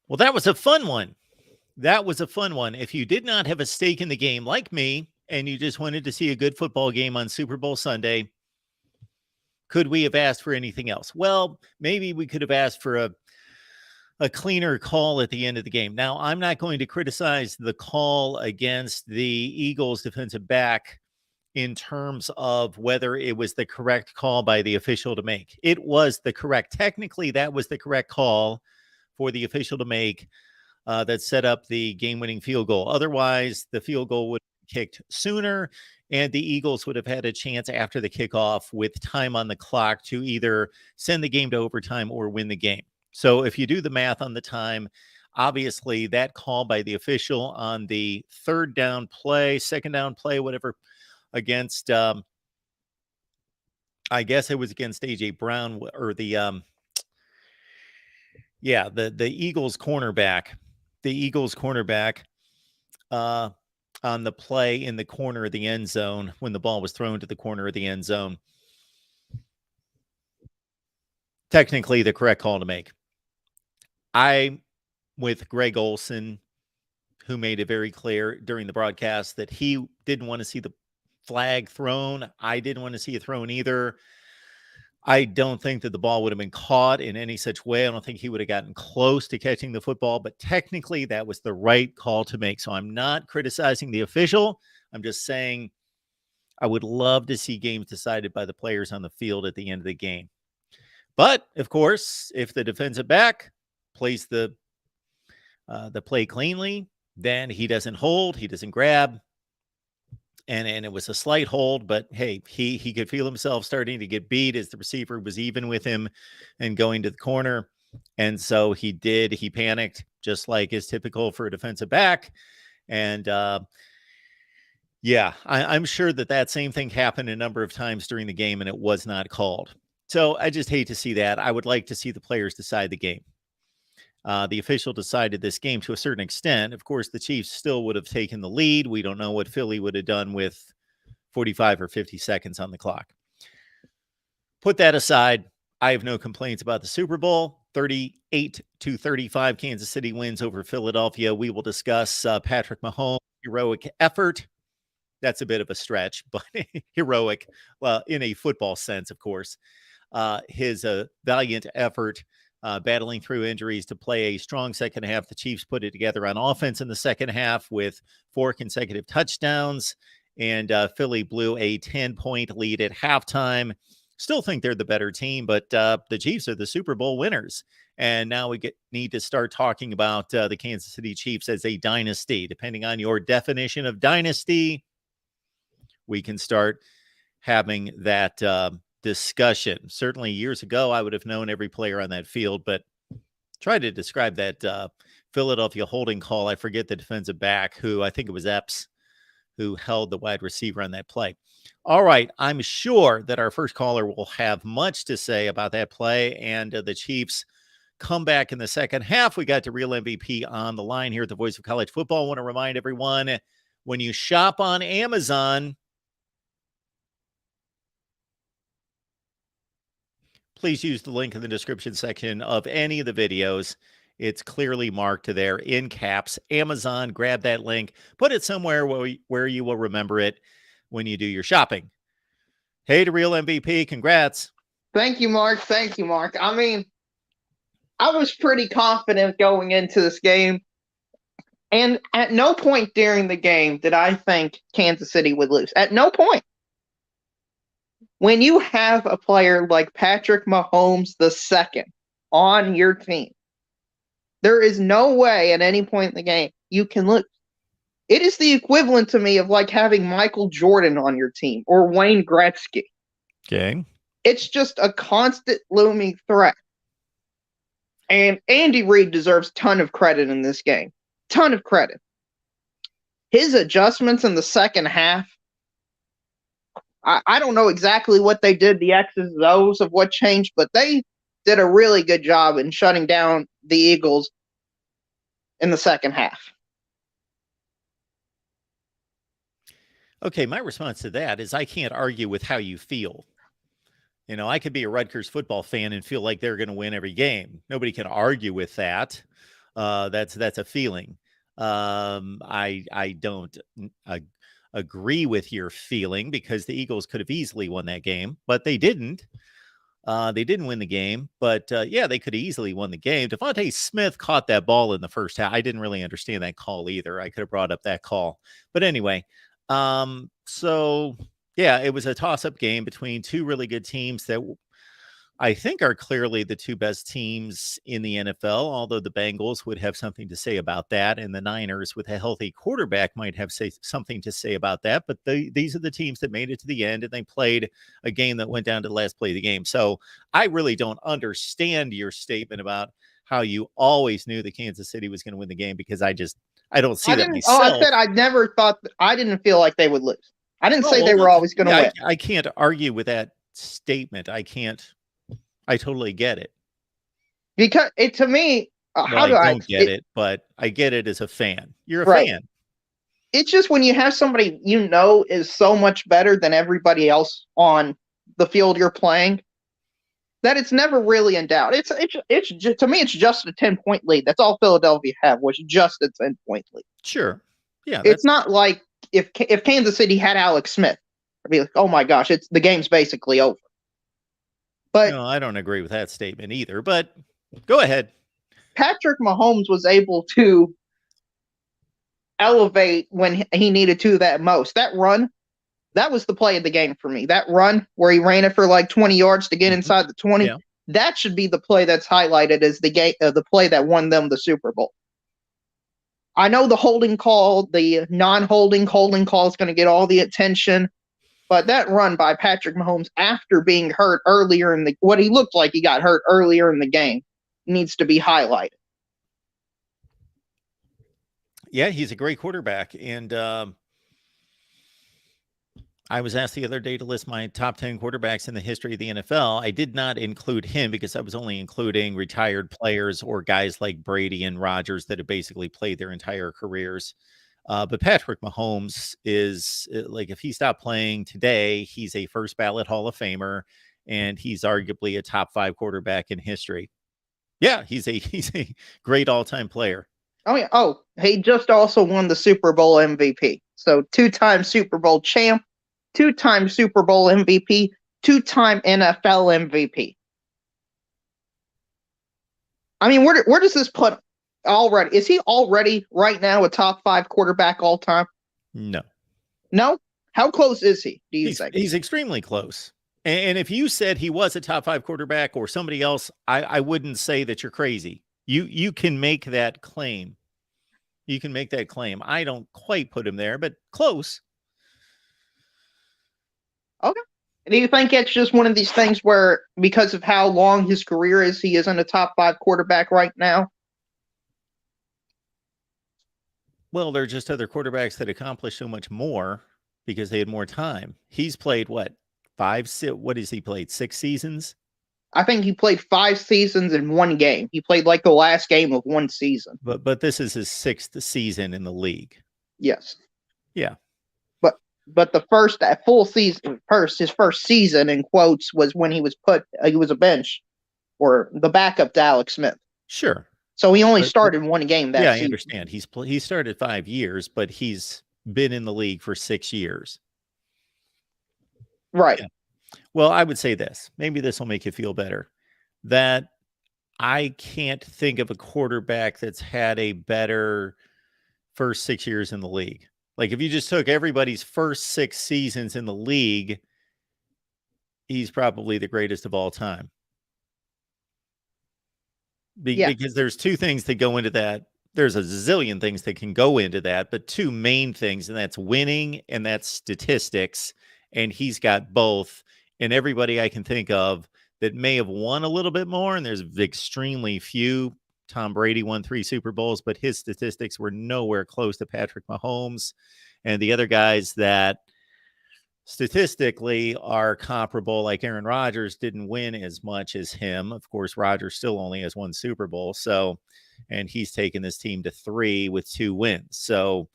Well, that was a fun one. That was a fun one. If you did not have a stake in the game like me and you just wanted to see a good football game on Super Bowl Sunday, could we have asked for anything else? Well, maybe we could have asked for a cleaner call at the end of the game. Now, I'm not going to criticize the call against the Eagles defensive back in terms of whether it was the correct call by the official to make. It was technically that was the correct call for the official to make that set up the game-winning field goal. Otherwise, the field goal would have kicked sooner, and the Eagles would have had a chance after the kickoff with time on the clock to either send the game to overtime or win the game. So if you do the math on the time, obviously that call by the official on the second down play, whatever, against, I guess it was against A.J. Brown or the Eagles cornerback. The Eagles cornerback on the play in the corner of the end zone when the ball was thrown to the corner of the end zone. Technically the correct call to make. I'm with Greg Olson, who made it very clear during the broadcast that he didn't want to see the flag thrown. I didn't want to see it thrown either. I don't think that the ball would have been caught in any such way. I don't think he would have gotten close to catching the football, but technically that was the right call to make. So I'm not criticizing the official. I'm just saying I would love to see games decided by the players on the field at the end of the game. But, of course, if the defensive back plays the play cleanly, then he doesn't hold, he doesn't grab. And it was a slight hold, but hey, he could feel himself starting to get beat as the receiver was even with him and going to the corner. And so he panicked, just like is typical for a defensive back. And I'm sure that same thing happened a number of times during the game and it was not called. So I just hate to see that. I would like to see the players decide the game. The official decided this game to a certain extent. Of course, the Chiefs still would have taken the lead. We don't know what Philly would have done with 45 or 50 seconds on the clock. Put that aside. I have no complaints about the Super Bowl. 38-35, Kansas City wins over Philadelphia. We will discuss Patrick Mahomes' heroic effort. That's a bit of a stretch, but heroic, well, in a football sense, of course. His valiant effort battling through injuries to play a strong second half. The Chiefs put it together on offense in the second half with 4 consecutive touchdowns, and Philly blew a 10-point lead at halftime. Still think they're the better team, but the Chiefs are the Super Bowl winners. And now we need to start talking about the Kansas City Chiefs as a dynasty. Depending on your definition of dynasty, we can start having that discussion. Certainly years ago, I would have known every player on that field, but try to describe that Philadelphia holding call. I forget the defensive back who, I think it was Epps, who held the wide receiver on that play. All right. I'm sure that our first caller will have much to say about that play and the Chiefs come back in the second half. We got the real MVP on the line here at the Voice of College Football. I want to remind everyone, when you shop on Amazon, please use the link in the description section of any of the videos. It's clearly marked there in caps. Amazon, grab that link, put it somewhere where you will remember it when you do your shopping. Hey, to real MVP, congrats. Thank you, Mark. Thank you, Mark. I mean, I was pretty confident going into this game. And at no point during the game did I think Kansas City would lose. At no point. When you have a player like Patrick Mahomes II on your team, there is no way at any point in the game you can lose. It is the equivalent to me of like having Michael Jordan on your team or Wayne Gretzky. Okay. It's just a constant looming threat. And Andy Reid deserves a ton of credit in this game. Ton of credit. His adjustments in the second half, I don't know exactly what they did, the X's and O's of what changed, but they did a really good job in shutting down the Eagles in the second half. Okay, my response to that is I can't argue with how you feel. You know, I could be a Rutgers football fan and feel like they're going to win every game. Nobody can argue with that. That's a feeling. I don't agree with your feeling because the Eagles could have easily won that game, but they didn't. They didn't win the game, but yeah, they could have easily won the game. Devontae Smith caught that ball in the first half. I didn't really understand that call either. I could have brought up that call, but anyway, so yeah, it was a toss-up game between two really good teams that I think are clearly the two best teams in the NFL, although the Bengals would have something to say about that, and the Niners with a healthy quarterback might have something to say about that. But these are the teams that made it to the end, and they played a game that went down to the last play of the game. So I really don't understand your statement about how you always knew that Kansas City was going to win the game, because I don't see that myself. I said I never thought I didn't feel like they would lose. I didn't say they were always going to win. I can't argue with that statement. I totally get it. Because to me, I don't get it, but I get it as a fan. You're a fan. It's just when you have somebody you know is so much better than everybody else on the field you're playing, that it's never really in doubt. It's just, to me, it's just a 10-point lead. That's all Philadelphia had, was just a 10-point lead. Sure. Yeah. It's not like if Kansas City had Alex Smith, I'd be like, oh my gosh, the game's basically over. But no, I don't agree with that statement either, but go ahead. Patrick Mahomes was able to elevate when he needed to that most. That run, that was the play of the game for me. That run where he ran it for like 20 yards to get inside the 20, that should be the play that's highlighted as the play that won them the Super Bowl. I know the holding call, the non-holding holding call is going to get all the attention, but that run by Patrick Mahomes after being hurt earlier in what he looked like he got hurt earlier in the game needs to be highlighted. Yeah, he's a great quarterback. And I was asked the other day to list my top 10 quarterbacks in the history of the NFL. I did not include him because I was only including retired players or guys like Brady and Rodgers that have basically played their entire careers. But Patrick Mahomes is like, if he stopped playing today, he's a first ballot Hall of Famer, and he's arguably a top 5 quarterback in history. Yeah, he's a great all-time player. Oh yeah. Oh, he just also won the Super Bowl MVP. So 2-time Super Bowl champ, 2-time Super Bowl MVP, 2-time NFL MVP. I mean, where does this put already? Is he already right now a top 5 quarterback all time? No. No? How close is he, do you think? He's extremely close. And if you said he was a top 5 quarterback or somebody else, I wouldn't say that you're crazy. You can make that claim. You can make that claim. I don't quite put him there, but close. Okay. Do you think it's just one of these things where, because of how long his career is, he isn't a top 5 quarterback right now? Well, there are just other quarterbacks that accomplished so much more because they had more time. He's played what? 6 seasons? I think he played 5 seasons in one game. He played like the last game of one season. But this is his 6th season in the league. Yes. Yeah. But the first full season, his first season in quotes, was when he was a bench or the backup to Alex Smith. Sure. So he only started one game that season. I understand. He started 5 years, but he's been in the league for 6 years. Right. Yeah. Well, I would say this. Maybe this will make you feel better. That I can't think of a quarterback that's had a better first 6 years in the league. Like, if you just took everybody's first 6 seasons in the league, he's probably the greatest of all time. Because there's 2 things that go into that. There's a zillion things that can go into that, but 2 main things, and that's winning and that's statistics. And he's got both. And everybody I can think of that may have won a little bit more, and there's extremely few. Tom Brady won 3 Super Bowls, but his statistics were nowhere close to Patrick Mahomes. And the other guys that statistically are comparable, like Aaron Rodgers, didn't win as much as him. Of course, Rodgers still only has 1 Super Bowl. So, and he's taken this team to 3 with 2 wins. So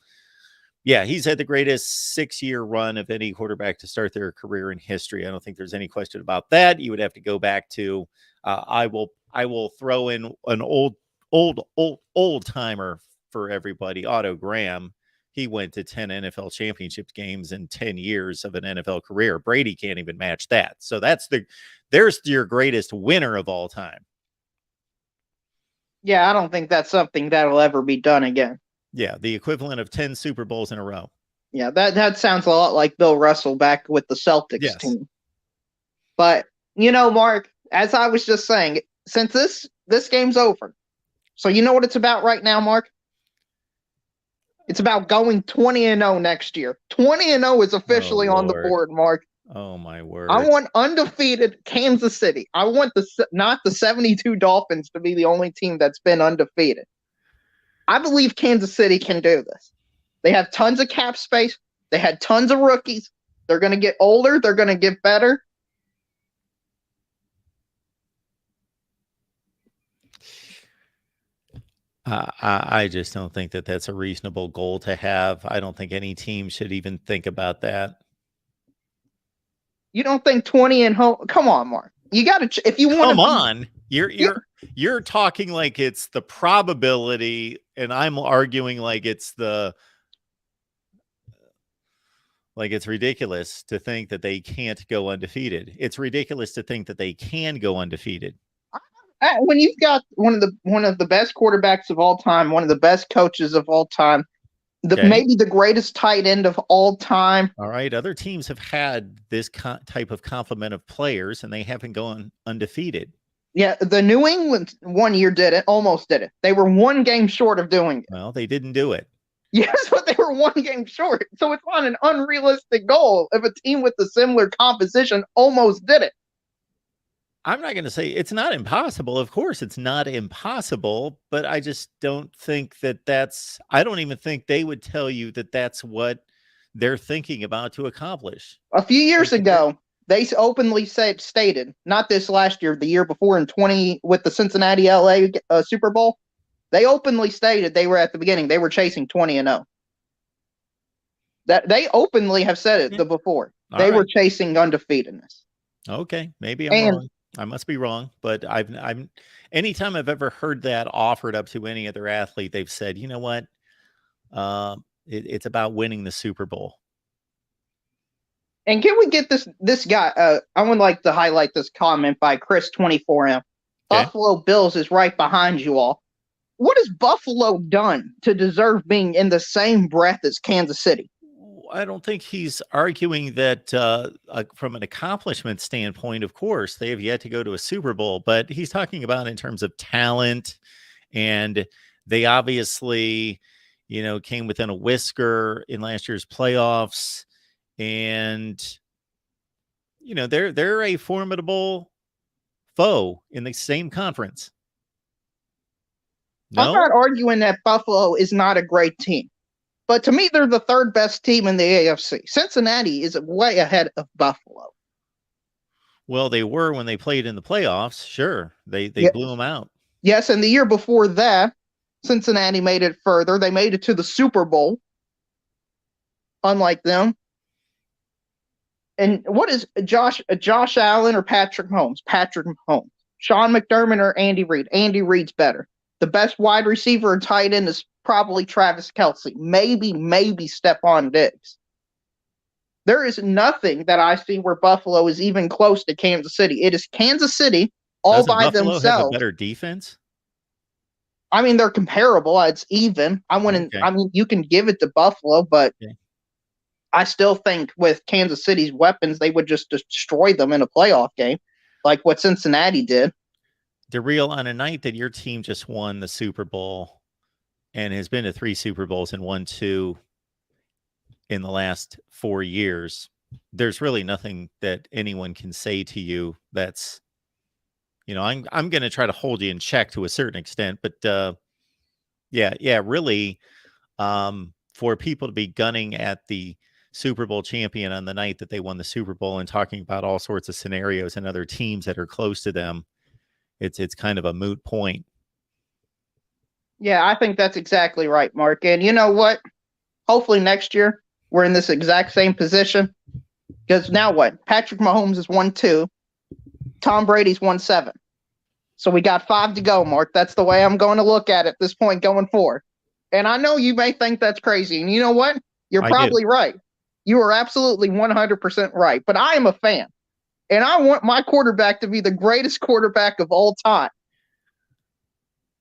Yeah, he's had the greatest 6-year run of any quarterback to start their career in history. I don't think there's any question about that. You would have to go back to I will throw in an old timer for everybody. Otto Graham. He went to 10 NFL championship games in 10 years of an NFL career. Brady can't even match that. So there's your greatest winner of all time. Yeah, I don't think that's something that'll ever be done again. Yeah, the equivalent of 10 Super Bowls in a row. Yeah, that sounds a lot like Bill Russell back with the Celtics team. But, Mark, as I was just saying, since this game's over, so you know what it's about right now, Mark? It's about going 20-0 next year. 20-0 is officially on the board, Mark. Oh, my word. I want undefeated Kansas City. I want not the 72 Dolphins to be the only team that's been undefeated. I believe Kansas City can do this. They have tons of cap space. They had tons of rookies. They're going to get older. They're going to get better. I just don't think that that's a reasonable goal to have. I don't think any team should even think about that. You don't think 20 and home? Come on, Mark. You got to if you want. Come on, you're talking like it's the probability, and I'm arguing like it's ridiculous to think that they can't go undefeated. It's ridiculous to think that they can go undefeated. When you've got one of the best quarterbacks of all time, one of the best coaches of all time, maybe the greatest tight end of all time. All right, other teams have had this type of complement of players, and they haven't gone undefeated. Yeah, the New England one year almost did it. They were one game short of doing it. Well, they didn't do it. Yes, but they were one game short. So it's not an unrealistic goal if a team with a similar composition almost did it. I'm not going to say it's not impossible. Of course, it's not impossible, but I just don't think I don't even think they would tell you that that's what they're thinking about to accomplish. A few years ago, they openly stated, not this last year, the year before in 20 with the Cincinnati LA Super Bowl, they openly stated they were at the beginning, they were chasing 20-0. That they openly have said it before. They were chasing undefeatedness. Okay, maybe I'm wrong. I must be wrong, but anytime I've ever heard that offered up to any other athlete, they've said, you know what? It's about winning the Super Bowl. And can we get this guy? I would like to highlight this comment by Chris24M. Okay. Buffalo Bills is right behind you all. What has Buffalo done to deserve being in the same breath as Kansas City? I don't think he's arguing that from an accomplishment standpoint. Of course, they have yet to go to a Super Bowl, but he's talking about in terms of talent, and they obviously, came within a whisker in last year's playoffs, and they're a formidable foe in the same conference. No? I'm not arguing that Buffalo is not a great team. But to me, they're the third best team in the AFC. Cincinnati is way ahead of Buffalo. Well, they were when they played in the playoffs. Sure. They blew them out. Yes, and the year before that, Cincinnati made it further. They made it to the Super Bowl, unlike them. And what is Josh Allen or Patrick Mahomes? Patrick Mahomes. Sean McDermott or Andy Reid? Andy Reid's better. The best wide receiver and tight end is probably Travis Kelce. Maybe Stephon Diggs. There is nothing that I see where Buffalo is even close to Kansas City. It is Kansas City all by Buffalo themselves. Have a better defense? I mean, they're comparable. It's even. I mean, you can give it to Buffalo, but I still think with Kansas City's weapons, they would just destroy them in a playoff game, like what Cincinnati did. DeReal, on a night that your team just won the Super Bowl and has been to 3 Super Bowls and won 2 in the last 4 years, there's really nothing that anyone can say to you that's, I'm going to try to hold you in check to a certain extent, but really, for people to be gunning at the Super Bowl champion on the night that they won the Super Bowl and talking about all sorts of scenarios and other teams that are close to them, it's kind of a moot point. Yeah, I think that's exactly right, Mark. And you know what? Hopefully next year we're in this exact same position. Because now what? Patrick Mahomes is 1-2. Tom Brady's 1-7. So we got 5 to go, Mark. That's the way I'm going to look at it at this point going forward. And I know you may think that's crazy. And you know what? You're probably right. You are absolutely 100% right. But I am a fan. And I want my quarterback to be the greatest quarterback of all time.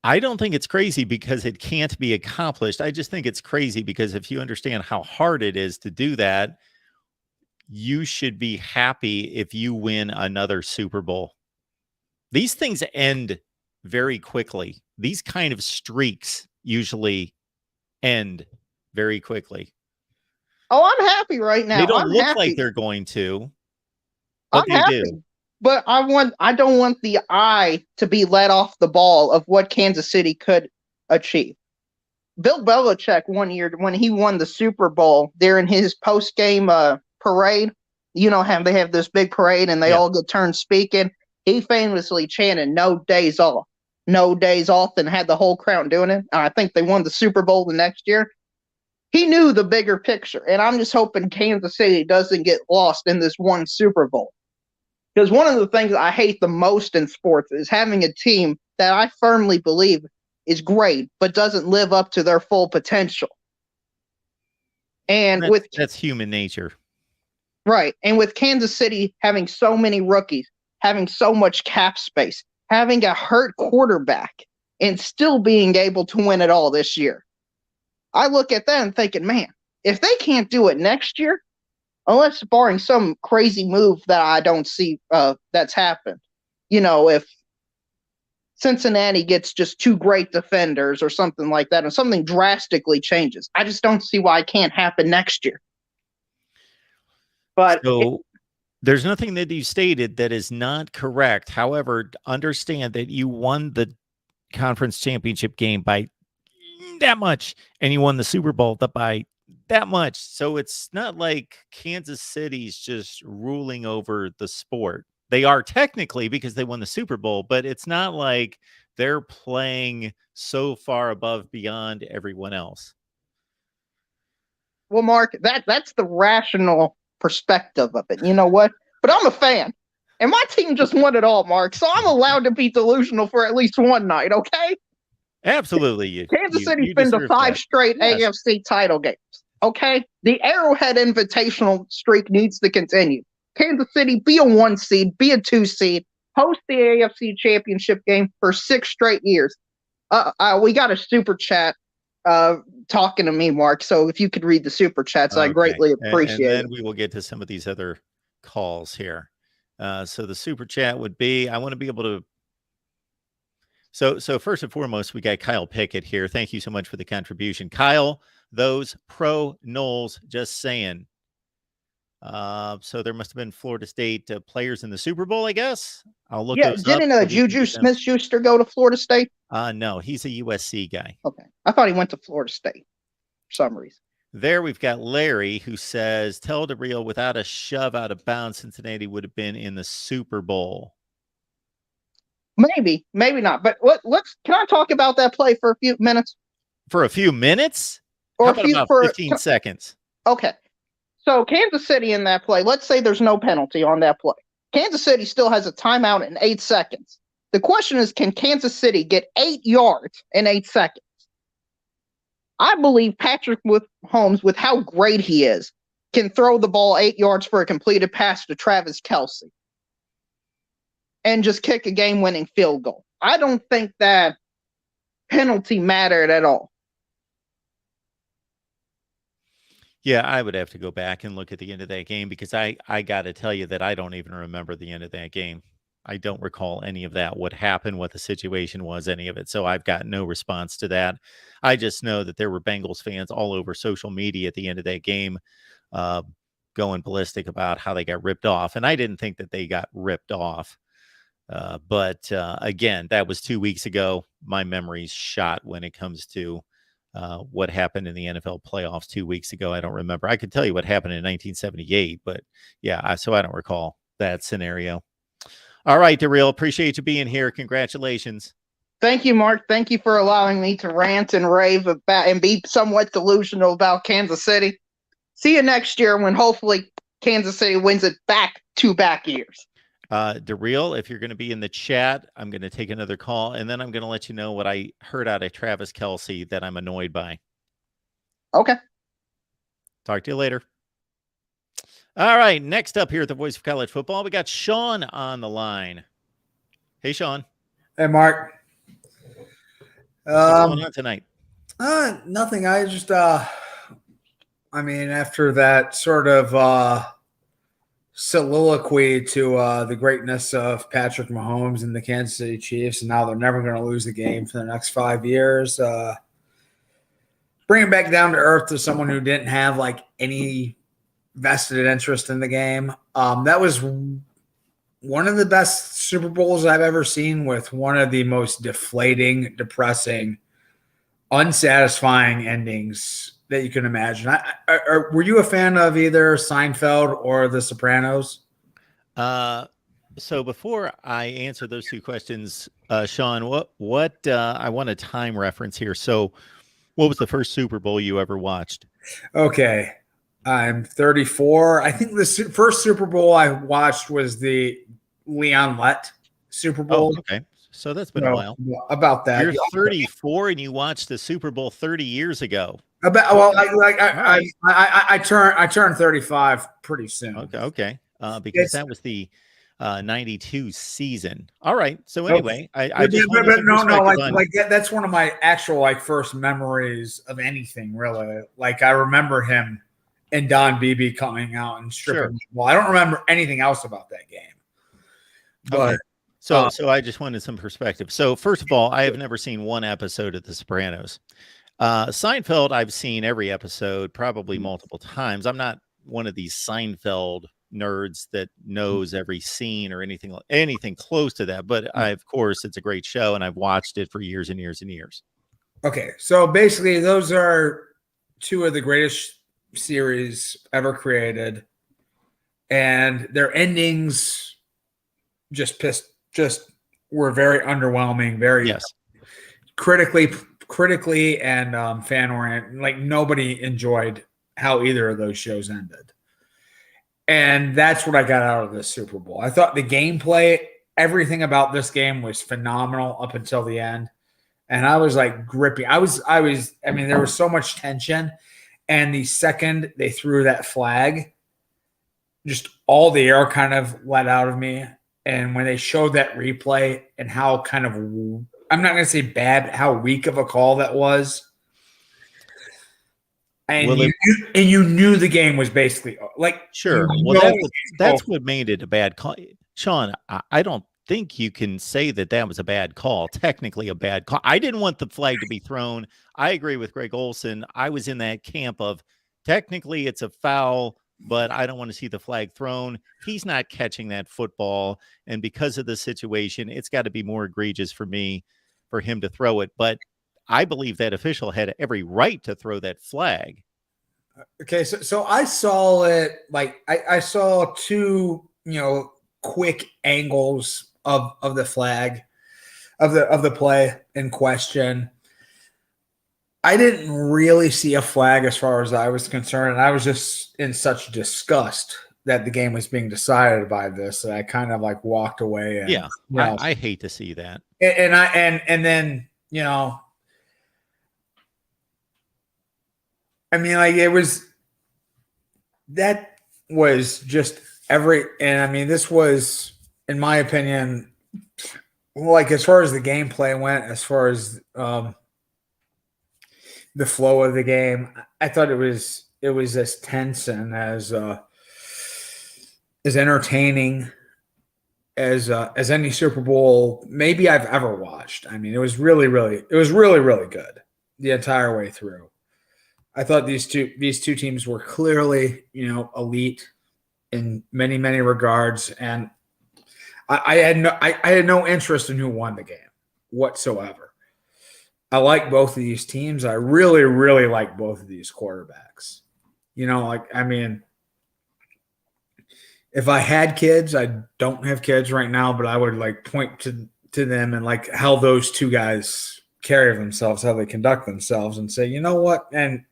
I don't think it's crazy because it can't be accomplished. I just think it's crazy because if you understand how hard it is to do that, you should be happy if you win another Super Bowl. These things end very quickly. These kind of streaks usually end very quickly. Oh, I'm happy right now. They don't look like they're going to, but I'm happy. do. But I don't want the eye to be let off the ball of what Kansas City could achieve. Bill Belichick one year when he won the Super Bowl, during his post-game parade, you know how they have this big parade and they all get turned speaking. He famously chanted "No days off, no days off," and had the whole crowd doing it. And I think they won the Super Bowl the next year. He knew the bigger picture, and I'm just hoping Kansas City doesn't get lost in this one Super Bowl. Because one of the things I hate the most in sports is having a team that I firmly believe is great, but doesn't live up to their full potential. And that's human nature. Right. And with Kansas City having so many rookies, having so much cap space, having a hurt quarterback, and still being able to win it all this year, I look at that and thinking, man, if they can't do it next year, unless barring some crazy move that I don't see that's happened, you know, if Cincinnati gets just 2 great defenders or something like that, and something drastically changes, I just don't see why it can't happen next year. But there's nothing that you stated that is not correct. However, understand that you won the conference championship game by that much, and you won the Super Bowl by that much. So it's not like Kansas City's just ruling over the sport. They are technically because they won the Super Bowl, but it's not like they're playing so far above beyond everyone else. Well, Mark, that's the rational perspective of it. You know what? But I'm a fan. And my team just won it all, Mark. So I'm allowed to be delusional for at least one night, okay? Absolutely. Kansas City's been to 5 straight AFC title games. Okay? The Arrowhead Invitational streak needs to continue. Kansas City, be a 1 seed, be a 2 seed, host the AFC Championship game for 6 straight years. We got a super chat talking to me, Mark. So if you could read the super chats, I greatly appreciate it. And then we will get to some of these other calls here. So the super chat would be, I want to be able to. So first and foremost, we got Kyle Pickett here. Thank you so much for the contribution. Kyle, those pro Knowles just saying. So there must have been Florida State players in the Super Bowl, I guess. I'll look. Yeah, didn't Juju Smith-Schuster go to Florida State? No, he's a USC guy. Okay, I thought he went to Florida State for some reason. There we've got Larry who says, "Tell DeReal without a shove out of bounds, Cincinnati would have been in the Super Bowl." Maybe, maybe not. But can I talk about that play for a few minutes? For a few minutes? Or about 15 seconds? Okay. So Kansas City in that play, let's say there's no penalty on that play. Kansas City still has a timeout in 8 seconds. The question is, can Kansas City get 8 yards in 8 seconds? I believe Patrick Mahomes, with how great he is, can throw the ball 8 yards for a completed pass to Travis Kelce and just kick a game-winning field goal. I don't think that penalty mattered at all. Yeah, I would have to go back and look at the end of that game because I got to tell you that I don't even remember the end of that game. I don't recall any of that, what happened, what the situation was, any of it. So I've got no response to that. I just know that there were Bengals fans all over social media at the end of that game going ballistic about how they got ripped off. And I didn't think that they got ripped off. But again, that was 2 weeks ago. My memory's shot when it comes to what happened in the NFL playoffs 2 weeks ago. I don't remember. I could tell you what happened in 1978, but yeah, so I don't recall that scenario. All right, DeReal, appreciate you being here. Congratulations. Thank you, Mark. Thank you for allowing me to rant and rave about and be somewhat delusional about Kansas City. See you next year when hopefully Kansas City wins it back years. DeReal, if you're going to be in the chat, I'm going to take another call, and then I'm going to let you know what I heard out of Travis Kelce that I'm annoyed by. Okay. Talk to you later. All right, next up here at the Voice of College Football, we got Sean on the line. Hey, Sean. Hey, Mark. What's going on tonight? Nothing. I just, after that sort of soliloquy to the greatness of Patrick Mahomes and the Kansas City Chiefs, and now they're never going to lose the game for the next 5 years. Bring it back down to earth to someone who didn't have like any vested interest in the game. That was one of the best Super Bowls I've ever seen, with one of the most deflating, depressing, unsatisfying endings that you can imagine. Were you a fan of either Seinfeld or The Sopranos? So before I answer those two questions, Sean, what I want a time reference here. So what was the first Super Bowl you ever watched? Okay. I'm 34. I think the first Super Bowl I watched was the Leon Lett Super Bowl. Oh, okay. So that's been a while. About that. You're 34 and you watched the Super Bowl 30 years ago. I turned 35 pretty soon. Okay. Because that was the 92 season. All right. So anyway, that's one of my actual first memories of anything really. Like I remember him and Don Beebe coming out and stripping. Sure. Well, I don't remember anything else about that game. But okay. So I just wanted some perspective. So first of all, I have never seen one episode of The Sopranos. Seinfeld, I've seen every episode, probably multiple times. I'm not one of these Seinfeld nerds that knows every scene or anything close to that. But of course, it's a great show, and I've watched it for years and years and years. Okay, so basically, those are two of the greatest series ever created, and their endings just were very underwhelming, very critically and fan oriented. Like nobody enjoyed how either of those shows ended, and that's what I got out of this Super Bowl. I thought the gameplay, everything about this game was phenomenal up until the end, and I was like gripping. I mean, there was so much tension. And the second they threw that flag, just all the air kind of let out of me. And when they showed that replay and how kind of, I'm not going to say bad, how weak of a call that was. And you knew the game was basically like. Sure. Well, that's what made it a bad call. Sean, I don't think you can say that was a bad call, technically a bad call. I didn't want the flag to be thrown. I agree with Greg Olson. I was in that camp of technically it's a foul, but I don't want to see the flag thrown. He's not catching that football. And because of the situation, it's got to be more egregious for him to throw it. But I believe that official had every right to throw that flag. Okay. So I saw it I saw two, quick angles of the flag of the play in question. I didn't really see a flag as far as I was concerned, and I was just in such disgust that the game was being decided by this that I kind of walked away. And, I hate to see that. And then it was just this was, in my opinion, as far as the gameplay went, as far as the flow of the game, I thought it was as tense and as entertaining as any Super Bowl maybe I've ever watched. I mean, it was really good the entire way through. I thought these two teams were clearly, elite in many, many regards, and I had no interest in who won the game whatsoever. I like both of these teams. I really, really like both of these quarterbacks. If I had kids, I don't have kids right now, but I would point to to them and like how those two guys carry themselves, how they conduct themselves, and say, you know what, and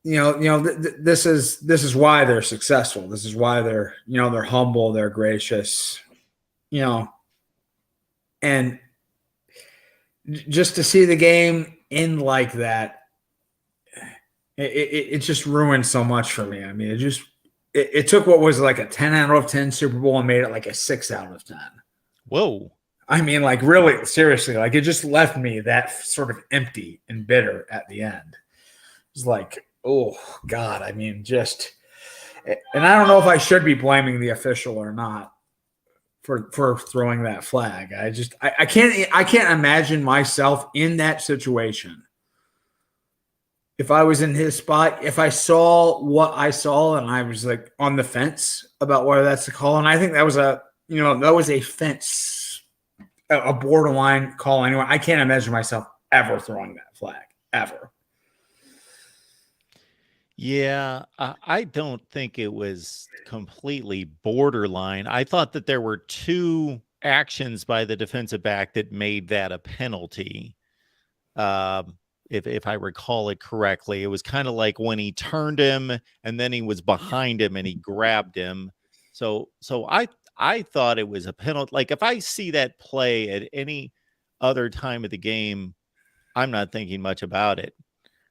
this is why they're successful. This is why they're they're humble, they're gracious, and just to see the game end like that, it just ruined so much for me. I mean, it took what was like a 10 out of 10 Super Bowl and made it like a 6 out of 10. Whoa. I mean, like really, seriously, like it just left me that sort of empty and bitter at the end. It was like, oh God, I mean, and I don't know if I should be blaming the official or not for throwing that flag. I can't imagine myself in that situation. If I was in his spot, if I saw what I saw and I was like on the fence about whether that's a call, and I think that was a fence, a borderline call anyway. I can't imagine myself ever throwing that flag, ever. Yeah, I don't think it was completely borderline. I thought that there were two actions by the defensive back that made that a penalty. If I recall it correctly, it was kind of like when he turned him and then he was behind him and he grabbed him. So I thought it was a penalty. Like if I see that play at any other time of the game, I'm not thinking much about it.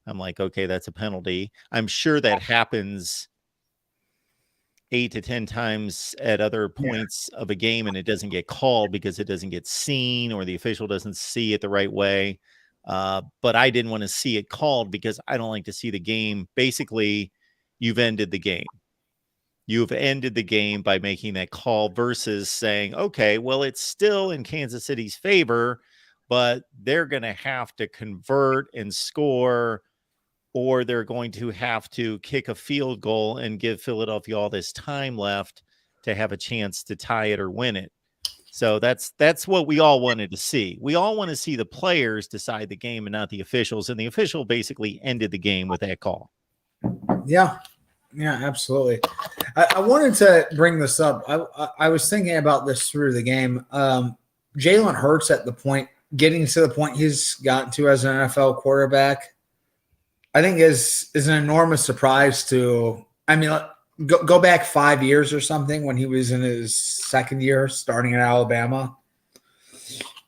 I'm like, okay, that's a penalty. I'm sure that happens 8 to 10 times at other points of a game and it doesn't get called because it doesn't get seen or the official doesn't see it the right way. But I didn't want to see it called because I don't like to see the game. Basically, you've ended the game. You've ended the game by making that call versus saying, okay, well, it's still in Kansas City's favor, but they're going to have to convert and score, or they're going to have to kick a field goal and give Philadelphia all this time left to have a chance to tie it or win it. So that's what we all wanted to see. We all want to see the players decide the game and not the officials. And the official basically ended the game with that call. Yeah, absolutely. I wanted to bring this up. I was thinking about this through the game. Jalen Hurts getting to the point he's gotten to as an NFL quarterback, I think is an enormous surprise to, I mean, go back 5 years or something when he was in his second year starting at Alabama.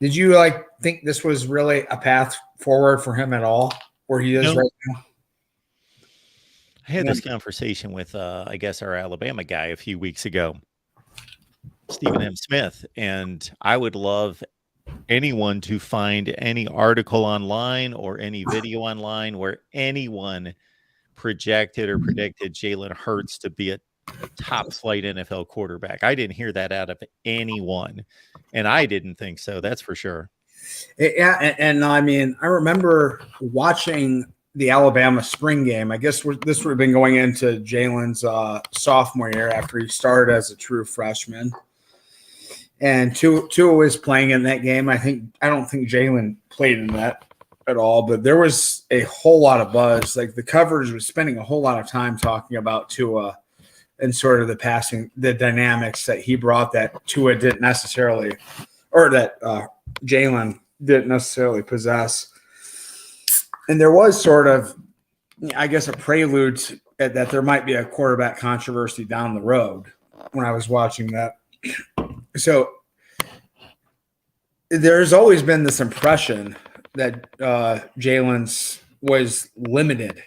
Did you think this was really a path forward for him at all where he is right now? I had this conversation with, I guess, our Alabama guy a few weeks ago, Stephen M. Smith, and I would love anyone to find any article online or any video online where anyone projected or predicted Jalen Hurts to be a top flight NFL quarterback. I didn't hear that out of anyone, and I didn't think so. That's for sure. Yeah, and I mean, I remember watching the Alabama spring game. I guess this would have been going into Jalen's sophomore year after he started as a true freshman. And Tua was playing in that game. I don't think Jalen played in that at all, but there was a whole lot of buzz. Like the coverage was spending a whole lot of time talking about Tua and sort of the passing, the dynamics that he brought that Tua didn't necessarily, or that Jalen didn't necessarily possess. And there was sort of, I guess, a prelude that there might be a quarterback controversy down the road when I was watching that. So there's always been this impression that Jalen's was limited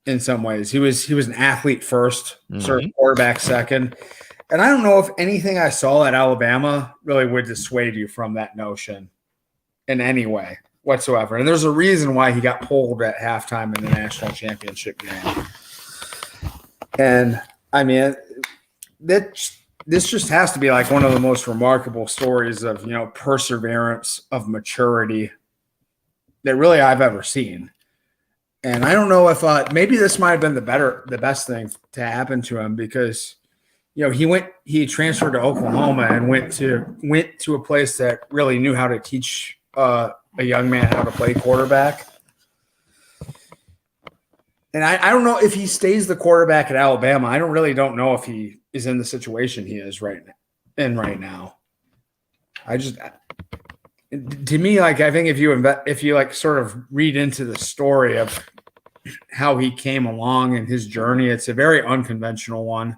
in some ways. He was an athlete first, sort of quarterback second. And I don't know if anything I saw at Alabama really would dissuade you from that notion in any way whatsoever. And there's a reason why he got pulled at halftime in the national championship game. And I mean, this just has to be like one of the most remarkable stories of, perseverance, of maturity that really I've ever seen. And I don't know if maybe this might have been the best thing to happen to him because, he transferred to Oklahoma and went to a place that really knew how to teach a young man how to play quarterback. And I don't know if he stays the quarterback at Alabama. I don't know if he is in the situation he is right now. To me, like, I think if you like sort of read into the story of how he came along and his journey, it's a very unconventional one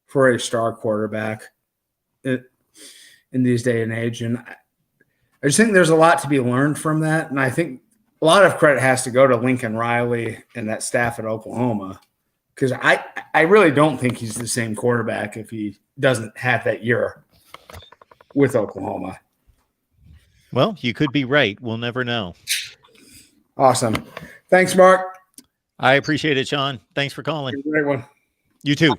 for a star quarterback in these day and age. And I just think there's a lot to be learned from that. And I think a lot of credit has to go to Lincoln Riley and that staff at Oklahoma, because I really don't think he's the same quarterback if he doesn't have that year with Oklahoma. Well, you could be right. We'll never know. Awesome. Thanks, Mark. I appreciate it, Sean. Thanks for calling. Great one. You too.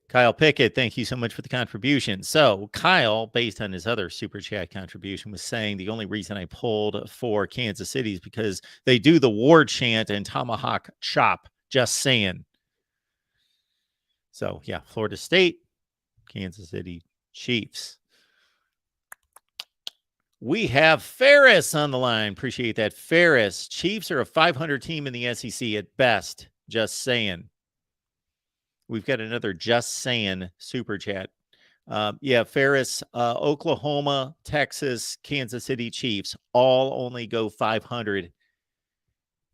Kyle Pickett, thank you so much for the contribution. So Kyle, based on his other Super Chat contribution, was saying the only reason I pulled for Kansas City is because they do the war chant and tomahawk chop. Just saying. So, yeah, Florida State, Kansas City Chiefs. We have Ferris on the line. Appreciate that. Ferris, Chiefs are a 500 team in the SEC at best. Just saying. We've got another Just Saying Super Chat. Yeah, Ferris, Oklahoma, Texas, Kansas City Chiefs all only go 500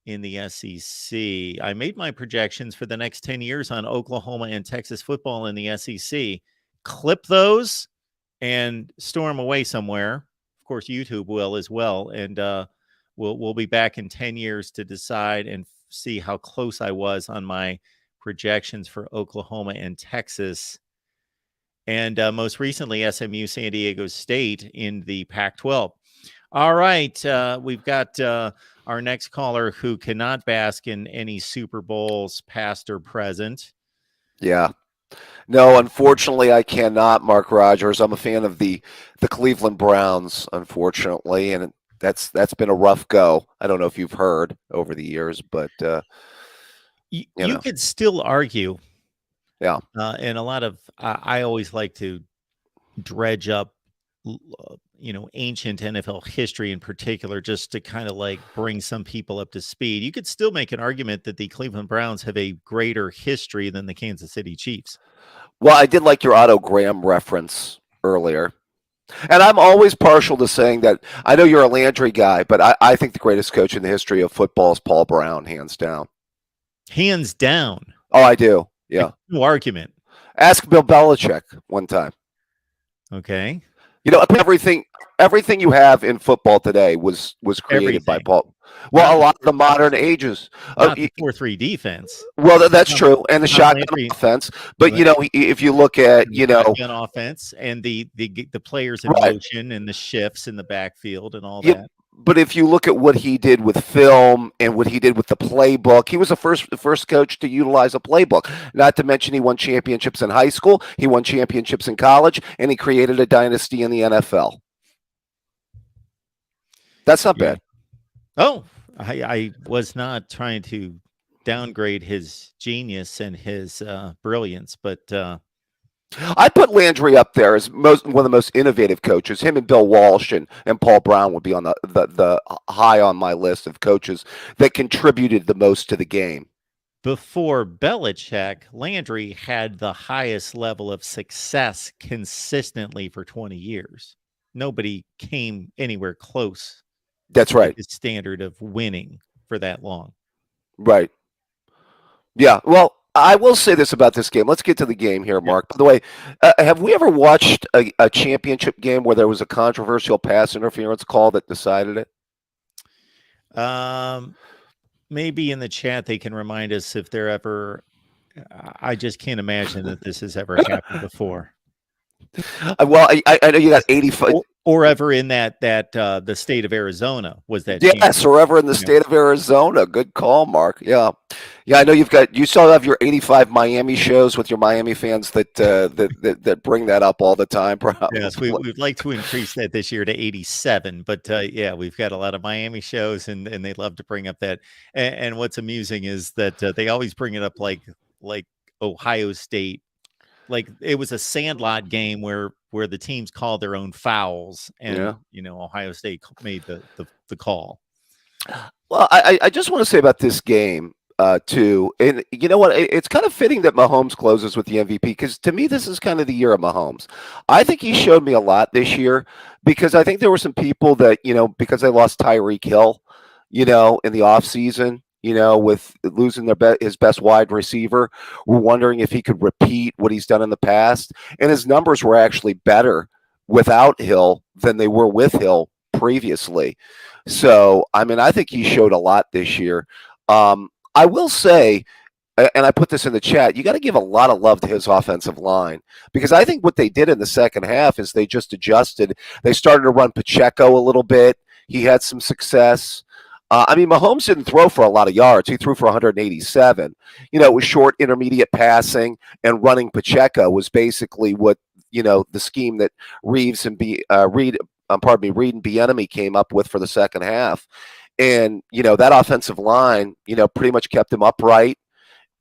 in the SEC. I made my projections for the next 10 years on Oklahoma and Texas football in the SEC. Clip those and store them away somewhere. Of course, YouTube will as well. And we'll be back in 10 years to decide and see how close I was on my projections for Oklahoma and Texas. And most recently, SMU, San Diego State in the Pac-12. All right. We've got our next caller who cannot bask in any Super Bowls, past or present. Yeah. No, unfortunately, I cannot, Mark Rogers. I'm a fan of the Cleveland Browns, unfortunately, and that's been a rough go. I don't know if you've heard over the years, but you could still argue. Yeah. And a lot of I always like to dredge up ancient NFL history in particular, just to kind of like bring some people up to speed. You could still make an argument that the Cleveland Browns have a greater history than the Kansas City Chiefs. Well, I did like your Otto Graham reference earlier. And I'm always partial to saying that. I know you're a Landry guy, but I think the greatest coach in the history of football is Paul Brown, hands down. Hands down. Oh, I do. Yeah. No argument. Ask Bill Belichick one time. Okay. Everything you have in football today was created by Paul. Well, a lot of the modern ages. Not the 4-3 defense. Well, that's true, and the shotgun offense. But if you look at shotgun offense and the players in motion and the shifts in the backfield and all that. But if you look at what he did with film and what he did with the playbook, he was the first coach to utilize a playbook. Not to mention he won championships in high school, he won championships in college, and he created a dynasty in the NFL. That's not bad. Oh, I was not trying to downgrade his genius and his brilliance, but I put Landry up there as one of the most innovative coaches. Him and Bill Walsh and Paul Brown would be on the high on my list of coaches that contributed the most to the game. Before Belichick, Landry had the highest level of success consistently for 20 years. Nobody came anywhere close. That's right. The standard of winning for that long. Right. Yeah. Well, I will say this about this game. Let's get to the game here, Mark. By the way, have we ever watched a championship game where there was a controversial pass interference call that decided it? Maybe in the chat they can remind us if there ever. I just can't imagine that this has ever happened before. Well, I know you got 85. Or ever in that the state of Arizona was that. Yes, or ever in the state of Arizona. Good call, Mark. Yeah. I know you still have your 85 Miami shows with your Miami fans that bring that up all the time. Probably. Yes, we'd like to increase that this year to 87, but yeah, we've got a lot of Miami shows, and they love to bring up that. And what's amusing is that they always bring it up like Ohio State. Like it was a sandlot game where the teams called their own fouls, and Ohio State made the call. Well, I just want to say about this game. too. And you know what? It's kind of fitting that Mahomes closes with the MVP because to me, this is kind of the year of Mahomes. I think he showed me a lot this year because I think there were some people that, because they lost Tyreek Hill, in the offseason, with losing his best wide receiver, were wondering if he could repeat what he's done in the past. And his numbers were actually better without Hill than they were with Hill previously. So, I mean, I think he showed a lot this year. I will say, and I put this in the chat, you got to give a lot of love to his offensive line because I think what they did in the second half is they just adjusted. They started to run Pacheco a little bit. He had some success. I mean, Mahomes didn't throw for a lot of yards. He threw for 187. It was short, intermediate passing, and running Pacheco was basically what, the scheme that Reed and Bieniemy came up with for the second half. And, that offensive line, pretty much kept him upright.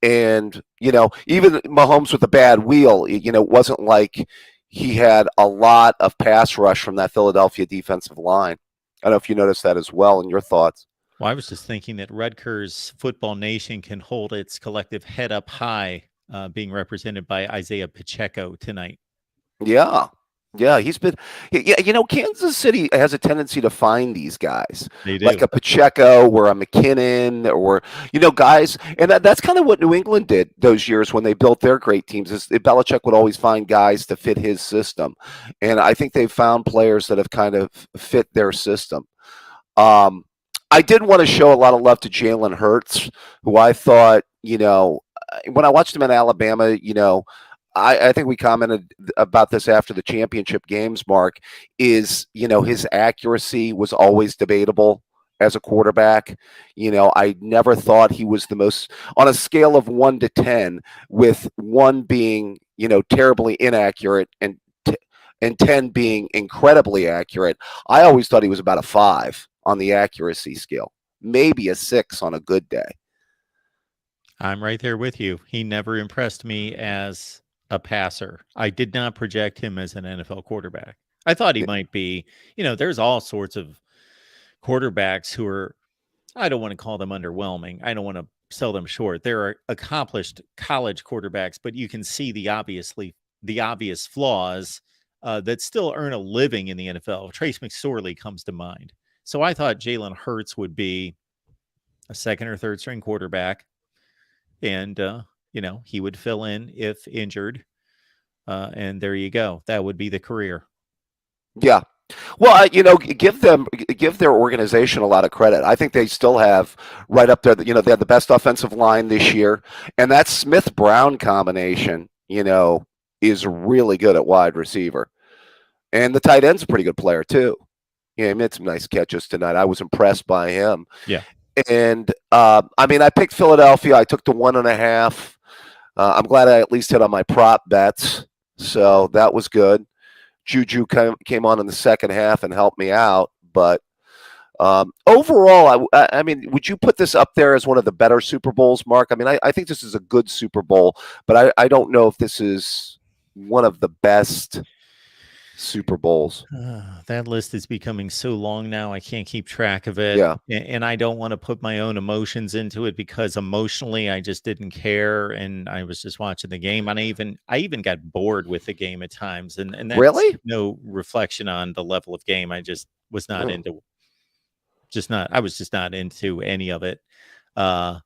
And, even Mahomes with a bad wheel, it wasn't like he had a lot of pass rush from that Philadelphia defensive line. I don't know if you noticed that as well in your thoughts. Well, I was just thinking that Rutgers Football Nation can hold its collective head up high, being represented by Isaiah Pacheco tonight. Yeah. Yeah, Kansas City has a tendency to find these guys. They do. Like a Pacheco or a McKinnon or, guys. And that's kind of what New England did those years when they built their great teams. Is Belichick would always find guys to fit his system. And I think they've found players that have kind of fit their system. I did want to show a lot of love to Jalen Hurts, who I thought, when I watched him in Alabama, I think we commented about this after the championship games, Mark, is, his accuracy was always debatable as a quarterback. I never thought he was the most, on a scale of 1 to 10, with 1 being, terribly inaccurate and 10 being incredibly accurate. I always thought he was about a 5 on the accuracy scale, maybe a 6 on a good day. I'm right there with you. He never impressed me as a passer. I did not project him as an NFL quarterback. I thought he might be, there's all sorts of quarterbacks who are, I don't want to call them underwhelming. I don't want to sell them short. There are accomplished college quarterbacks, but you can see the obvious flaws that still earn a living in the NFL. Trace McSorley comes to mind. So I thought Jalen Hurts would be a second or third string quarterback. And, he would fill in if injured. And there you go. That would be the career. Yeah. Well, give their organization a lot of credit. I think they still have right up there, they have the best offensive line this year. And that Smith-Brown combination, is really good at wide receiver. And the tight end's a pretty good player, too. He made some nice catches tonight. I was impressed by him. Yeah. And, I picked Philadelphia. I took the 1.5. I'm glad I at least hit on my prop bets. So that was good. Juju came on in the second half and helped me out. But overall, would you put this up there as one of the better Super Bowls, Mark? I think this is a good Super Bowl, but I don't know if this is one of the best Super Bowls. That list is becoming so long now. I can't keep track of it. Yeah. And I don't want to put my own emotions into it because emotionally I just didn't care. And I was just watching the game. And I even got bored with the game at times. And that's really no reflection on the level of game. I just was not I was just not into any of it. But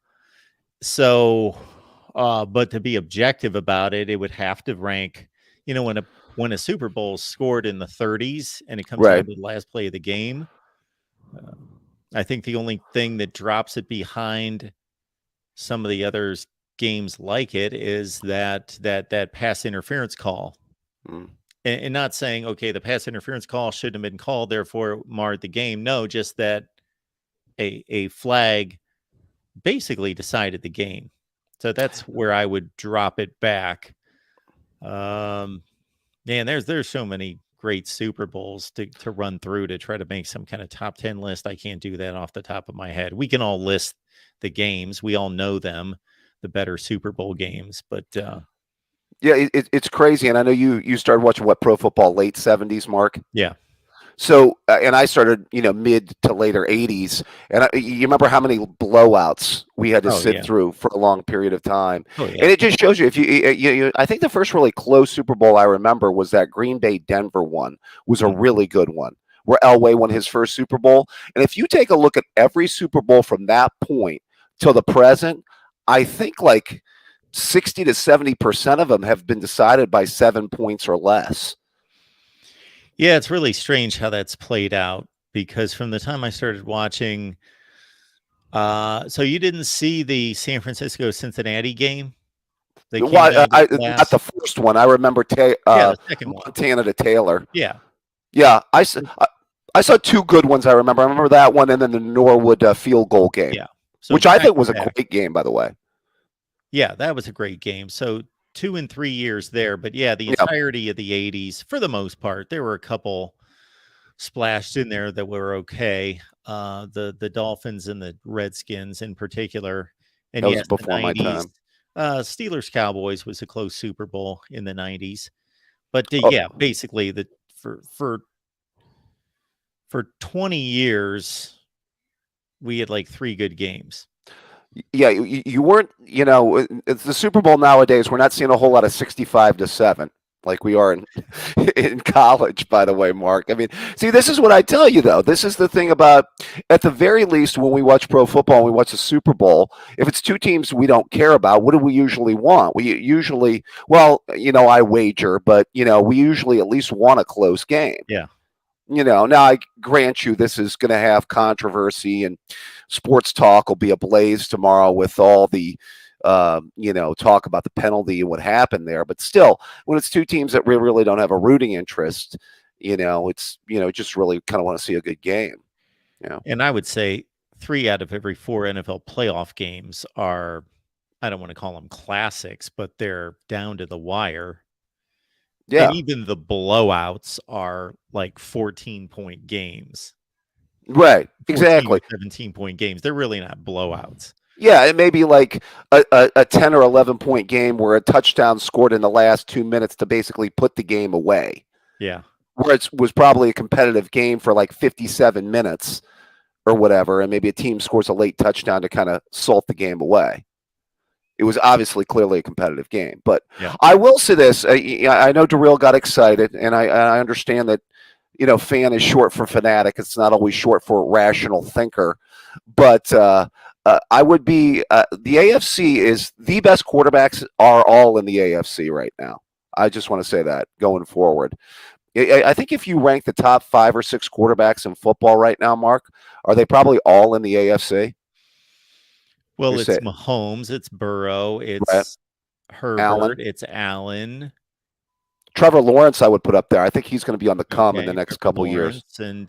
to be objective about it, it would have to rank, when a Super Bowl scored in the 30s and it comes down to the last play of the game, I think the only thing that drops it behind some of the other games like it is that pass interference call. And not saying, okay, the pass interference call shouldn't have been called, therefore it marred the game. No, just that a flag basically decided the game. So that's where I would drop it back. Man, there's so many great Super Bowls to run through to try to make some kind of top 10 list. I can't do that off the top of my head. We can all list the games. We all know them, the better Super Bowl games. But yeah, it's crazy. And I know you started watching Pro Football late 70s, Mark? Yeah. So, and I started, mid to later 80s. And you remember how many blowouts we had to Oh, sit yeah. through for a long period of time. Oh, And yeah. it just shows you, if I think the first really close Super Bowl I remember was that Green Bay Denver one, was a really good one, where Elway won his first Super Bowl. And if you take a look at every Super Bowl from that point till the present, I think like 60 to 70% of them have been decided by 7 points or less. Yeah, it's really strange how that's played out, because from the time I started watching, so you didn't see the San Francisco Cincinnati game? They came Well, down to the not the last. first one. I remember Yeah, the second one. Montana to Taylor. Yeah. Yeah, I saw two good ones. I remember that one, and then the Norwood field goal game, Yeah. So which I back think to was a back. great game, by the way. Yeah, that was a great game. So 2 and 3 years there, but yeah, the Yeah. entirety of the 80s, for the most part, there were a couple splashed in there that were okay. The Dolphins and the Redskins in particular, and That was yes, the before my 90s. time. Steelers Cowboys was a close Super Bowl in the 90s, but Oh. yeah, basically for 20 years we had like 3 good games. Yeah, you weren't, it's the Super Bowl nowadays. We're not seeing a whole lot of 65-7 like we are in in college, by the way, Mark. I mean, see, this is what I tell you, though. This is the thing about, at the very least, when we watch pro football and we watch the Super Bowl, if it's two teams we don't care about, what do we usually want? We usually, well, I wager, but, we usually at least want a close game. Yeah. Now I grant you this is going to have controversy, and sports talk will be ablaze tomorrow with all the, talk about the penalty and what happened there. But still, when it's two teams that really don't have a rooting interest, it's, just really kind of want to see a good game. And I would say 3 out of every 4 NFL playoff games are, I don't want to call them classics, but they're down to the wire. Yeah. And even the blowouts are like 14-point games. Right. Exactly. 17-point games. They're really not blowouts. Yeah, it may be like a 10 or 11-point game where a touchdown scored in the last 2 minutes to basically put the game away. Yeah. Where it was probably a competitive game for like 57 minutes or whatever, and maybe a team scores a late touchdown to kind of salt the game away. It was obviously clearly a competitive game. But yeah. I will say this. I know Darrell got excited, and I understand that, fan is short for fanatic. It's not always short for rational thinker. But I would be the AFC is the best quarterbacks are all in the AFC right now. I just want to say that going forward. I think if you rank the top 5 or 6 quarterbacks in football right now, Mark, are they probably all in the AFC? Well, it's Mahomes, it's Burrow, it's Herbert, Allen. It's Allen. Trevor Lawrence, I would put up there. I think he's going to be on the come in the next couple years. And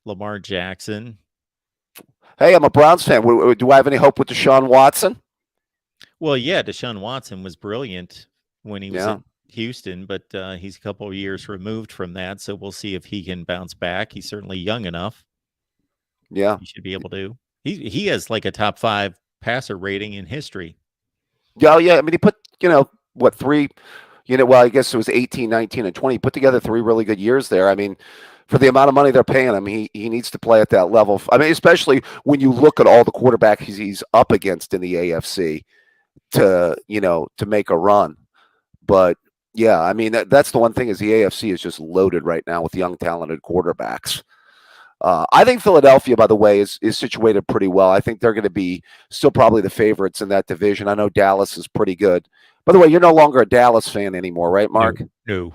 Lamar Jackson. Hey, I'm a Browns fan. Do I have any hope with Deshaun Watson? Well, yeah, Deshaun Watson was brilliant when he was in Houston, but he's a couple of years removed from that, so we'll see if he can bounce back. He's certainly young enough. Yeah. He should be able to. He has like a top 5 passer rating in history. Yeah, I mean, he put, 3, well, I guess it was 18, 19, and 20. He put together 3 really good years there. I mean, for the amount of money they're paying him, he needs to play at that level. I mean, especially when you look at all the quarterbacks he's up against in the AFC to make a run. But yeah, I mean, that's the one thing is the AFC is just loaded right now with young, talented quarterbacks. I think Philadelphia, by the way, is situated pretty well. I think they're going to be still probably the favorites in that division. I know Dallas is pretty good. By the way, you're no longer a Dallas fan anymore, right, Mark? No.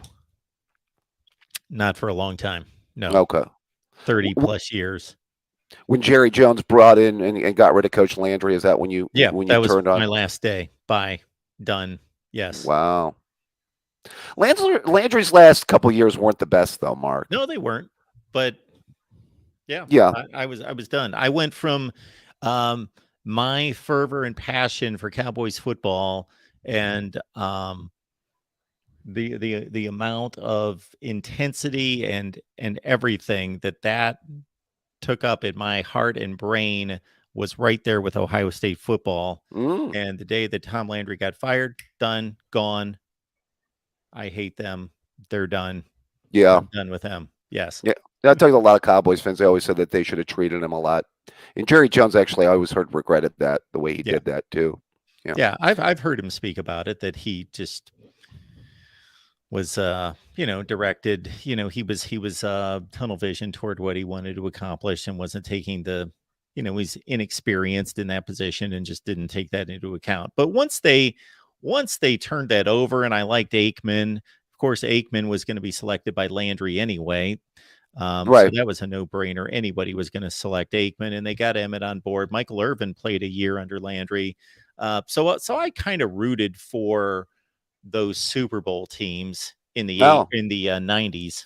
Not for a long time. No. Okay. 30-plus years. When Jerry Jones brought in and got rid of Coach Landry, is that when you turned on? My last day. Bye. Done. Yes. Wow. Landry's last couple years weren't the best, though, Mark. No, they weren't. But yeah, I was done. I went from my fervor and passion for Cowboys football and the amount of intensity and everything that took up in my heart and brain was right there with Ohio State football. And the day that Tom Landry got fired, done, gone. I hate them. They're done. Yeah. I'm done with them. Yes. Yeah. I talked to a lot of Cowboys fans. They always said that they should have treated him a lot. And Jerry Jones, actually, I always heard regretted that, the way he Yeah. did that, too. Yeah. I've heard him speak about it, that he just was, directed, he was tunnel vision toward what he wanted to accomplish and wasn't taking he's inexperienced in that position and just didn't take that into account. But once they turned that over, and I liked Aikman, of course, Aikman was going to be selected by Landry anyway. So Right. that was a no-brainer. Anybody was going to select Aikman, and they got Emmett on board. Michael Irvin played a year under Landry. So I kind of rooted for those Super Bowl teams in the 90s.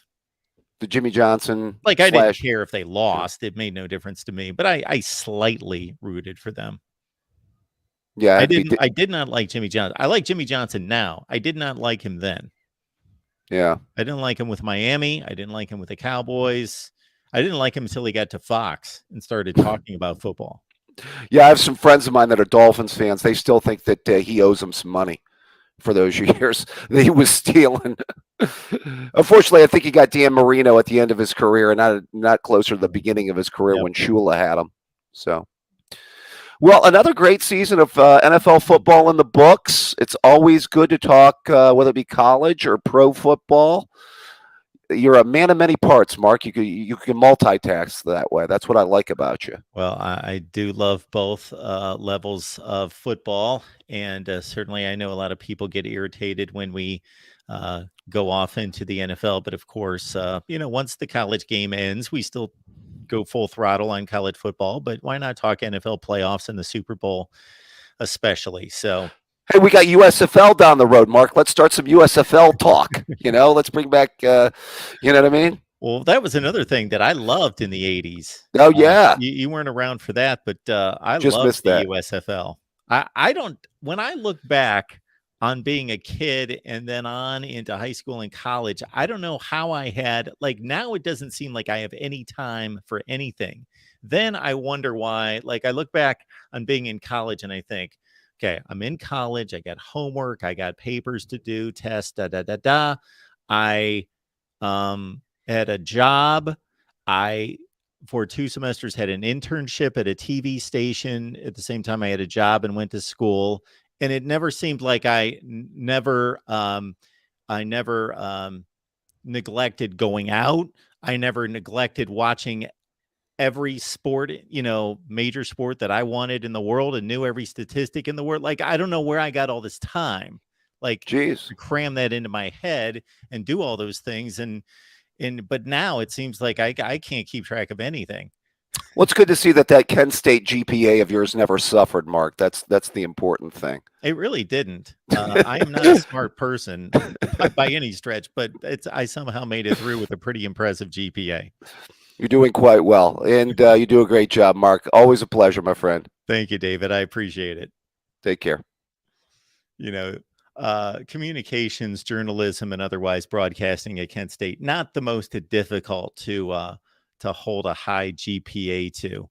The Jimmy Johnson. Like, I didn't care if they lost. It made no difference to me, but I slightly rooted for them. Yeah. I did not like Jimmy Johnson. I like Jimmy Johnson now. I did not like him then. Yeah. I didn't like him with Miami. I didn't like him with the Cowboys. I didn't like him until he got to Fox and started talking about football. Yeah, I have some friends of mine that are Dolphins fans. They still think that he owes them some money for those years that he was stealing. Unfortunately, I think he got Dan Marino at the end of his career, and not closer to the beginning of his career when Shula had him. So, well, another great season of NFL football in the books. It's always good to talk, whether it be college or pro football. You're a man of many parts, Mark. You can multitask that way. That's what I like about you. Well, I do love both levels of football, and certainly I know a lot of people get irritated when we go off into the NFL. But of course, once the college game ends, we still go full throttle on college football. But why not talk NFL playoffs and the Super Bowl, especially? So. Hey, we got USFL down the road, Mark. Let's start some USFL talk. Let's bring back, you know what I mean? Well, that was another thing that I loved in the 80s. Oh, yeah. You weren't around for that, but I just loved missed the that. USFL. I don't, when I look back on being a kid and then on into high school and college, I don't know how I had, like, now it doesn't seem like I have any time for anything. Then I wonder why, like, I look back on being in college and I think, okay, I'm in college. I got homework. I got papers to do, tests, I had a job. I, for 2 semesters, had an internship at a TV station. At the same time, I had a job and went to school. And it never seemed like I never neglected going out. I never neglected watching every sport, major sport that I wanted in the world, and knew every statistic in the world. Like, I don't know where I got all this time, like, to cram that into my head and do all those things. But now it seems like I can't keep track of anything. Well, it's good to see that Kent State GPA of yours never suffered, Mark. That's the important thing. It really didn't. I am not a smart person by any stretch, but I somehow made it through with a pretty impressive GPA. You're doing quite well, and you do a great job, Mark. Always a pleasure, my friend. Thank you, David. I appreciate it. Take care. Communications, journalism, and otherwise broadcasting at Kent State, not the most difficult to hold a high GPA to.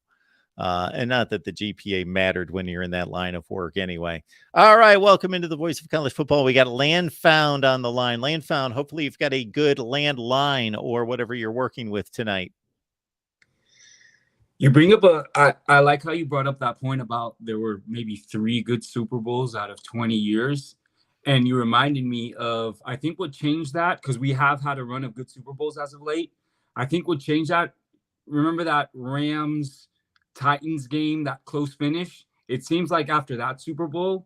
And not that the GPA mattered when you're in that line of work anyway. All right, welcome into the Voice of College Football. We got Landfound on the line. Landfound, hopefully you've got a good landline or whatever you're working with tonight. You bring up I like how you brought up that point about there were maybe 3 good Super Bowls out of 20 years. And you reminded me of, I think what changed that, because we have had a run of good Super Bowls as of late. I think what changed that, remember that Rams-Titans game, that close finish? It seems like after that Super Bowl,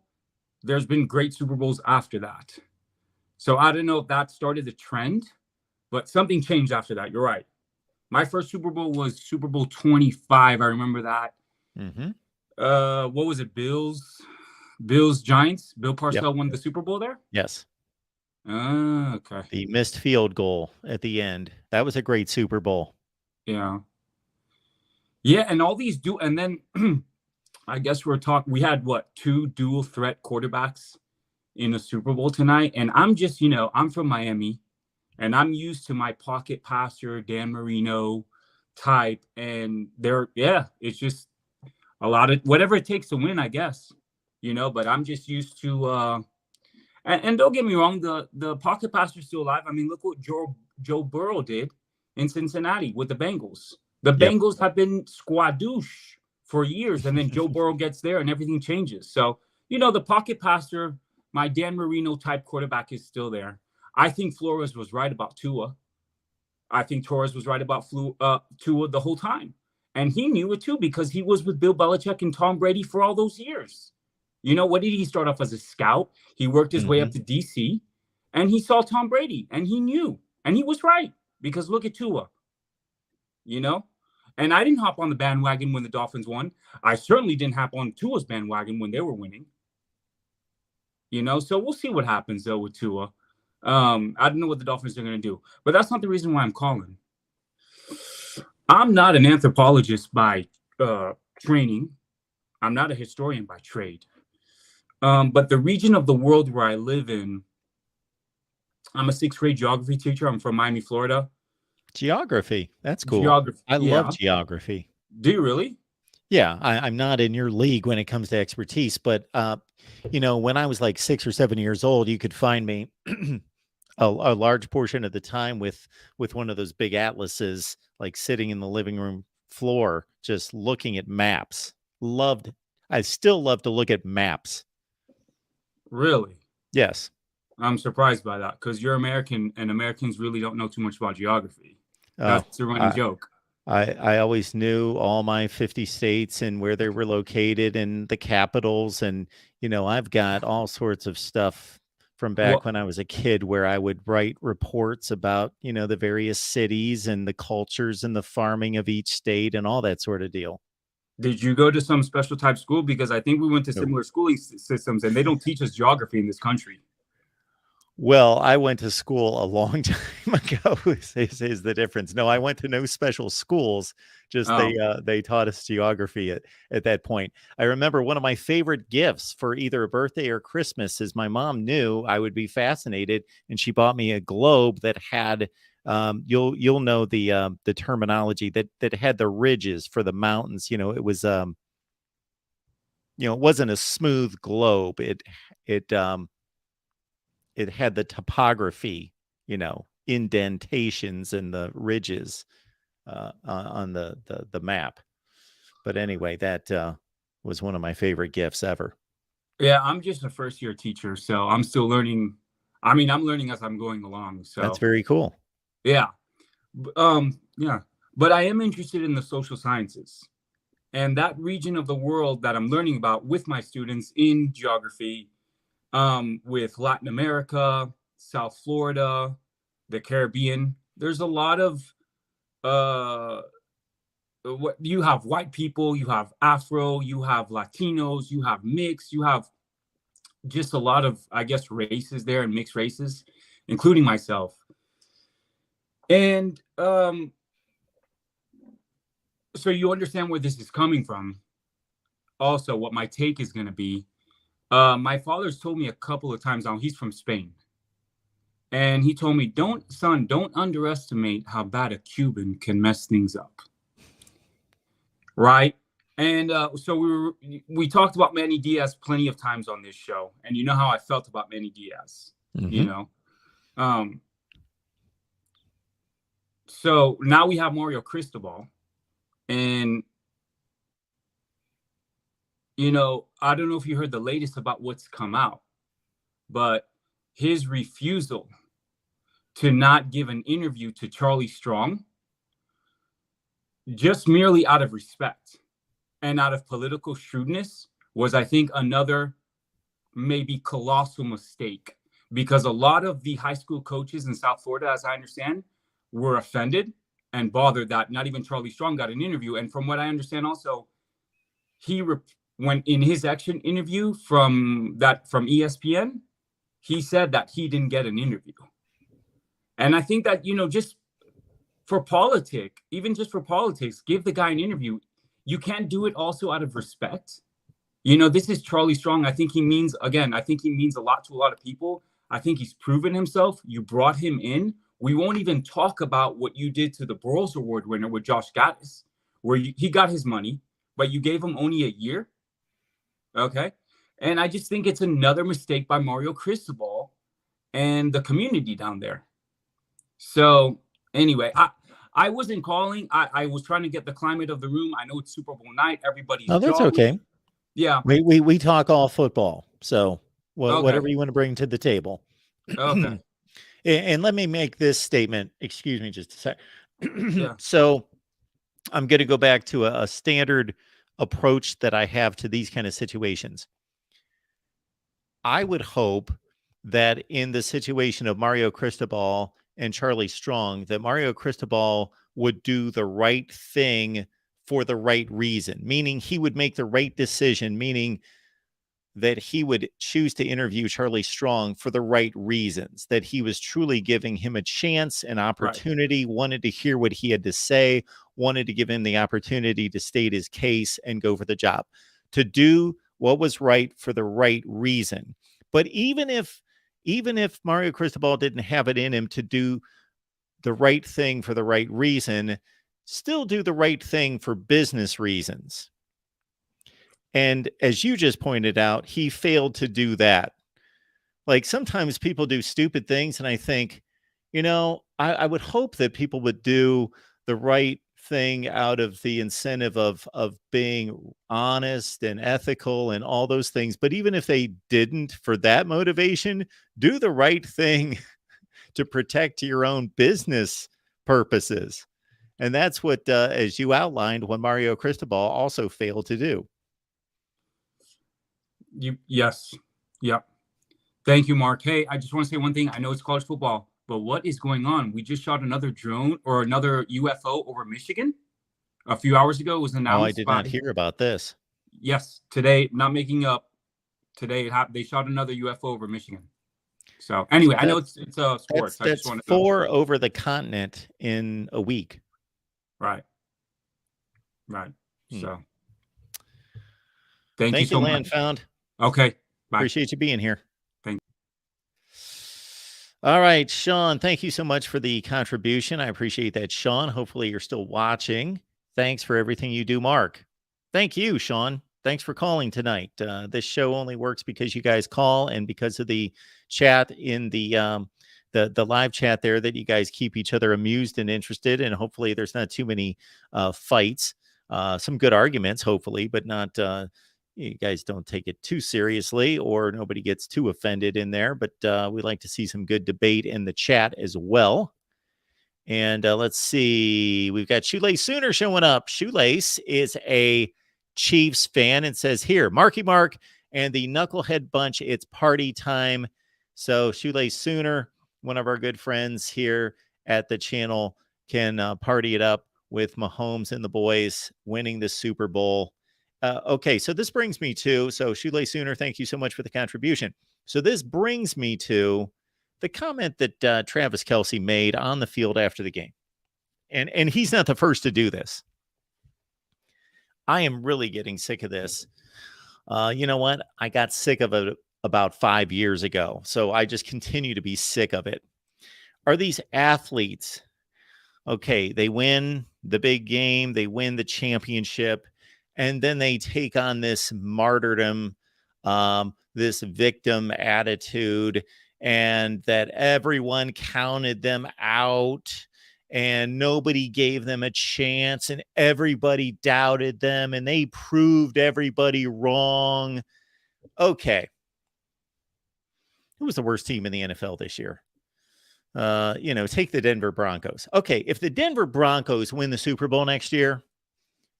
there's been great Super Bowls after that. So I don't know if that started the trend, but something changed after that. You're right. My first Super Bowl was Super Bowl 25. I remember that. Mm-hmm. What was it? Bills Giants. Bill Parcells won the Super Bowl there? Yes. Okay. The missed field goal at the end. That was a great Super Bowl. Yeah. Yeah, and all these and then I guess we had 2 dual threat quarterbacks in a Super Bowl tonight. And I'm just, I'm from Miami. And I'm used to my pocket passer, Dan Marino type. And it's just a lot of whatever it takes to win, I guess, but I'm just used to, and don't get me wrong, the pocket passer is still alive. I mean, look what Joe Burrow did. in Cincinnati with the Bengals. The Yep. Bengals have been squadouche for years, and then Joe Burrow gets there and everything changes. So, the pocket passer, my Dan Marino type quarterback is still there. I think Flores was right about Tua. I think Torres was right about Tua the whole time. And he knew it too because he was with Bill Belichick and Tom Brady for all those years. What did he start off as a scout? He worked his way up to DC, and he saw Tom Brady, and he knew. And he was right because look at Tua, And I didn't hop on the bandwagon when the Dolphins won. I certainly didn't hop on Tua's bandwagon when they were winning. So we'll see what happens, though, with Tua. I don't know what the Dolphins are going to do. But that's not the reason why I'm calling. I'm not an anthropologist by training. I'm not a historian by trade. But the region of the world where I live in, I'm a 6th grade geography teacher. I'm from Miami, Florida. Geography. That's cool. I love geography. Do you really? Yeah, I'm not in your league when it comes to expertise, but when I was like 6 or 7 years old, you could find me a large portion of the time with one of those big atlases, like sitting in the living room floor, just looking at maps. I still love to look at maps. Really? Yes. I'm surprised by that because you're American and Americans really don't know too much about geography. That's a running joke. I always knew all my 50 states and where they were located and the capitals. And, I've got all sorts of stuff from back when I was a kid where I would write reports about, the various cities and the cultures and the farming of each state and all that sort of deal. Did you go to some special type school? Because I think we went to similar schooling systems and they don't teach us geography in this country. Well, I went to school a long time ago is the difference. No, I went to no special schools. Just they taught us geography at that point. I remember one of my favorite gifts for either a birthday or Christmas is my mom knew I would be fascinated, and she bought me a globe that had you'll know the terminology that had the ridges for the mountains. It was it wasn't a smooth globe. It had the topography, indentations and the ridges on the map. But anyway, that was one of my favorite gifts ever. Yeah, I'm just a first-year teacher, so I'm still learning. I mean, I'm learning as I'm going along. So that's very cool. Yeah. Yeah. But I am interested in the social sciences. And that region of the world that I'm learning about with my students in geography, with Latin America, South Florida, the Caribbean. There's a lot of what you have white people, you have Afro, you have Latinos, you have mixed, you have just a lot of, I guess, races there and mixed races, including myself. And so you understand where this is coming from. Also, what my take is going to be. My father's told me a couple of times now, he's from Spain. And he told me, don't underestimate how bad a Cuban can mess things up. Right? And so we talked about Manny Diaz plenty of times on this show. And you know how I felt about Manny Diaz, So now we have Mario Cristobal. And I don't know if you heard the latest about what's come out, but his refusal to not give an interview to Charlie Strong, just merely out of respect and out of political shrewdness, was, I think, another maybe colossal mistake, because a lot of the high school coaches in South Florida, as I understand, were offended and bothered that not even Charlie Strong got an interview. And from what I understand also, when in his action interview from ESPN, he said that he didn't get an interview. And I think that, just for politics, give the guy an interview. You can't do it also out of respect. This is Charlie Strong. I think he means a lot to a lot of people. I think he's proven himself. You brought him in. We won't even talk about what you did to the Burroughs Award winner with Josh Gaddis, where he got his money, but you gave him only a year. Okay. And I just think it's another mistake by Mario Cristobal and the community down there. So anyway, I wasn't calling. I was trying to get the climate of the room. I know it's Super Bowl night. Everybody's Oh, that's jolly. okay. Yeah. We talk all football. So Okay. whatever you want to bring to the table. Okay. And let me make this statement. Excuse me just a sec. Yeah. So I'm going to go back to a standard approach that I have to these kind of situations. I would hope that in the situation of Mario Cristobal and Charlie Strong, that Mario Cristobal would do the right thing for the right reason, meaning he would make the right decision, meaning that he would choose to interview Charlie Strong for the right reasons, that he was truly giving him a chance, an opportunity, wanted to hear what he had to say, wanted to give him the opportunity to state his case and go for the job, to do what was right for the right reason. But even if Mario Cristobal didn't have it in him to do the right thing for the right reason, still do the right thing for business reasons. And as you just pointed out, he failed to do that. Like sometimes people do stupid things, and I think, I would hope that people would do the right thing out of the incentive of being honest and ethical and all those things. But even if they didn't for that motivation, do the right thing to protect your own business purposes. And that's what, as you outlined, what Mario Cristobal also failed to do. Yes. Yep. Thank you, Mark. Hey, I just want to say one thing. I know it's college football, but what is going on? We just shot another drone or another UFO over Michigan a few hours ago. It was announced. Oh, I did not hear about this. Yes, today, not making up. Today they shot another UFO over Michigan. So anyway, I know it's sports. I just want to 4 over the continent in a week. Right. So thank you so Land much. Found. Okay. Bye. Appreciate you being here. Thank you. All right, Sean, thank you so much for the contribution. I appreciate that, Sean. Hopefully you're still watching. Thanks for everything you do, Mark. Thank you, Sean. Thanks for calling tonight. This show only works because you guys call and because of the chat in the live chat there that you guys keep each other amused and interested. And hopefully there's not too many fights, some good arguments, hopefully, but not you guys don't take it too seriously or nobody gets too offended in there. But we like to see some good debate in the chat as well. And let's see. We've got Shoelace Sooner showing up. Shoelace is a Chiefs fan and says, here, Marky Mark and the Knucklehead Bunch, it's party time. So Shoelace Sooner, one of our good friends here at the channel, can party it up with Mahomes and the boys winning the Super Bowl. Okay, so this brings me to, so Shoelace Sooner, thank you so much for the contribution. So this brings me to the comment that Travis Kelce made on the field after the game. And he's not the first to do this. I am really getting sick of this. You know what? I got sick of it about 5 years ago. So I just continue to be sick of it. Are these athletes, okay, they win the big game, they win the championship, and then they take on this martyrdom, this victim attitude, and that everyone counted them out and nobody gave them a chance and everybody doubted them and they proved everybody wrong. Okay. Who was the worst team in the NFL this year? Take the Denver Broncos. Okay, if the Denver Broncos win the Super Bowl next year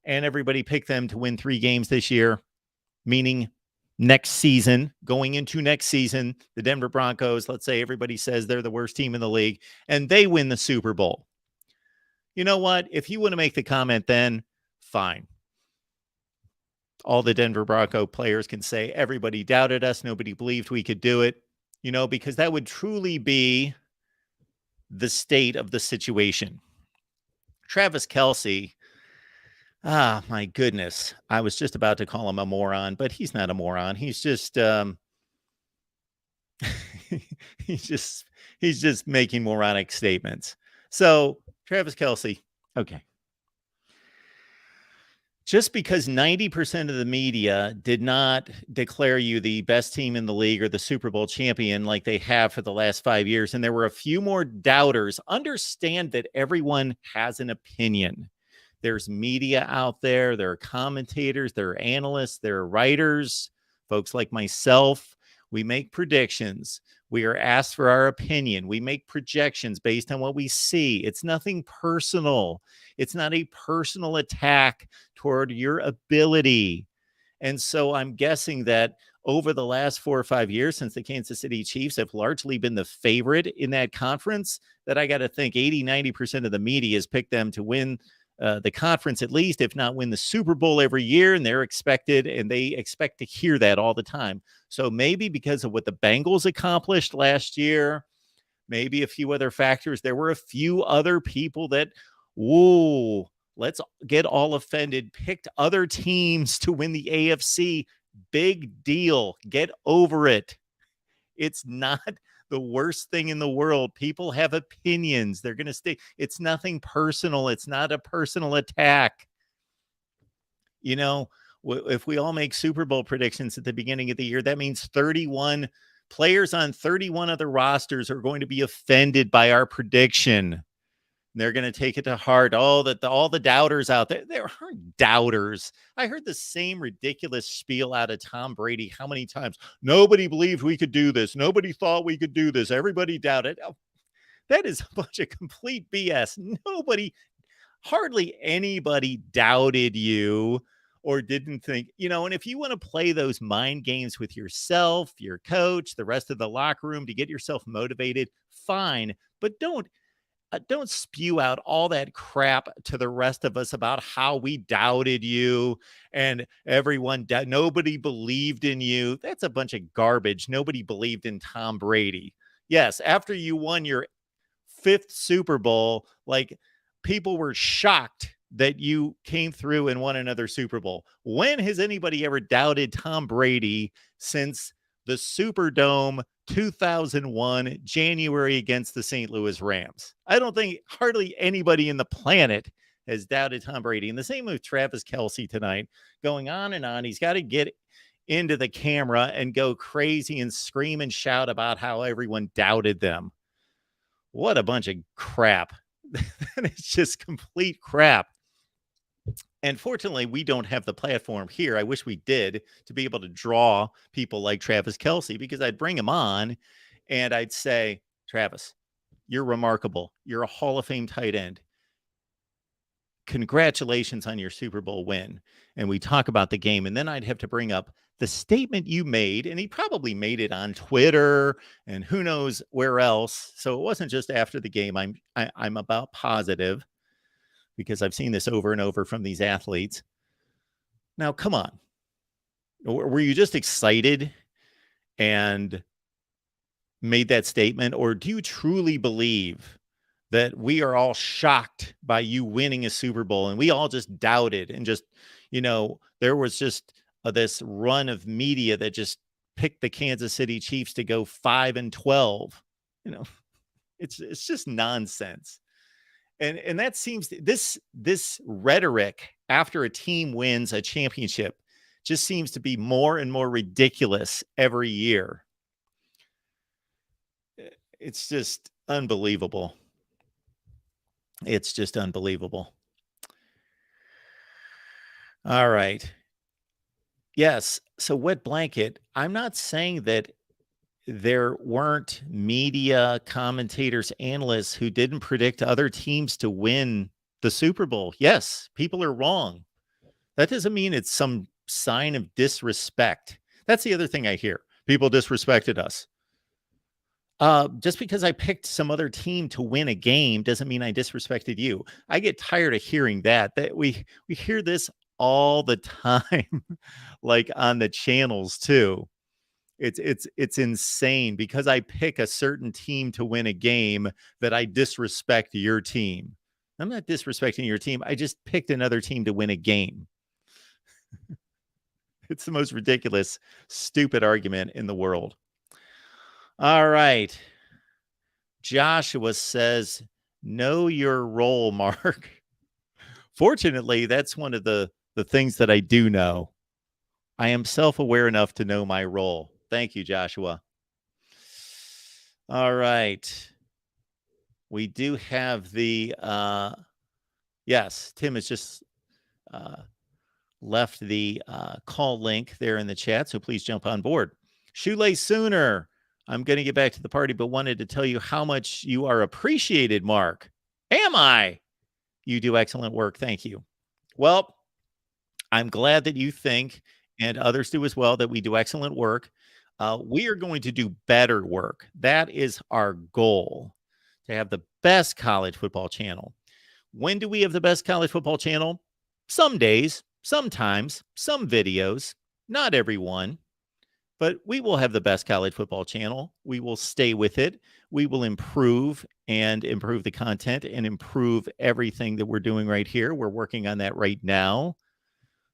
and everybody picked them to win 3 games this year, meaning next season, going into next season, the Denver Broncos, let's say everybody says they're the worst team in the league and they win the Super Bowl. You know what? If you want to make the comment then, fine. All the Denver Bronco players can say, everybody doubted us. Nobody believed we could do it, because that would truly be the state of the situation. Travis Kelce, my goodness. I was just about to call him a moron, but he's not a moron. He's just, he's just making moronic statements. So Travis Kelce, okay. Just because 90% of the media did not declare you the best team in the league or the Super Bowl champion like they have for the last 5 years, and there were a few more doubters, understand that everyone has an opinion. There's media out there, there are commentators, there are analysts, there are writers, folks like myself. We make predictions. We are asked for our opinion. We make projections based on what we see. It's nothing personal. It's not a personal attack toward your ability. And so I'm guessing that over the last 4 or 5 years, since the Kansas City Chiefs have largely been the favorite in that conference, that I got to think 80-90% of the media has picked them to win the conference, at least, if not win the Super Bowl every year. And they're expected, and they expect to hear that all the time. So maybe because of what the Bengals accomplished last year, maybe a few other factors, there were a few other people that, whoa, let's get all offended, picked other teams to win the AFC. Big deal. Get over it. It's not the worst thing in the world. People have opinions. They're going to stay. It's nothing personal. It's not a personal attack. You know, if we all make Super Bowl predictions at the beginning of the year, that means 31 players on 31 other rosters are going to be offended by our prediction. They're going to take it to heart. All the doubters out there. There aren't doubters. I heard the same ridiculous spiel out of Tom Brady. How many times? Nobody believed we could do this. Nobody thought we could do this. Everybody doubted. Oh, that is a bunch of complete BS. Hardly anybody doubted you or didn't think, and if you want to play those mind games with yourself, your coach, the rest of the locker room to get yourself motivated, fine. But don't spew out all that crap to the rest of us about how we doubted you and nobody believed in you. That's a bunch of garbage. Nobody believed in Tom Brady. Yes, after you won your 5th Super Bowl, like, people were shocked that you came through and won another Super Bowl. When has anybody ever doubted Tom Brady since the Superdome 2001 January against the St. Louis Rams? I don't think hardly anybody in the planet has doubted Tom Brady. And the same with Travis Kelce tonight, going on and on. He's got to get into the camera and go crazy and scream and shout about how everyone doubted them. What a bunch of crap. It's just complete crap. And fortunately, we don't have the platform here. I wish we did, to be able to draw people like Travis Kelce, because I'd bring him on and I'd say, Travis, you're remarkable. You're a Hall of Fame tight end. Congratulations on your Super Bowl win. And we talk about the game. And then I'd have to bring up the statement you made. And he probably made it on Twitter and who knows where else. So it wasn't just after the game. I'm about positive, because I've seen this over and over from these athletes. Now, come on. Were you just excited and made that statement? Or do you truly believe that we are all shocked by you winning a Super Bowl and we all just doubted and just, there was just this run of media that just picked the Kansas City Chiefs to go 5-12? It's just nonsense. And that seems, this rhetoric after a team wins a championship just seems to be more and more ridiculous every year. It's just unbelievable. It's just unbelievable. All right. Yes. So wet blanket, I'm not saying that there weren't media commentators, analysts who didn't predict other teams to win the Super Bowl. Yes, people are wrong. That doesn't mean it's some sign of disrespect. That's the other thing I hear. People disrespected us. Just because I picked some other team to win a game doesn't mean I disrespected you. I get tired of hearing that we hear this all the time, like on the channels too. It's insane, because I pick a certain team to win a game that I disrespect your team. I'm not disrespecting your team. I just picked another team to win a game. It's the most ridiculous, stupid argument in the world. All right. Joshua says, know your role, Mark. Fortunately, that's one of the the things that I do know. I am self-aware enough to know my role. Thank you, Joshua. All right. We do have the yes, Tim has just left the call link there in the chat, so please jump on board. Shoelace Sooner, I'm going to get back to the party, but wanted to tell you how much you are appreciated, Mark. Am I? You do excellent work. Thank you. Well, I'm glad that you think, and others do as well, that we do excellent work. We are going to do better work. That is our goal, to have the best college football channel. When do we have the best college football channel? Some days, sometimes, some videos, not every one, but we will have the best college football channel. We will stay with it. We will improve the content and improve everything that we're doing right here. We're working on that right now.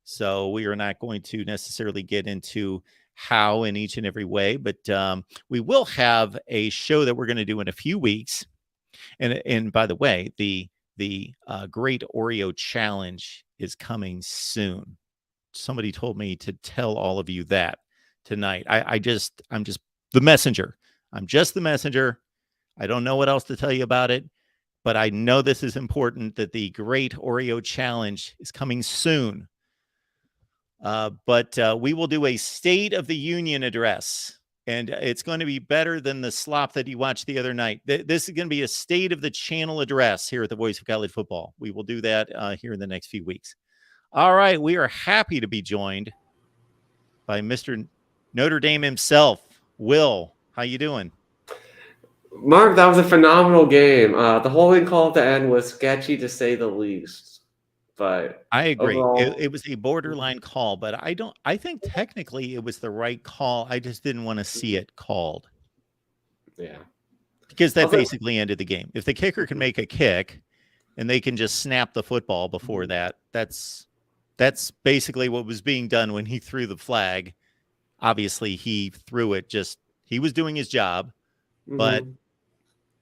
So we are not going to necessarily get into how in each and every way, but we will have a show that we're going to do in a few weeks. And by the way, the Great Oreo Challenge is coming soon. Somebody told me to tell all of you that tonight. I'm just the messenger. I'm just the messenger. I don't know what else to tell you about it, but I know this is important, that the Great Oreo Challenge is coming soon. But we will do a State of the Union address, and it's going to be better than the slop that you watched the other night. This is going to be a State of the Channel address here at the Voice of College Football. We will do that here in the next few weeks. All right, we are happy to be joined by Mr. Notre Dame himself, Will. How you doing? Mark, that was a phenomenal game. The holding call at the end was sketchy to say the least. But I agree. overall, It was a borderline call, but I think technically it was the right call. I just didn't want to see it called. Yeah. Because that basically ended the game. If the kicker can make a kick and they can just snap the football before that, that's basically what was being done when he threw the flag. Obviously, he threw it he was doing his job. But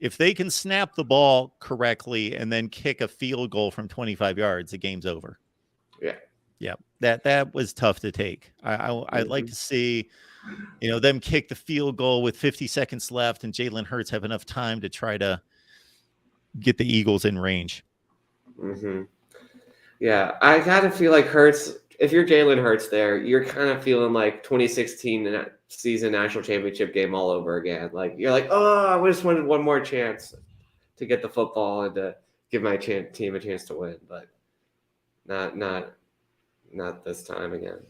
if they can snap the ball correctly and then kick a field goal from 25 yards, the game's over. Yeah. Yeah. That was tough to take. I'd like to see, them kick the field goal with 50 seconds left and Jalen Hurts have enough time to try to get the Eagles in range. Yeah, I kind of feel like Hurts, if you're Jalen Hurts there, you're kind of feeling like 2016 season national championship game all over again. Like, you're like, oh, I just wanted one more chance to get the football and to give my team a chance to win, but not this time again.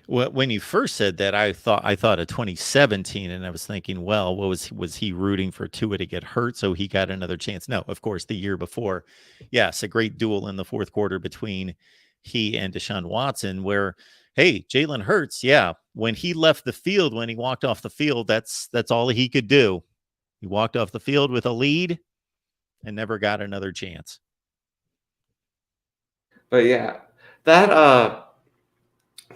Well, when you first said that, I thought of 2017, and I was thinking, well, what was he rooting for Tua to get hurt so he got another chance? No, of course, the year before, yes, a great duel in the fourth quarter between he and Deshaun Watson, where, hey, Jalen Hurts, yeah, when he left the field, when he walked off the field, that's all he could do. He walked off the field with a lead and never got another chance. But yeah, that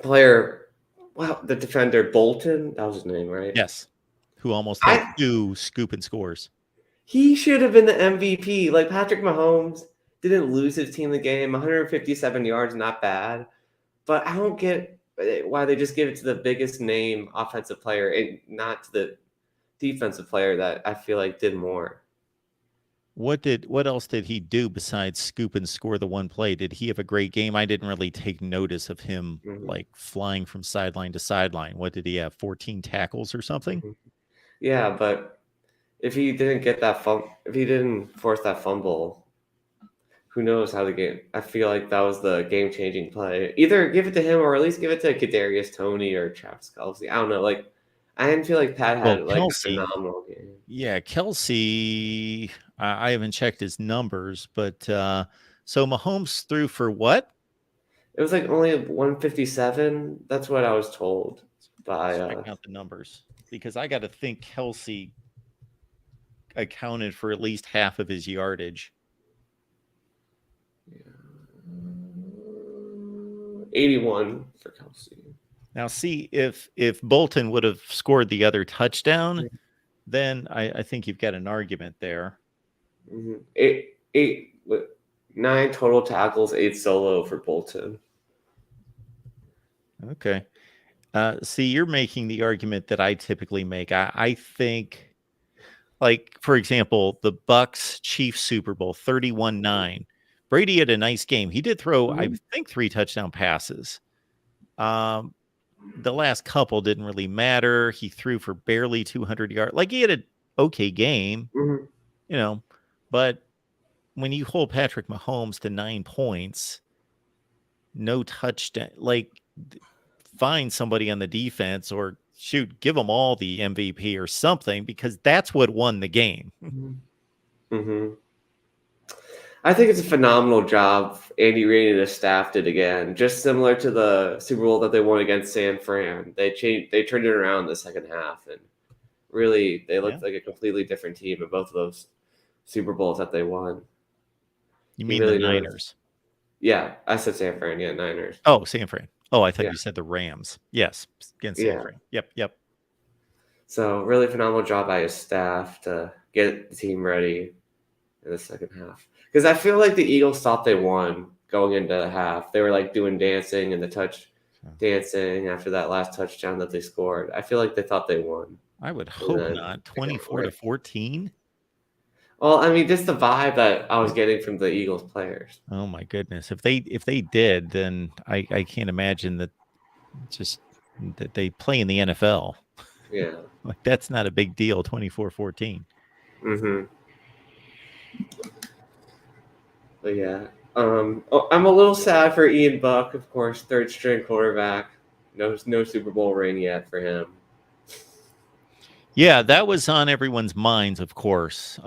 player, wow, the defender Bolton, that was his name, right? Yes, who almost had 2 scoop and scores. He should have been the MVP. Like, Patrick Mahomes didn't lose his team the game. 157 yards, not bad. But I don't get why they just give it to the biggest name offensive player and not to the defensive player that I feel like did more. What else did he do besides scoop and score the one play? Did he have a great game? I didn't really take notice of him like flying from sideline to sideline. What did he have? 14 tackles or something? Yeah, but if he didn't get that if he didn't force that fumble, who knows how the game? I feel like that was the game-changing play. Either give it to him or at least give it to Kadarius Toney or Travis Kelce. I don't know. Like, I didn't feel like Pat had a phenomenal game. Yeah, Kelce. I haven't checked his numbers, but so Mahomes threw for what? It was like only 157. That's what I was told by. Check out the numbers because I got to think Kelce accounted for at least half of his yardage. Yeah. 81 for Kelce. Now, see if Bolton would have scored the other touchdown, then I think you've got an argument there. 9 total tackles, 8 solo for Bolton. Okay. See, you're making the argument that I typically make. I think, like, for example, the Bucks Chiefs Super Bowl 31-9. Brady had a nice game. He did throw, I think, 3 touchdown passes. The last couple didn't really matter. He threw for barely 200 yards. Like, he had an okay game, Mhm. you know, but when you hold Patrick Mahomes to 9 points, no touchdown, like, find somebody on the defense or shoot, give them all the MVP or something, because that's what won the game. Mm-hmm. I think it's a phenomenal job Andy Reid and his staff did again. Just similar to the Super Bowl that they won against San Fran. They turned it around in the second half, and really they looked like a completely different team in both of those Super Bowls that they won. You mean the Niners? Yeah, I said San Fran. Yeah, Niners. Oh, San Fran. Oh, I thought you said the Rams. Yes, against San Fran. Yep. So really phenomenal job by his staff to get the team ready in the second half. Because I feel like the Eagles thought they won going into the half. They were like doing dancing and dancing after that last touchdown that they scored. I feel like they thought they won. I would hope not. 24-14. Well, I mean, just the vibe that I was getting from the Eagles players. Oh my goodness! If they did, then I can't imagine that. Just that they play in the NFL. Yeah, like that's not a big deal. 24-14. Mm-hmm. But yeah, I'm a little sad for Ian Buck, of course, third string quarterback. No Super Bowl ring yet for him. Yeah, that was on everyone's minds, of course,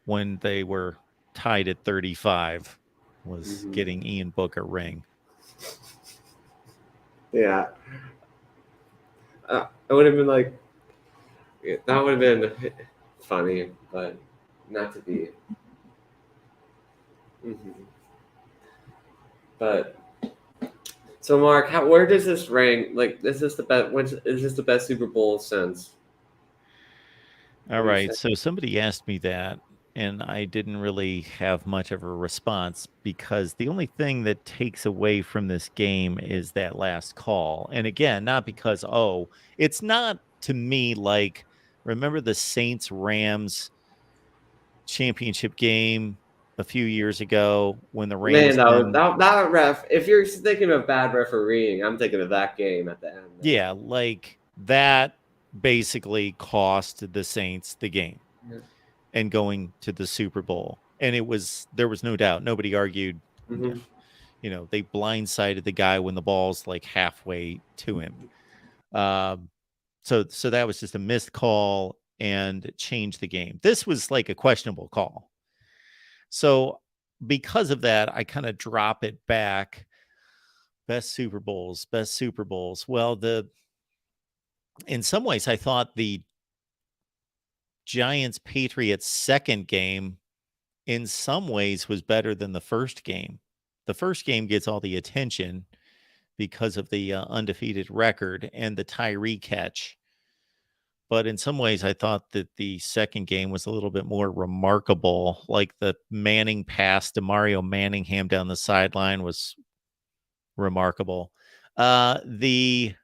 when they were tied at 35, was getting Ian Book a ring. Yeah. It would have been like, that would have been funny, but not to be. But so, Mark, where does this rank? Like, is this the best? Is this the best Super Bowl since? All right. So somebody asked me that, and I didn't really have much of a response because the only thing that takes away from this game is that last call. And again, not because, it's not to me like, remember the Saints-Rams championship game a few years ago when the Rams... Man, that ref, if you're thinking of bad refereeing, I'm thinking of that game at the end. Yeah, like that basically cost the Saints the game and going to the Super Bowl. And there was no doubt. Nobody argued. You know, they blindsided the guy when the ball's like halfway to him. So that was just a missed call and changed the game. This was like a questionable call. So because of that, I kind of drop it back. Best Super Bowls. Well, in some ways, I thought the Giants-Patriots second game in some ways was better than the first game. The first game gets all the attention because of the undefeated record and the Tyree catch. But in some ways, I thought that the second game was a little bit more remarkable. Like the Manning pass to Mario Manningham down the sideline was remarkable. The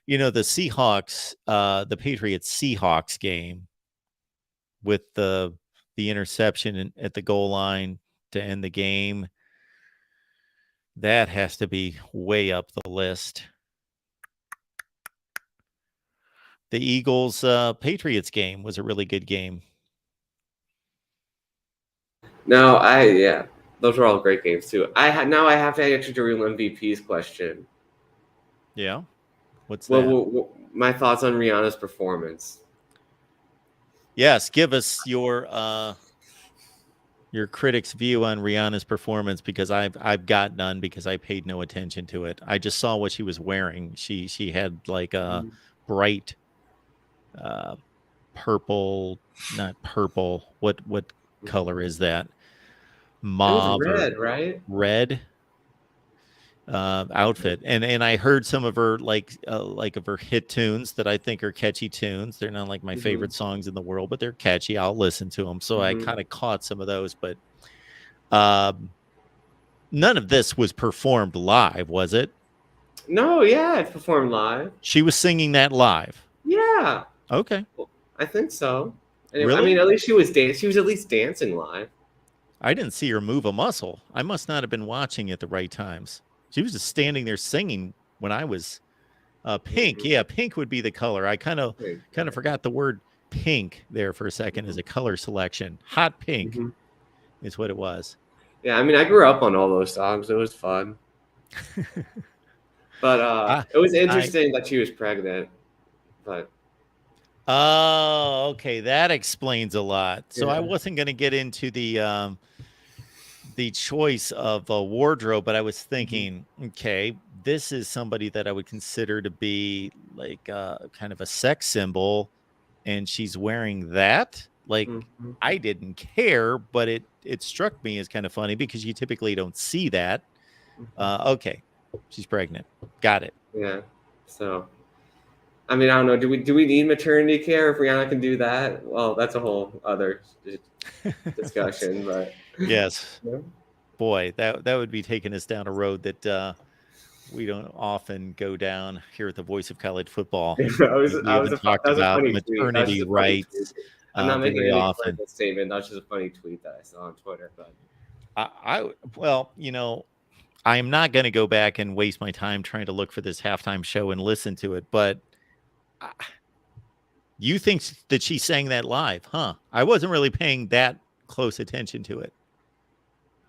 Seahawks, the Patriots Seahawks game with the interception at the goal line to end the game, that has to be way up the list. The Eagles Patriots game was a really good game. No, those were all great games too. I have to answer the real MVP's question. Yeah. What's that? My thoughts on Rihanna's performance. Yes, give us your critic's view on Rihanna's performance, because I've got none because I paid no attention to it. I just saw what she was wearing. She had like a bright purple, not purple. What color is that? Mauve, red, right? Red. Outfit, and I heard some of her like of her hit tunes that I think are catchy tunes. They're not like my favorite songs in the world, but they're catchy. I'll listen to them. So I kind of caught some of those, but None of this was performed live, was it? No, yeah, it performed live. She was singing that live. Yeah, Okay. I think so. Anyway, I Really? mean, at least she was She was at least dancing live. I didn't see her move a muscle. I must not have been watching at the right times. She was just standing there singing when I was pink. Mhm. Yeah, pink would be the color. I kind of Right. forgot the word pink there for a second as a color selection. Hot pink Mhm. is what it was. Yeah, I mean, I grew up on all those songs. It was fun. But I, it was I interesting that she was pregnant. But Oh, okay. That explains a lot. So I yeah. wasn't going to get into the choice of a wardrobe, but I was Mhm. thinking, okay, this is somebody that I would consider to be like kind of a sex symbol, and she's wearing that. Like Mhm. I didn't care, but it struck me as kind of funny because you typically don't see that. Mhm. Okay, she's pregnant. Got it. Yeah. So, I mean, I don't know. Do we need maternity care if Rihanna can do that? Well, that's a whole other discussion. But Yes. yeah. Boy, that would be taking us down a road that we don't often go down here at the Voice of College Football. We haven't talked That was a about funny tweet. That was maternity just a funny tweet. rights I'm not making very any often. political statement. That was just a funny tweet that I saw on Twitter. But Well, I'm not going to go back and waste my time trying to look for this halftime show and listen to it. But uh, you think that she sang that live, huh? I wasn't really paying that close attention to it.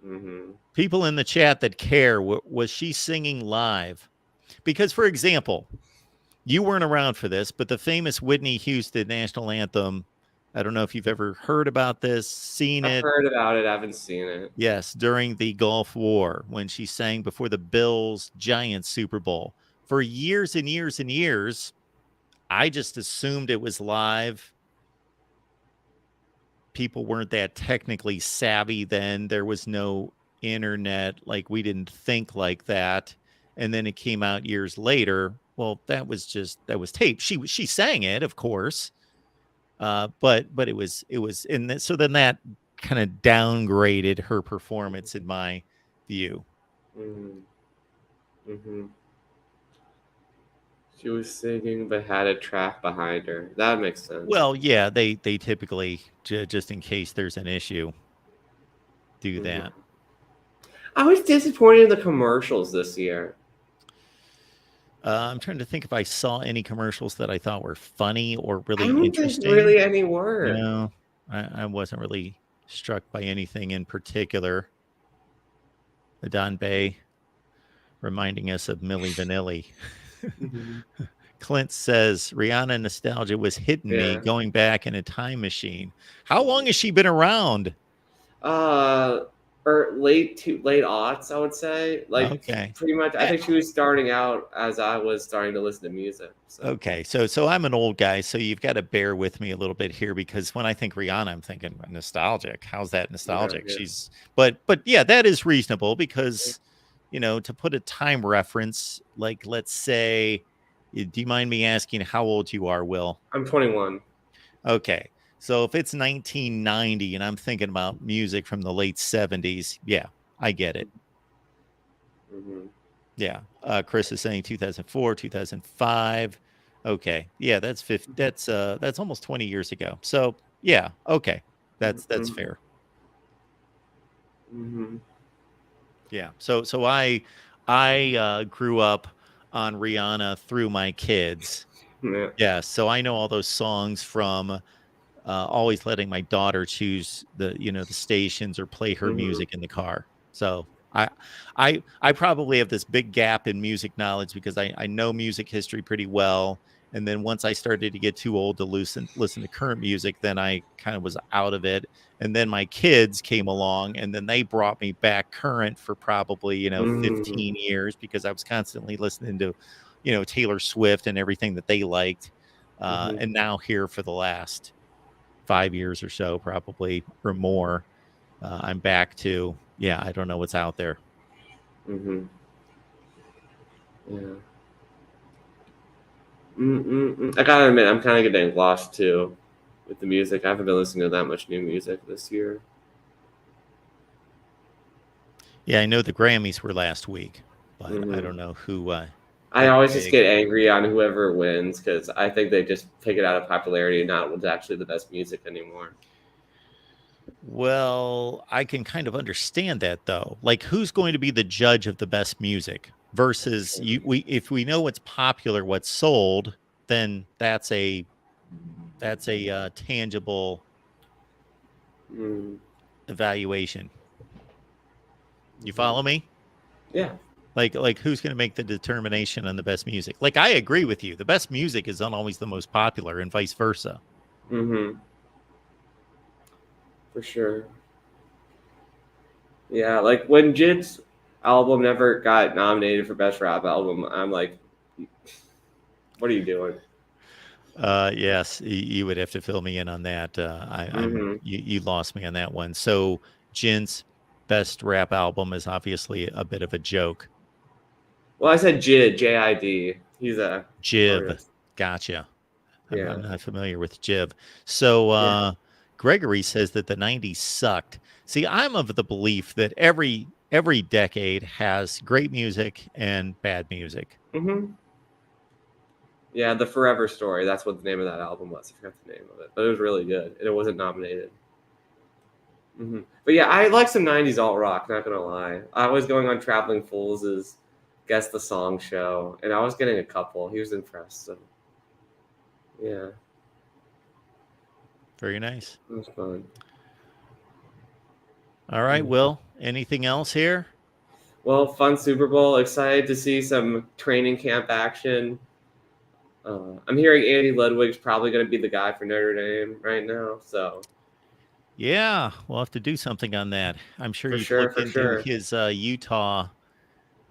mm-hmm. People in the chat that care, was she singing live? Because, for example, you weren't around for this, but the famous Whitney Houston national anthem, I don't know if you've ever heard about this, seen I've it. heard about it. I haven't seen it. Yes, during the Gulf War, when she sang before the Bills Giants Super Bowl. For years and years and years, I just assumed it was live. People weren't that technically savvy then. There was no internet. Like, we didn't think like that. And then it came out years later. Well, that was tape. She sang it, of course. But it was in that, so then that kind of downgraded her performance in my view. Mm-hmm. Mm-hmm. She was singing but had a track behind her. That makes sense. Well, yeah, they typically just in case there's an issue, do that. I was disappointed in the commercials this year. I'm trying to think if I saw any commercials that I thought were funny or really I don't interesting. think really any were. No, I wasn't really struck by anything in particular. The Don Bay reminding us of Milli Vanilli. Mhm. Clint says Rihanna nostalgia was hitting me Yeah. going back in a time machine. How long has she been around? Or late aughts, I would say. Like Okay. pretty much. I think she was starting out as I was starting to listen to music. So. Okay, so I'm an old guy, so you've got to bear with me a little bit here because when I think Rihanna, I'm thinking nostalgic. How's that nostalgic? Yeah. She's but yeah, that is reasonable because to put a time reference, like let's say, do you mind me asking how old you are, Will? I'm 21. Okay, so if it's 1990 and I'm thinking about music from the late 70s, yeah, I get it. Mm-hmm. Yeah. Chris is saying 2004, 2005. Okay. Yeah, that's 50, that's almost 20 years ago. So, yeah, okay. That's fair. Mm-hmm. Yeah. So I grew up on Rihanna through my kids. Yeah. Yeah, so I know all those songs from always letting my daughter choose the stations or play her music in the car. So I probably have this big gap in music knowledge because I know music history pretty well. And then once I started to get too old to listen to current music, then I kind of was out of it. And then my kids came along and then they brought me back current for probably, 15 years because I was constantly listening to, Taylor Swift and everything that they liked. And now here for the last 5 years or so, probably, or more, I'm back to, I don't know what's out there. Mm-hmm. Yeah. I gotta admit, I'm kind of getting lost too with the music. I haven't been listening to that much new music this year. Yeah, I know the Grammys were last week, but I Mhm. don't know who. I always just big. get angry on whoever wins because I think they just take it out of popularity and not what's actually the best music anymore. Well, I can kind of understand that though. Like, who's going to be the judge of the best music versus you? If we know what's popular, what's sold, then that's a tangible Mm, evaluation. You follow me? yeah. Like who's going to make the determination on the best music? Like, I agree with you. The best music is not always the most popular, and vice versa. Mm-hmm. For sure. Yeah, like when Jid's album never got nominated for best rap album, I'm like, what are you doing? Yes, you would have to fill me in on that. Mm-hmm. You lost me on that one. So, Jin's best rap album is obviously a bit of a joke. Well, I said Jid, J-I-D. He's a Jib, artist. Gotcha. Yeah. I'm not familiar with Jib. So, Yeah. Gregory says that the '90s sucked. See, I'm of the belief that every decade has great music and bad music. Mm-hmm. Yeah, The Forever Story. That's what the name of that album was. I forgot the name of it, but it was really good, and it wasn't nominated. Mm-hmm. But yeah, I like some '90s alt rock. Not gonna lie, I was going on Traveling Fools' Guess the Song show, and I was getting a couple. He was impressed. So yeah, Very nice. it was fun. All right, Will, anything else here? Well, fun Super Bowl. Excited to see some training camp action. I'm hearing Andy Ludwig's probably going to be the guy for Notre Dame right now. So Yeah, we'll have to do something on that. I'm sure for you've sure, looked for into sure. his Utah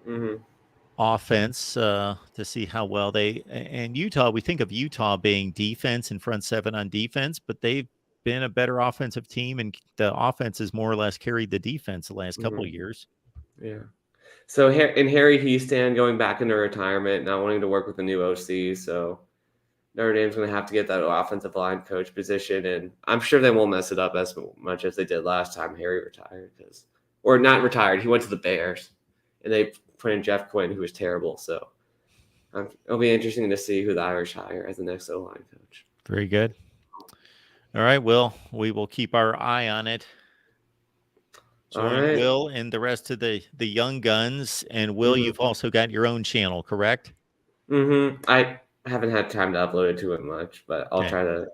Mm-hmm. offense to see how well and Utah. We think of Utah being defense and front seven on defense, but they've been a better offensive team, and the offense has more or less carried the defense the last couple of Mm-hmm. years. Yeah. So in Harry Heastan going back into retirement, not wanting to work with a new OC, so Notre Dame's going to have to get that offensive line coach position, and I'm sure they won't mess it up as much as they did last time Harry retired, or not retired. He went to the Bears, and they put in Jeff Quinn, who was terrible. So it'll be interesting to see who the Irish hire as the next O-line coach. Very good. All right, Will, we will keep our eye on it. Join All right. Will and the rest of the young guns. And Will, Mm-hmm. you've also got your own channel, correct? Mm-hmm. I haven't had time to upload it to it much, but I'll Okay. try to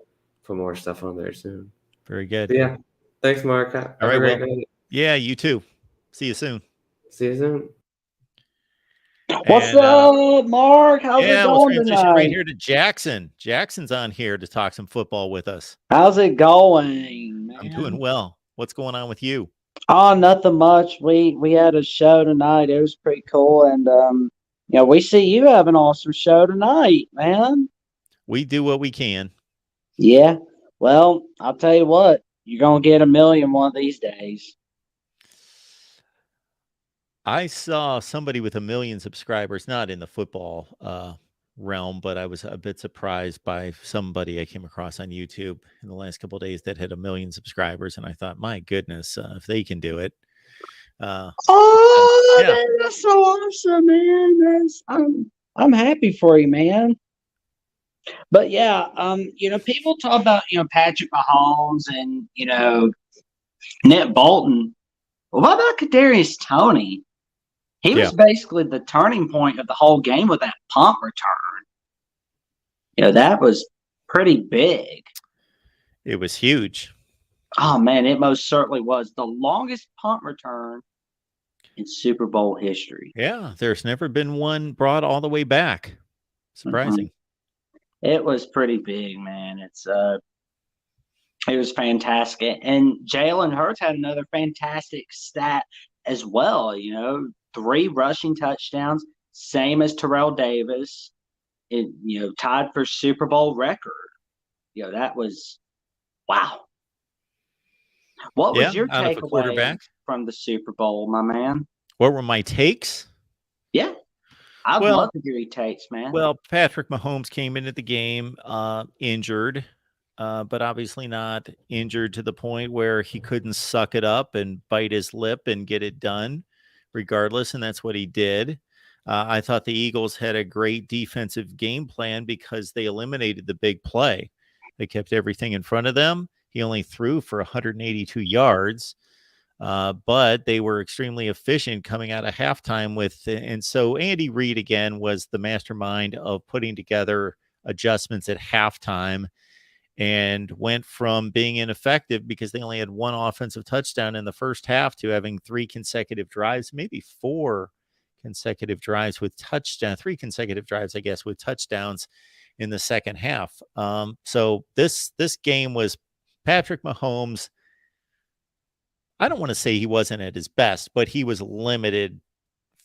put more stuff on there soon. Very good. But yeah. Thanks, Mark. Have All right, a great Will. night. Yeah, you too. See you soon. See you soon. What's And, up, Mark? How's it Yeah, we'll going transition right tonight? here to Jackson. Jackson's on here to talk some football with us. How's it going, man? I'm doing well. What's going on with you? Oh, nothing much. We had a show tonight. It was pretty cool, and we see you have an awesome show tonight, man. We do what we can. Yeah. Well, I'll tell you what, you're gonna get 1 million one of these days. I saw somebody with 1 million subscribers, not in the football realm, but I was a bit surprised by somebody I came across on YouTube in the last couple of days that had 1 million subscribers, and I thought, my goodness, if they can do it. Oh, yeah. man, that's so awesome, man. I'm happy for you, man. But yeah, people talk about Patrick Mahomes and Nick Bolton. Well, what about Kadarius Toney? He was basically the turning point of the whole game with that punt return. That was pretty big. It was huge. Oh, man, it most certainly was the longest punt return in Super Bowl history. Yeah, there's never been one brought all the way back. Surprising. Mm-hmm. It was pretty big, man. It was fantastic. And Jalen Hurts had another fantastic stat as well. 3 rushing touchdowns, same as Terrell Davis. Tied for Super Bowl record. That was wow. What was your takeaway from the Super Bowl, my man? What were my takes? Yeah. I'd love to hear your takes, man. Well, Patrick Mahomes came into the game injured, but obviously not injured to the point where he couldn't suck it up and bite his lip and get it done. regardless, and that's what he did. I thought the Eagles had a great defensive game plan because they eliminated the big play. They kept everything in front of them. He only threw for 182 yards, but they were extremely efficient coming out of halftime and so Andy Reid, again, was the mastermind of putting together adjustments at halftime and went from being ineffective because they only had one offensive touchdown in the first half to having 3 consecutive drives, maybe 4 consecutive drives with touchdown, 3 consecutive drives, I guess, with touchdowns in the second half. So this game was Patrick Mahomes. I don't want to say he wasn't at his best, but he was limited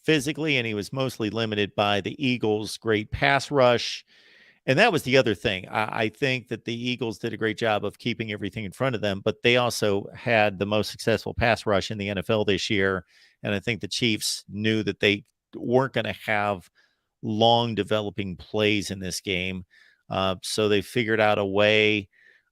physically, and he was mostly limited by the Eagles' great pass rush. And that was the other thing. I think that the Eagles did a great job of keeping everything in front of them, but they also had the most successful pass rush in the NFL this year. And I think the Chiefs knew that they weren't going to have long developing plays in this game. So they figured out a way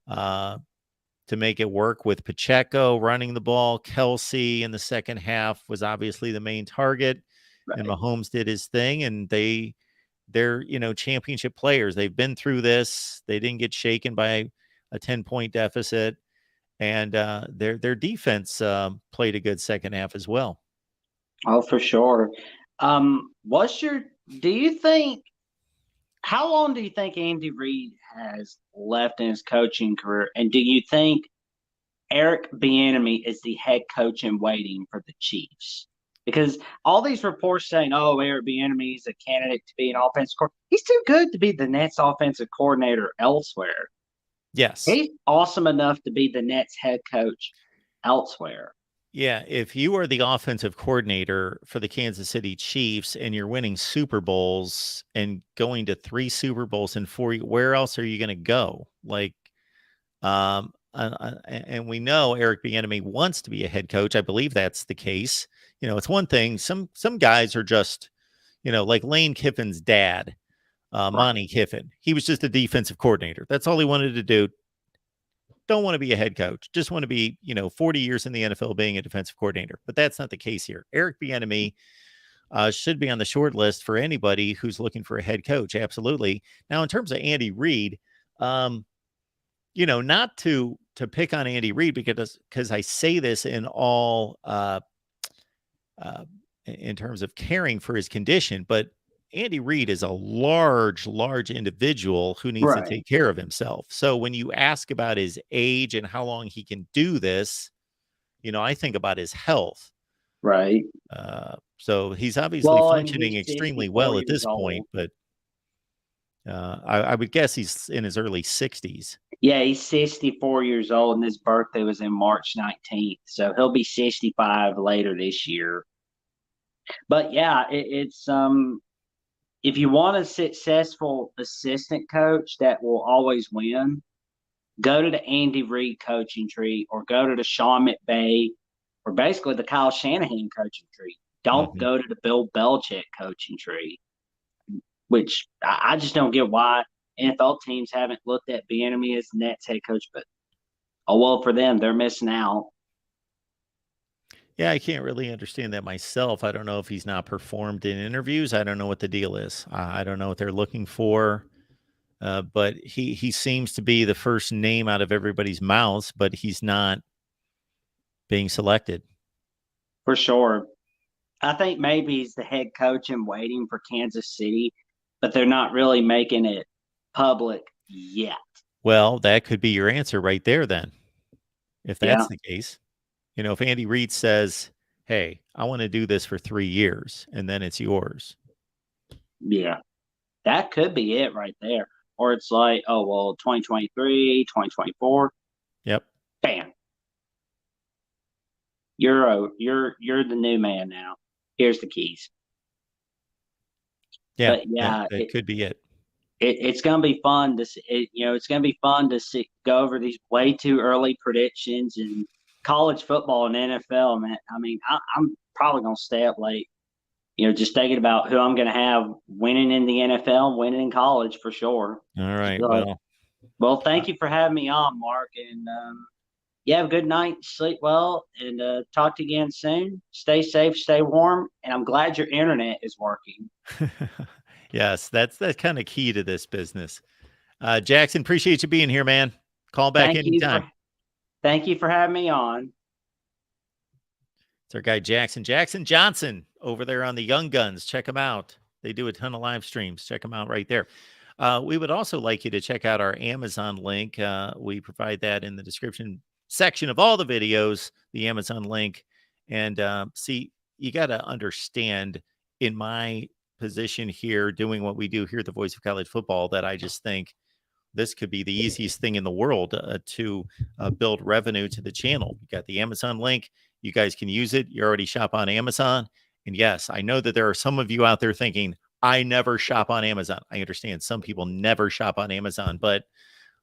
to make it work with Pacheco running the ball. Kelsey in the second half was obviously the main target, and Mahomes did his thing, and they're championship players. They've been through this. They didn't get shaken by a 10-point deficit, and their defense played a good second half as well. Oh, for sure. How long do you think Andy Reid has left in his coaching career? And do you think Eric Bieniemy is the head coach in waiting for the Chiefs? Because all these reports saying, Eric Bieniemy is a candidate to be an offensive coordinator. He's too good to be the Nets offensive coordinator elsewhere. Yes. He's awesome enough to be the Nets head coach elsewhere. Yeah, if you are the offensive coordinator for the Kansas City Chiefs and you're winning Super Bowls and going to 3 Super Bowls in 4 years, where else are you going to go? And we know Eric Bieniemy wants to be a head coach. I believe that's the case. It's one thing. Some guys are just, like Lane Kiffin's dad, Monty Kiffin. He was just a defensive coordinator. That's all he wanted to do. Don't want to be a head coach. Just want to be, 40 years in the NFL being a defensive coordinator. But that's not the case here. Eric Bieniemy should be on the short list for anybody who's looking for a head coach. Absolutely. Now, in terms of Andy Reid, not to pick on Andy Reid because I say this in all in terms of caring for his condition, but Andy Reid is a large individual who needs to take care of himself. So when you ask about his age and how long he can do this, I think about his health. Right. So he's obviously functioning extremely well at this point, but I would guess he's in his early 60s. Yeah, he's 64 years old, and his birthday was in March 19th. So he'll be 65 later this year. But yeah, it's if you want a successful assistant coach that will always win, go to the Andy Reid coaching tree or go to the Sean McVay or basically the Kyle Shanahan coaching tree. Don't go to the Bill Belichick coaching tree, which I just don't get why NFL teams haven't looked at Bieniemy as the Nets head coach. But, for them, they're missing out. Yeah, I can't really understand that myself. I don't know if he's not performed in interviews. I don't know what the deal is. I don't know what they're looking for. But he seems to be the first name out of everybody's mouths, but he's not being selected. For sure. I think maybe he's the head coach in waiting for Kansas City, but they're not really making it public yet. Well, that could be your answer right there then, if that's the case. If Andy Reid says, hey, I want to do this for 3 years, and then it's yours. Yeah, that could be it right there. Or it's like, 2023, 2024. Yep. Bam. You're the new man now. Here's the keys. Yeah, but yeah, that could be it. It's going to be fun to see. It's going to be fun to go over these way too early predictions and college football and NFL, man. I mean, I'm probably going to stay up late, just thinking about who I'm going to have winning in the NFL, winning in college for sure. All right. So, well, thank you for having me on, Mark. And, You have a good night, sleep well, and talk to you again soon. Stay safe, stay warm, and I'm glad your internet is working. Yes, that's kind of key to this business. Jackson, appreciate you being here, man. Call back anytime. Thank you for having me on. It's our guy Jackson Johnson over there on the Young Guns. Check them out. They do a ton of live streams. Check them out right there. We would also like you to check out our Amazon link. We provide that in the description section of all the videos, the Amazon link. And see, you got to understand, in my position here, doing what we do here at the Voice of College Football, that I just think this could be the easiest thing in the world to build revenue to the channel. You got the Amazon link. You guys can use it. You already shop on Amazon. And yes, I know that there are some of you out there thinking, I never shop on Amazon. I understand some people never shop on Amazon, but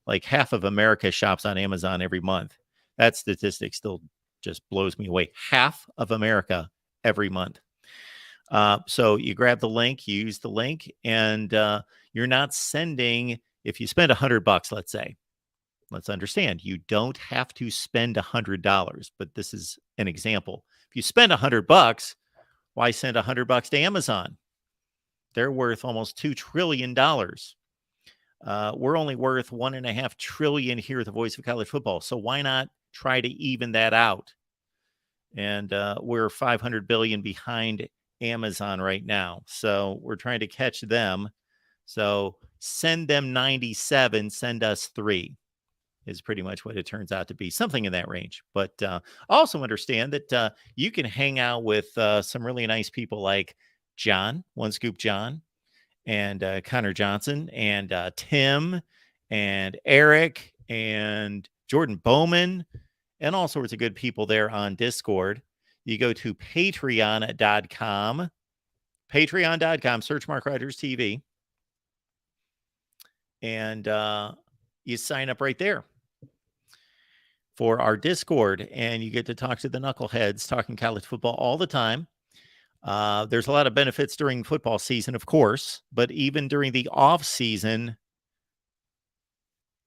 like half of America shops on Amazon every month. That statistic still just blows me away. Half of America every month. So you grab the link, you use the link, and you're not sending, if you spend $100, let's say, let's understand, you don't have to spend $100, but this is an example. If you spend $100, why send $100 to Amazon? They're worth almost $2 trillion. We're only worth $1.5 trillion here at the Voice of College Football. So why not try to even that out? And we're $500 billion behind Amazon right now. So we're trying to catch them. So send them 97, send us 3 is pretty much what it turns out to be, something in that range. But also understand that you can hang out with some really nice people like John, One Scoop John, and Connor Johnson, and Tim, and Eric, and Jordan Bowman, and all sorts of good people there on Discord. You go to patreon.com, search MarkRogersTV, and you sign up right there for our Discord, and you get to talk to the knuckleheads talking college football all the time. There's a lot of benefits during football season, of course, but even during the off season,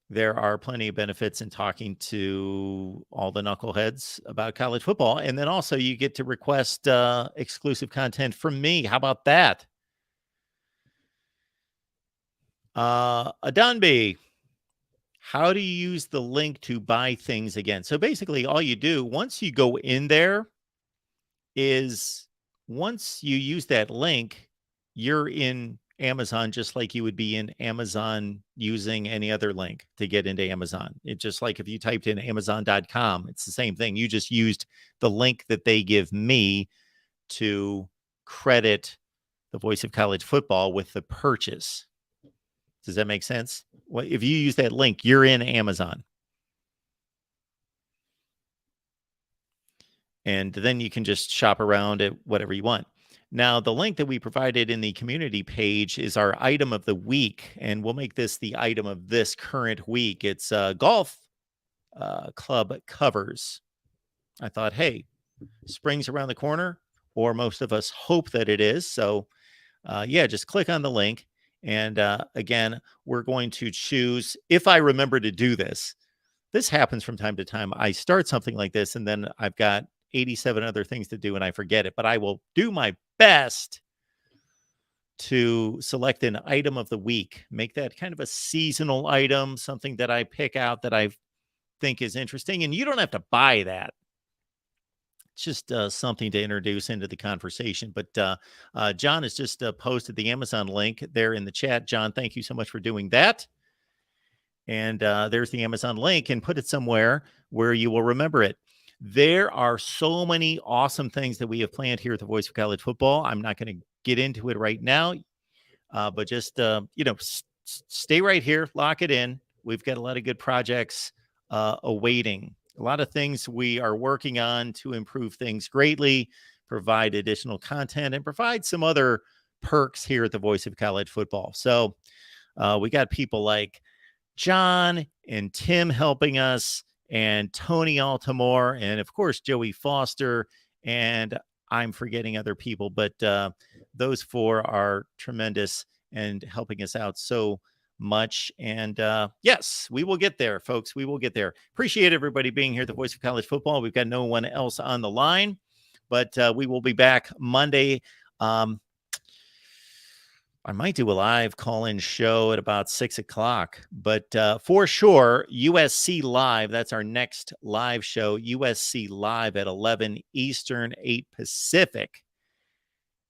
there are plenty of benefits in talking to all the knuckleheads about college football. And then also you get to request exclusive content from me. How about that? Adonby, how do you use the link to buy things again? So basically all you do once you go in there is, once you use that link, you're in Amazon just like you would be in Amazon using any other link to get into Amazon. It's just like if you typed in Amazon.com, it's the same thing. You just used the link that they give me to credit the Voice of College Football with the purchase. Does that make sense? Well, if you use that link, you're in Amazon. And then you can just shop around at whatever you want. Now, the link that we provided in the community page is our item of the week, and we'll make this the item of this current week. It's golf club covers. I thought, hey, spring's around the corner, or most of us hope that it is. So, yeah, just click on the link. And again, we're going to choose, if I remember to do this. This happens from time to time. I start something like this, and then I've got 87 other things to do and I forget it, but I will do my best to select an item of the week, make that kind of a seasonal item, something that I pick out that I think is interesting. And you don't have to buy that. It's just something to introduce into the conversation. But John has just posted the Amazon link there in the chat. John, thank you so much for doing that. And there's the Amazon link, and put it somewhere where you will remember it. There are so many awesome things that we have planned here at the Voice of College Football. I'm not going to get into it right now, but just, stay right here, lock it in. We've got a lot of good projects awaiting, a lot of things we are working on to improve things greatly, provide additional content, and provide some other perks here at the Voice of College Football. So we got people like John and Tim helping us, and Tony Altamore, and of course, Joey Foster, and I'm forgetting other people, but those 4 are tremendous and helping us out so much. And yes, we will get there, folks. We will get there. Appreciate everybody being here at the Voice of College Football. We've got no one else on the line, but we will be back Monday. I might do a live call-in show at about 6 o'clock, but for sure, USC Live, that's our next live show, USC Live at 11 Eastern, 8 Pacific.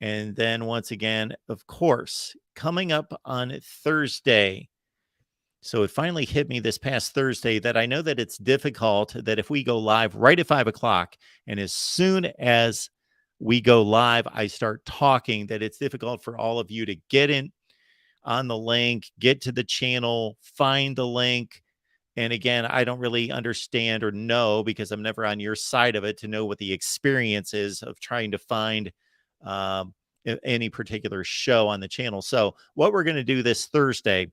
And then once again, of course, coming up on Thursday. So it finally hit me this past Thursday that I know that it's difficult that if we go live right at 5 o'clock, and as soon as we go live, I start talking, that it's difficult for all of you to get in on the link, get to the channel, find the link. And again, I don't really understand or know, because I'm never on your side of it, to know what the experience is of trying to find any particular show on the channel. So what we're going to do this Thursday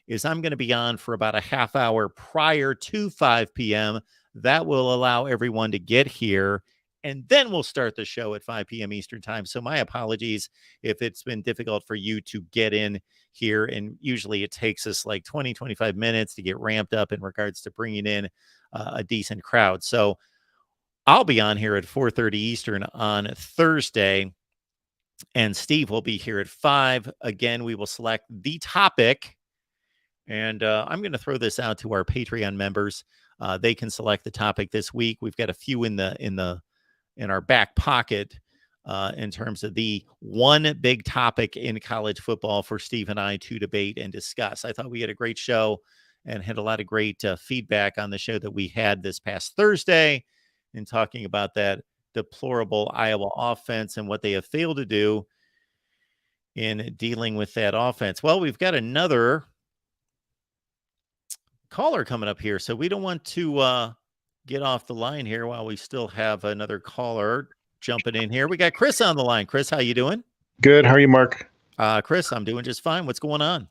is I'm going to be on for about a half hour prior to 5 p.m. That will allow everyone to get here, and then we'll start the show at 5 p.m. Eastern time. So my apologies if it's been difficult for you to get in here. And usually it takes us like 20, 25 minutes to get ramped up in regards to bringing in a decent crowd. So I'll be on here at 4:30 Eastern on Thursday, and Steve will be here at 5. Again, we will select the topic, and I'm going to throw this out to our Patreon members. They can select the topic this week. We've got a few in our back pocket in terms of the one big topic in college football for Steve and I to debate and discuss. I thought we had a great show and had a lot of great feedback on the show that we had this past Thursday in talking about that deplorable Iowa offense and what they have failed to do in dealing with that offense. Well, we've got another caller coming up here, so we don't want to get off the line here while we still have another caller jumping in here. We got Chris on the line. Chris, how you doing? Good. How are you, Mark? Chris, I'm doing just fine. What's going on?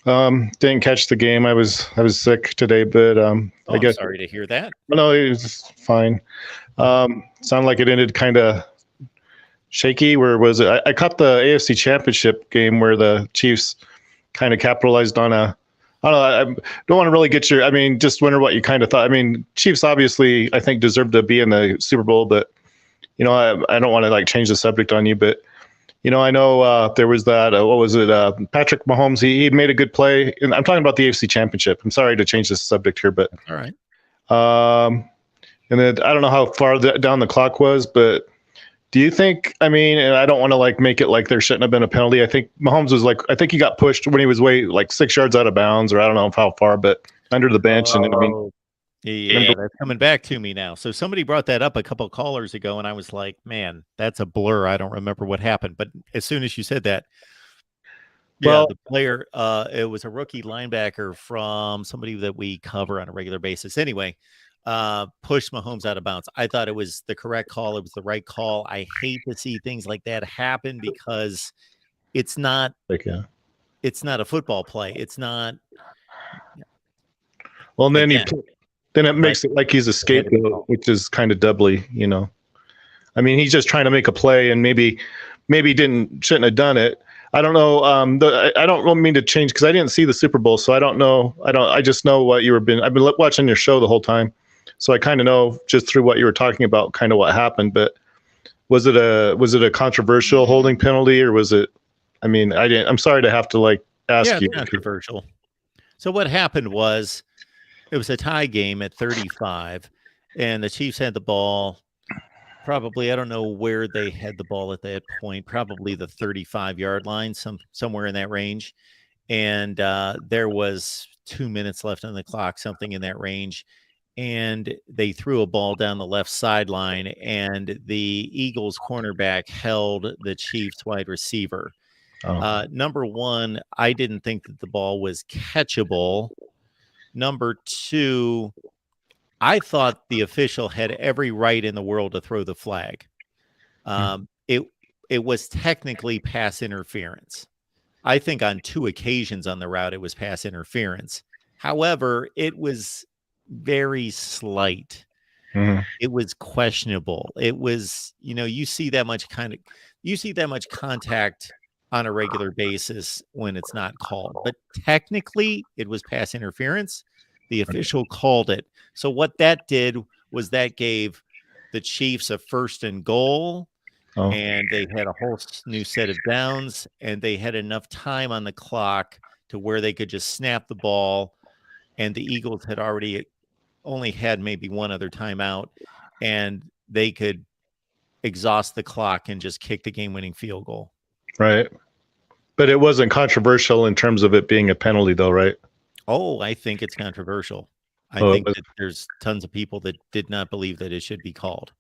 Didn't catch the game. I was sick today, but I guess I'm sorry to hear that. no, it was fine. Sounded like it ended kind of shaky. Where was it? I caught the AFC Championship game where the Chiefs kind of capitalized on a. I don't know. I don't want to really get your. I mean, just wonder what you kind of thought. I mean, Chiefs obviously, I think, deserve to be in the Super Bowl, but I don't want to like change the subject on you, but I know there was that. What was it? Patrick Mahomes. He made a good play, and I'm talking about the AFC Championship. I'm sorry to change the subject here, but all right. And then I don't know how far down the clock was, but do you think? I mean, and I don't want to like make it like there shouldn't have been a penalty. I think Mahomes was like, I think he got pushed when he was like 6 yards out of bounds, or I don't know how far, but under the bench. And I mean, yeah, that's coming back to me now. So somebody brought that up a couple of callers ago, and I was like, man, that's a blur. I don't remember what happened. But as soon as you said that, the player, it was a rookie linebacker from somebody that we cover on a regular basis. Anyway, pushed Mahomes out of bounds. I thought it was the correct call. It was the right call. I hate to see things like that happen because it's not it's not a football play. It's not. Well, and then it makes it like he's a scapegoat, which is kind of doubly, I mean, he's just trying to make a play and maybe shouldn't have done it. I don't know. I don't mean to change because I didn't see the Super Bowl, so I don't know. I just know what I've been watching your show the whole time, so I kind of know just through what you were talking about, kind of what happened. But was it a controversial holding penalty, or was it? I mean, I'm sorry to have to like ask you. Controversial. So what happened was, it was a tie game at 35, and the Chiefs had the ball. Probably, I don't know where they had the ball at that point. Probably the 35-yard line, somewhere in that range. And there was 2 minutes left on the clock, something in that range. And they threw a ball down the left sideline, and the Eagles cornerback held the Chiefs wide receiver. Number one, I didn't think that the ball was catchable. Number two, I thought the official had every right in the world to throw the flag. It was technically pass interference. I think on 2 occasions on the route it was pass interference. However, it was very slight. Mm-hmm. It was questionable. It was, you see that much contact on a regular basis when it's not called. But technically, it was pass interference. The official called it. So what that did was that gave the Chiefs a 1st and goal, and they had a whole new set of downs, and they had enough time on the clock to where they could just snap the ball, and the Eagles had already only had maybe one other timeout, and they could exhaust the clock and just kick the game-winning field goal. Right. But it wasn't controversial in terms of it being a penalty, though, right? Oh, I think it's controversial. I Oh, think that there's tons of people that did not believe that it should be called.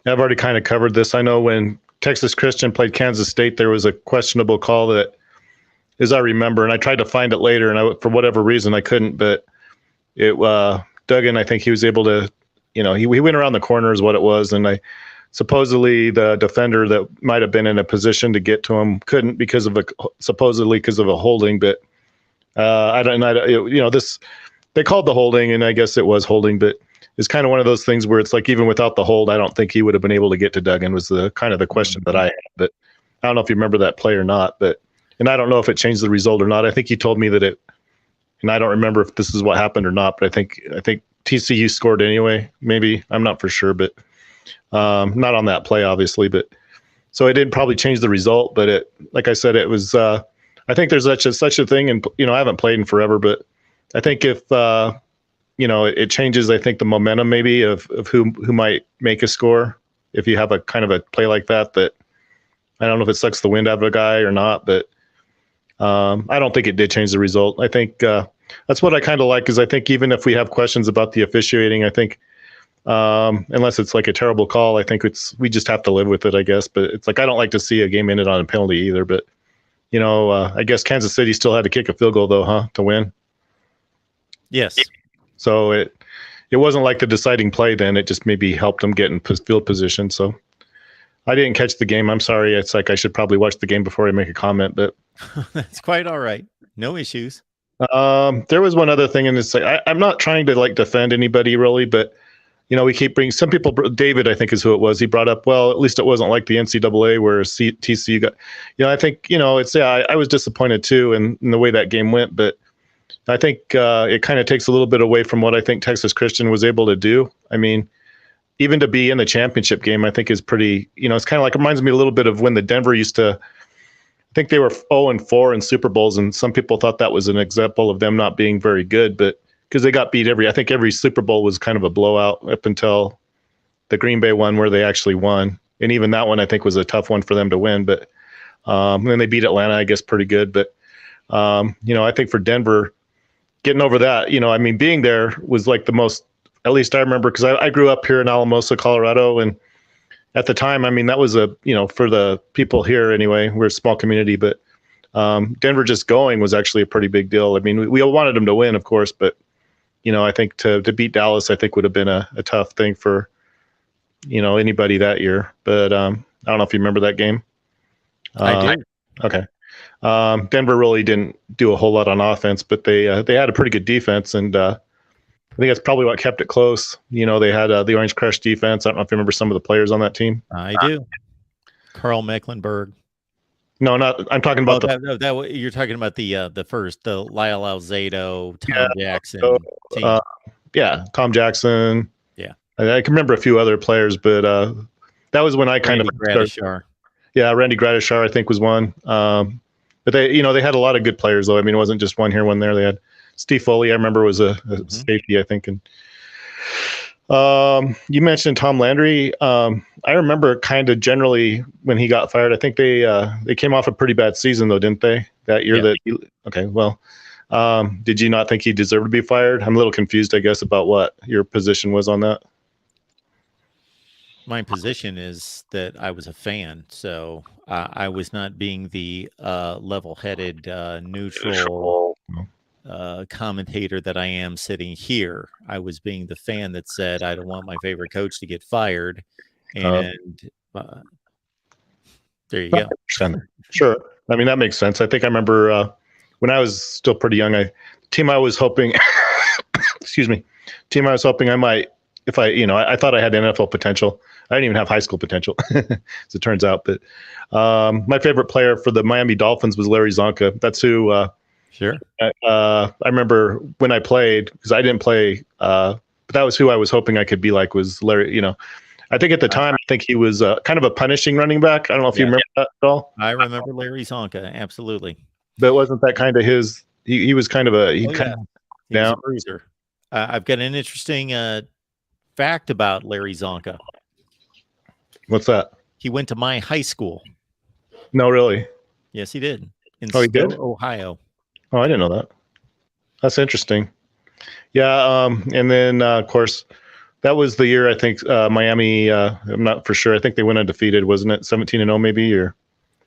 I've already kind of covered this. I know when Texas Christian played Kansas State, there was a questionable call that, as I remember, and I tried to find it later, and for whatever reason I couldn't. But it Duggan, I think he was able to, he went around the corner is what it was, and supposedly the defender that might have been in a position to get to him couldn't because of a holding. But they called the holding, and I guess it was holding, but it's kind of one of those things where it's like, even without the hold, I don't think he would have been able to get to Duggan, was the kind of the question that I had. But I don't know if you remember that play or not, and I don't know if it changed the result or not. I think he told me that and I don't remember if this is what happened or not, but I think TCU scored anyway. Maybe, I'm not for sure, but not on that play, obviously. But so it did probably change the result, but like I said, it was, I think there's such a thing, and I haven't played in forever, but I think if, it changes, I think, the momentum maybe of who might make a score. If you have a kind of a play like that, I don't know if it sucks the wind out of a guy or not, but I don't think it did change the result. I think that's what I kind of like, is I think even if we have questions about the officiating, I think unless it's like a terrible call, I think we just have to live with it, I guess. But it's like, I don't like to see a game ended on a penalty either. But I guess Kansas City still had to kick a field goal though, to win. Yes. So it wasn't like the deciding play then. It just maybe helped them get in field position. So I didn't catch the game. I'm sorry. It's like I should probably watch the game before I make a comment, but that's quite all right. No issues. There was one other thing, and it's like I'm not trying to defend anybody really, but we keep bringing some people. David, I think, is who it was. He brought up, well, at least it wasn't like the NCAA where TCU got. I think it's I was disappointed too in the way that game went, but I think it kind of takes a little bit away from what I think Texas Christian was able to do. I mean, even to be in the championship game, I think is pretty. It's kind of like, it reminds me a little bit of when the Denver used to. I think they were 0-4 in Super Bowls, and some people thought that was an example of them not being very good, but because they got beat I think every Super Bowl was kind of a blowout up until the Green Bay one where they actually won. And even that one, I think, was a tough one for them to win. But then they beat Atlanta, I guess, pretty good. But, I think for Denver, getting over that, being there was like the most, at least I remember, because I grew up here in Alamosa, Colorado. And at the time, that was for the people here anyway, we're a small community, but Denver just going was actually a pretty big deal. We all wanted them to win, of course, but I think to beat Dallas, I think would have been a tough thing for, anybody that year. But I don't know if you remember that game. I do. Okay. Denver really didn't do a whole lot on offense, but they had a pretty good defense, and I think that's probably what kept it close. They had the Orange Crush defense. I don't know if you remember some of the players on that team. I do. Carl Mecklenburg. No, not. I'm talking about you're talking about the first, the Lyle Alzado, Tom Jackson. So, Tom Jackson. Yeah, I can remember a few other players, but that was when I kind of Gradishar. Yeah, Randy Gradishar, I think, was one. But they had a lot of good players though. It wasn't just one here, one there. They had Steve Foley, I remember, was a safety, I think, and you mentioned Tom Landry. I remember kind of generally when he got fired. I think they came off a pretty bad season though, didn't they? That year. Yeah. Okay. Well, did you not think he deserved to be fired? I'm a little confused, I guess, about what your position was on that. My position is that I was a fan, so I was not being the level-headed, neutral commentator that I am sitting here. I was being the fan that said, I don't want my favorite coach to get fired. And there you go. Sure. That makes sense. I think I remember when I was still pretty young, team I was hoping I might if I thought I had NFL potential. I didn't even have high school potential, as it turns out. But my favorite player for the Miami Dolphins was Larry Zonka. That's who. Sure. I remember when I played, because I didn't play, but that was who I was hoping I could be like, was Larry. I think at the time, I think he was kind of a punishing running back. I don't know if you remember that at all. I remember Larry Zonka, absolutely. But wasn't that kind of his? He was kind of He was a bruiser. I've got an interesting fact about Larry Zonka. What's that? He went to my high school. No, really? Yes, he did. In he did? Ohio. Oh, I didn't know that. That's interesting. Yeah, and then of course, that was the year I think Miami. I'm not for sure. I think they went undefeated, wasn't it? 17-0 maybe, or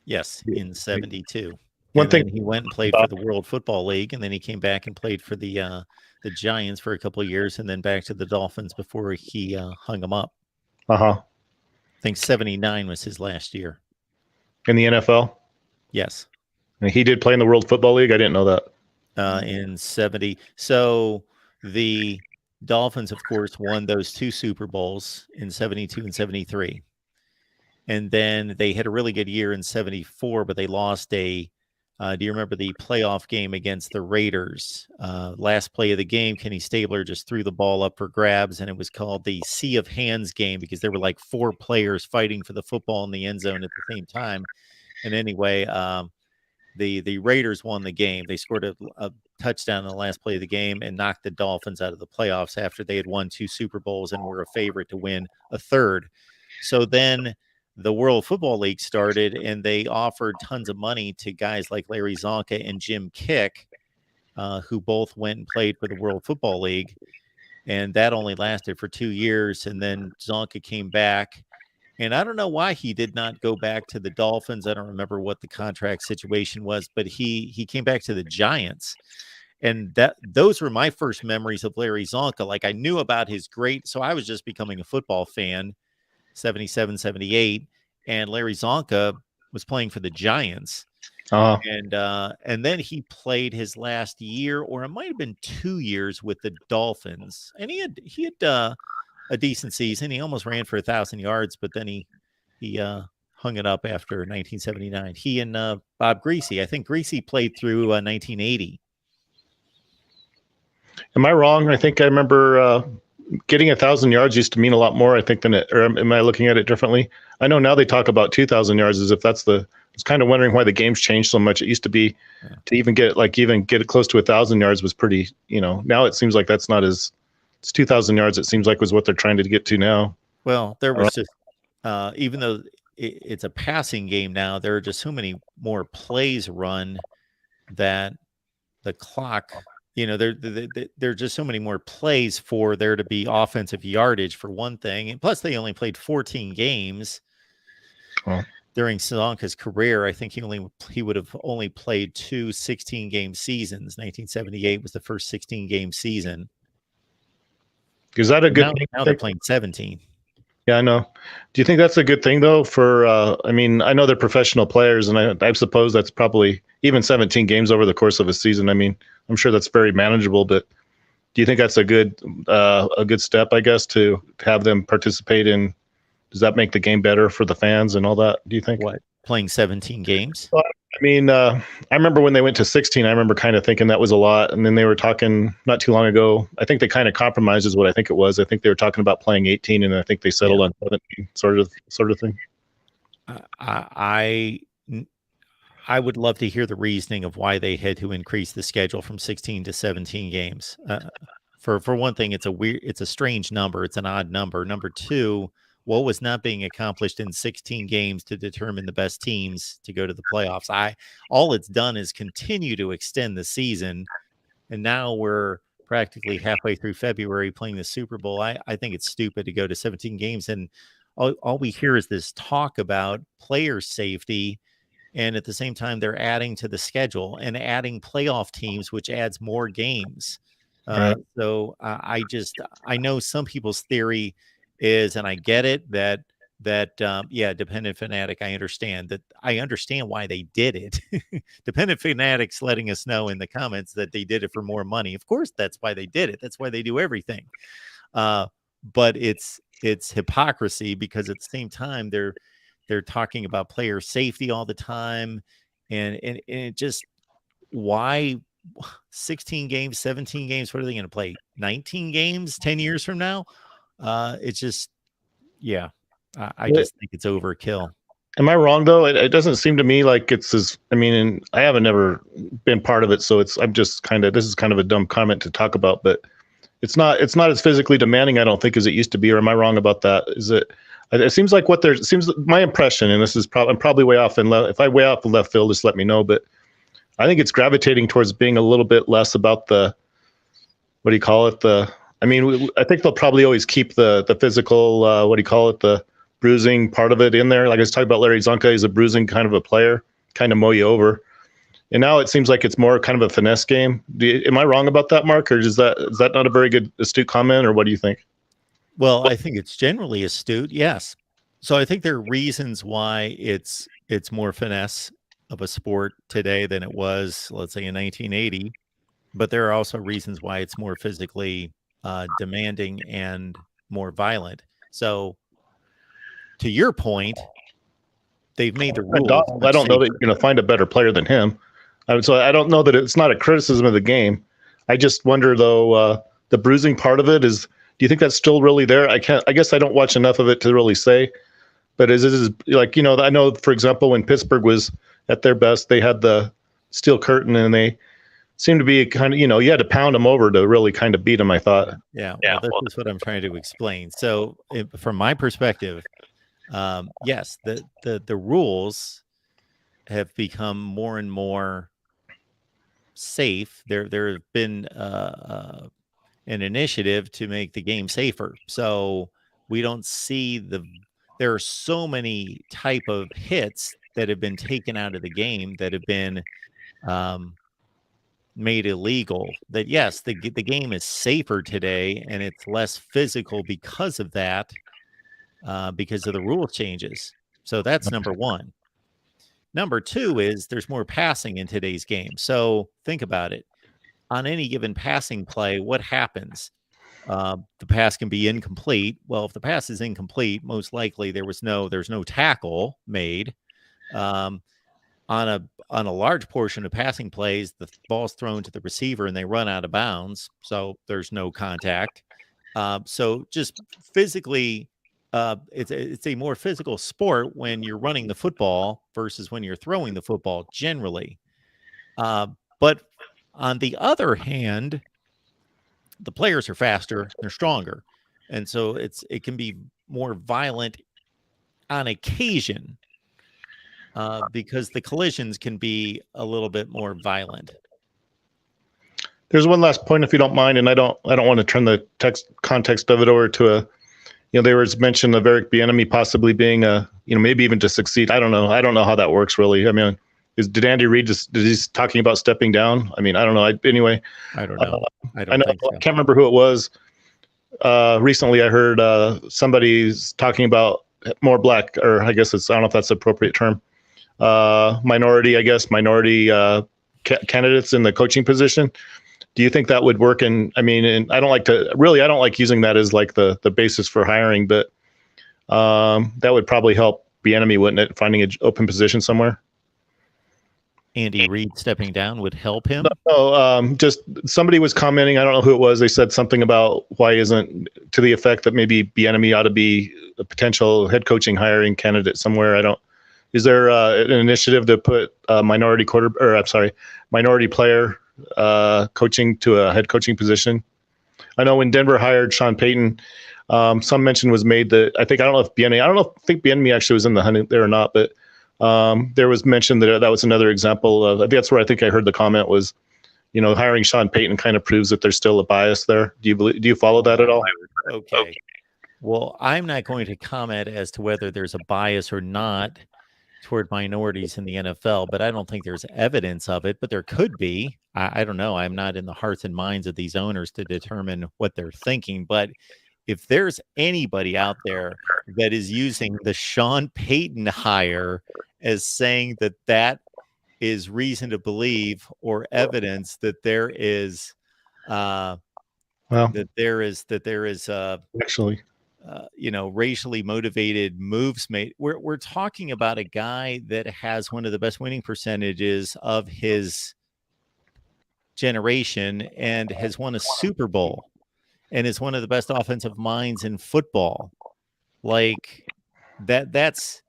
yes, in 72. One thing he went and played for the World Football League, and then he came back and played for the Giants for a couple of years, and then back to the Dolphins before he hung them up. I think 79 was his last year in the NFL. Yes, and he did play in the World Football League. I didn't know that. In 70. So the Dolphins, of course, won those 2 Super Bowls in 72 and 73. And then they had a really good year in 74, but they lost a do you remember the playoff game against the Raiders? Last play of the game, Kenny Stabler just threw the ball up for grabs, and it was called the Sea of Hands game because there were like 4 players fighting for the football in the end zone at the same time. And anyway, the Raiders won the game. They scored a touchdown in the last play of the game and knocked the Dolphins out of the playoffs after they had won 2 Super Bowls and were a favorite to win a third. So then the World Football League started, and they offered tons of money to guys like Larry Zonka and Jim Kick, who both went and played for the World Football League. And that only lasted for 2 years. And then Zonka came back. And I don't know why he did not go back to the Dolphins. I don't remember what the contract situation was, but he came back to the Giants. And those were my first memories of Larry Zonka. Like, I knew about his so I was just becoming a football fan, 77, 78. And Larry Zonka was playing for the Giants. And then he played his last year, or it might have been 2 years with the Dolphins. And he had a decent season. He almost ran for 1,000 yards, but then he hung it up after 1979. He and Bob Greasy. I think Greasy played through 1980. Am I wrong? I think I remember getting 1,000 yards used to mean a lot more, I think, than it. Or am I looking at it differently? I know now they talk about 2,000 yards as if that's I was kind of wondering why the game's changed so much. It used to be to even get it close to 1,000 yards was pretty. Now it seems like that's not as. It's 2,000 yards. It seems like was what they're trying to get to now. Well, there was just even though it's a passing game now, there are just so many more plays run that the clock. There are just so many more plays for there to be offensive yardage for one thing, and plus they only played 14 games during Zonka's career. I think he would have only played 2 16-game seasons. 1978 was the first 16-game season. Is that a good thing? Now they're playing 17. Yeah, I know. Do you think that's a good thing, though? I know they're professional players, and I suppose that's probably even 17 games over the course of a season. I mean, I'm sure that's very manageable, but do you think that's a good step, I guess, to have them participate in? Does that make the game better for the fans and all that, do you think? What, playing 17 games? Well, I remember when they went to 16, I remember kind of thinking that was a lot. And then they were talking not too long ago. I think they kind of compromised is what I think it was. I think they were talking about playing 18, and I think they settled on 17, sort of thing. I would love to hear the reasoning of why they had to increase the schedule from 16 to 17 games. For one thing, it's a strange number. It's an odd number. Number two, what was not being accomplished in 16 games to determine the best teams to go to the playoffs? All it's done is continue to extend the season, and now we're practically halfway through February playing the Super Bowl. I think it's stupid to go to 17 games, and all we hear is this talk about player safety, and at the same time they're adding to the schedule and adding playoff teams, which adds more games. Right. So I know some people's theory is, and I get it, that Dependent Fanatic, I understand why they did it. Dependent Fanatics letting us know in the comments that they did it for more money. Of course, that's why they did it. That's why they do everything. but it's hypocrisy because at the same time they're talking about player safety all the time, and it just, why 16 games, 17 games? What are they going to play? 19 games 10 years from now? It's just, yeah, I just think it's overkill. Am I wrong though? It doesn't seem to me like it's as, I mean, and I haven't never been part of it, so I'm just kind of, this is kind of a dumb comment to talk about, but it's not as physically demanding, I don't think, as it used to be. Or am I wrong about that? Is it? It seems like my impression, and this is I'm probably way off. And if I way off the left field, just let me know. But I think it's gravitating towards being a little bit less about the, what do you call it? I think they'll probably always keep the physical, what do you call it? The bruising part of it in there. Like I was talking about Larry Zonka, he's a bruising kind of a player, kind of mow you over. And now it seems like it's more kind of a finesse game. Am I wrong about that, Mark? Or is that not a very good, astute comment? Or what do you think? Well, I think it's generally astute, yes. So I think there are reasons why it's more finesse of a sport today than it was, let's say, in 1980. But there are also reasons why it's more physically demanding and more violent. So to your point, they've made the rules. I don't know that you're going to find a better player than him. So I don't know that it's not a criticism of the game. I just wonder, though, the bruising part of it is, do you think that's still really there? I guess I don't watch enough of it to really say. But is it like, I know, for example, when Pittsburgh was at their best, they had the steel curtain, and they seemed to be kind of, you had to pound them over to really kind of beat them, I thought. Yeah. Well, this is what I'm trying to explain. So from my perspective, yes, the rules have become more and more safe. There have been an initiative to make the game safer. So we don't see there are so many type of hits that have been taken out of the game that have been made illegal, that yes, the game is safer today and it's less physical because of that, because of the rule changes. So that's number one. Number two is there's more passing in today's game. So think about it. On any given passing play, what happens? The pass can be incomplete. Well, if the pass is incomplete, most likely there's no tackle made. On a large portion of passing plays, the ball's thrown to the receiver and they run out of bounds, so there's no contact. So just physically, it's a more physical sport when you're running the football versus when you're throwing the football generally. But on the other hand, the players are faster, they're stronger, and so it can be more violent on occasion. Because the collisions can be a little bit more violent. There's one last point, if you don't mind, and I don't want to turn the context of it over to there was mention of Eric Bieniemy possibly being maybe even to succeed. I don't know how that works really. I mean, did Andy Reid he's talking about stepping down? I mean, I don't know. Anyway, I don't know. I can't remember who it was. Recently, I heard somebody's talking about more black, or I guess I don't know if that's the appropriate term. Minority candidates in the coaching position. Do you think that would work? And I don't like using that as like the basis for hiring, but that would probably help Bieniemy, wouldn't it? Finding an open position somewhere. Andy Reid stepping down would help him? No, just somebody was commenting. I don't know who it was. They said something about why isn't, to the effect that maybe Bieniemy ought to be a potential head coaching hiring candidate somewhere. Is there an initiative to put minority player coaching to a head coaching position? I know when Denver hired Sean Payton, some mention was made that I don't think Bieniemy actually was in the hunt there or not, but there was mention that was another example of, that's where I think I heard the comment was, hiring Sean Payton kind of proves that there's still a bias there. Do you follow that at all? Okay. Well, I'm not going to comment as to whether there's a bias or not toward minorities in the NFL, but I don't think there's evidence of it, but there could be. I don't know. I'm not in the hearts and minds of these owners to determine what they're thinking, but if there's anybody out there that is using the Sean Payton hire as saying that is reason to believe or evidence that there is Well, that there is actually, racially motivated moves made. We're talking about a guy that has one of the best winning percentages of his generation and has won a Super Bowl and is one of the best offensive minds in football. Like that's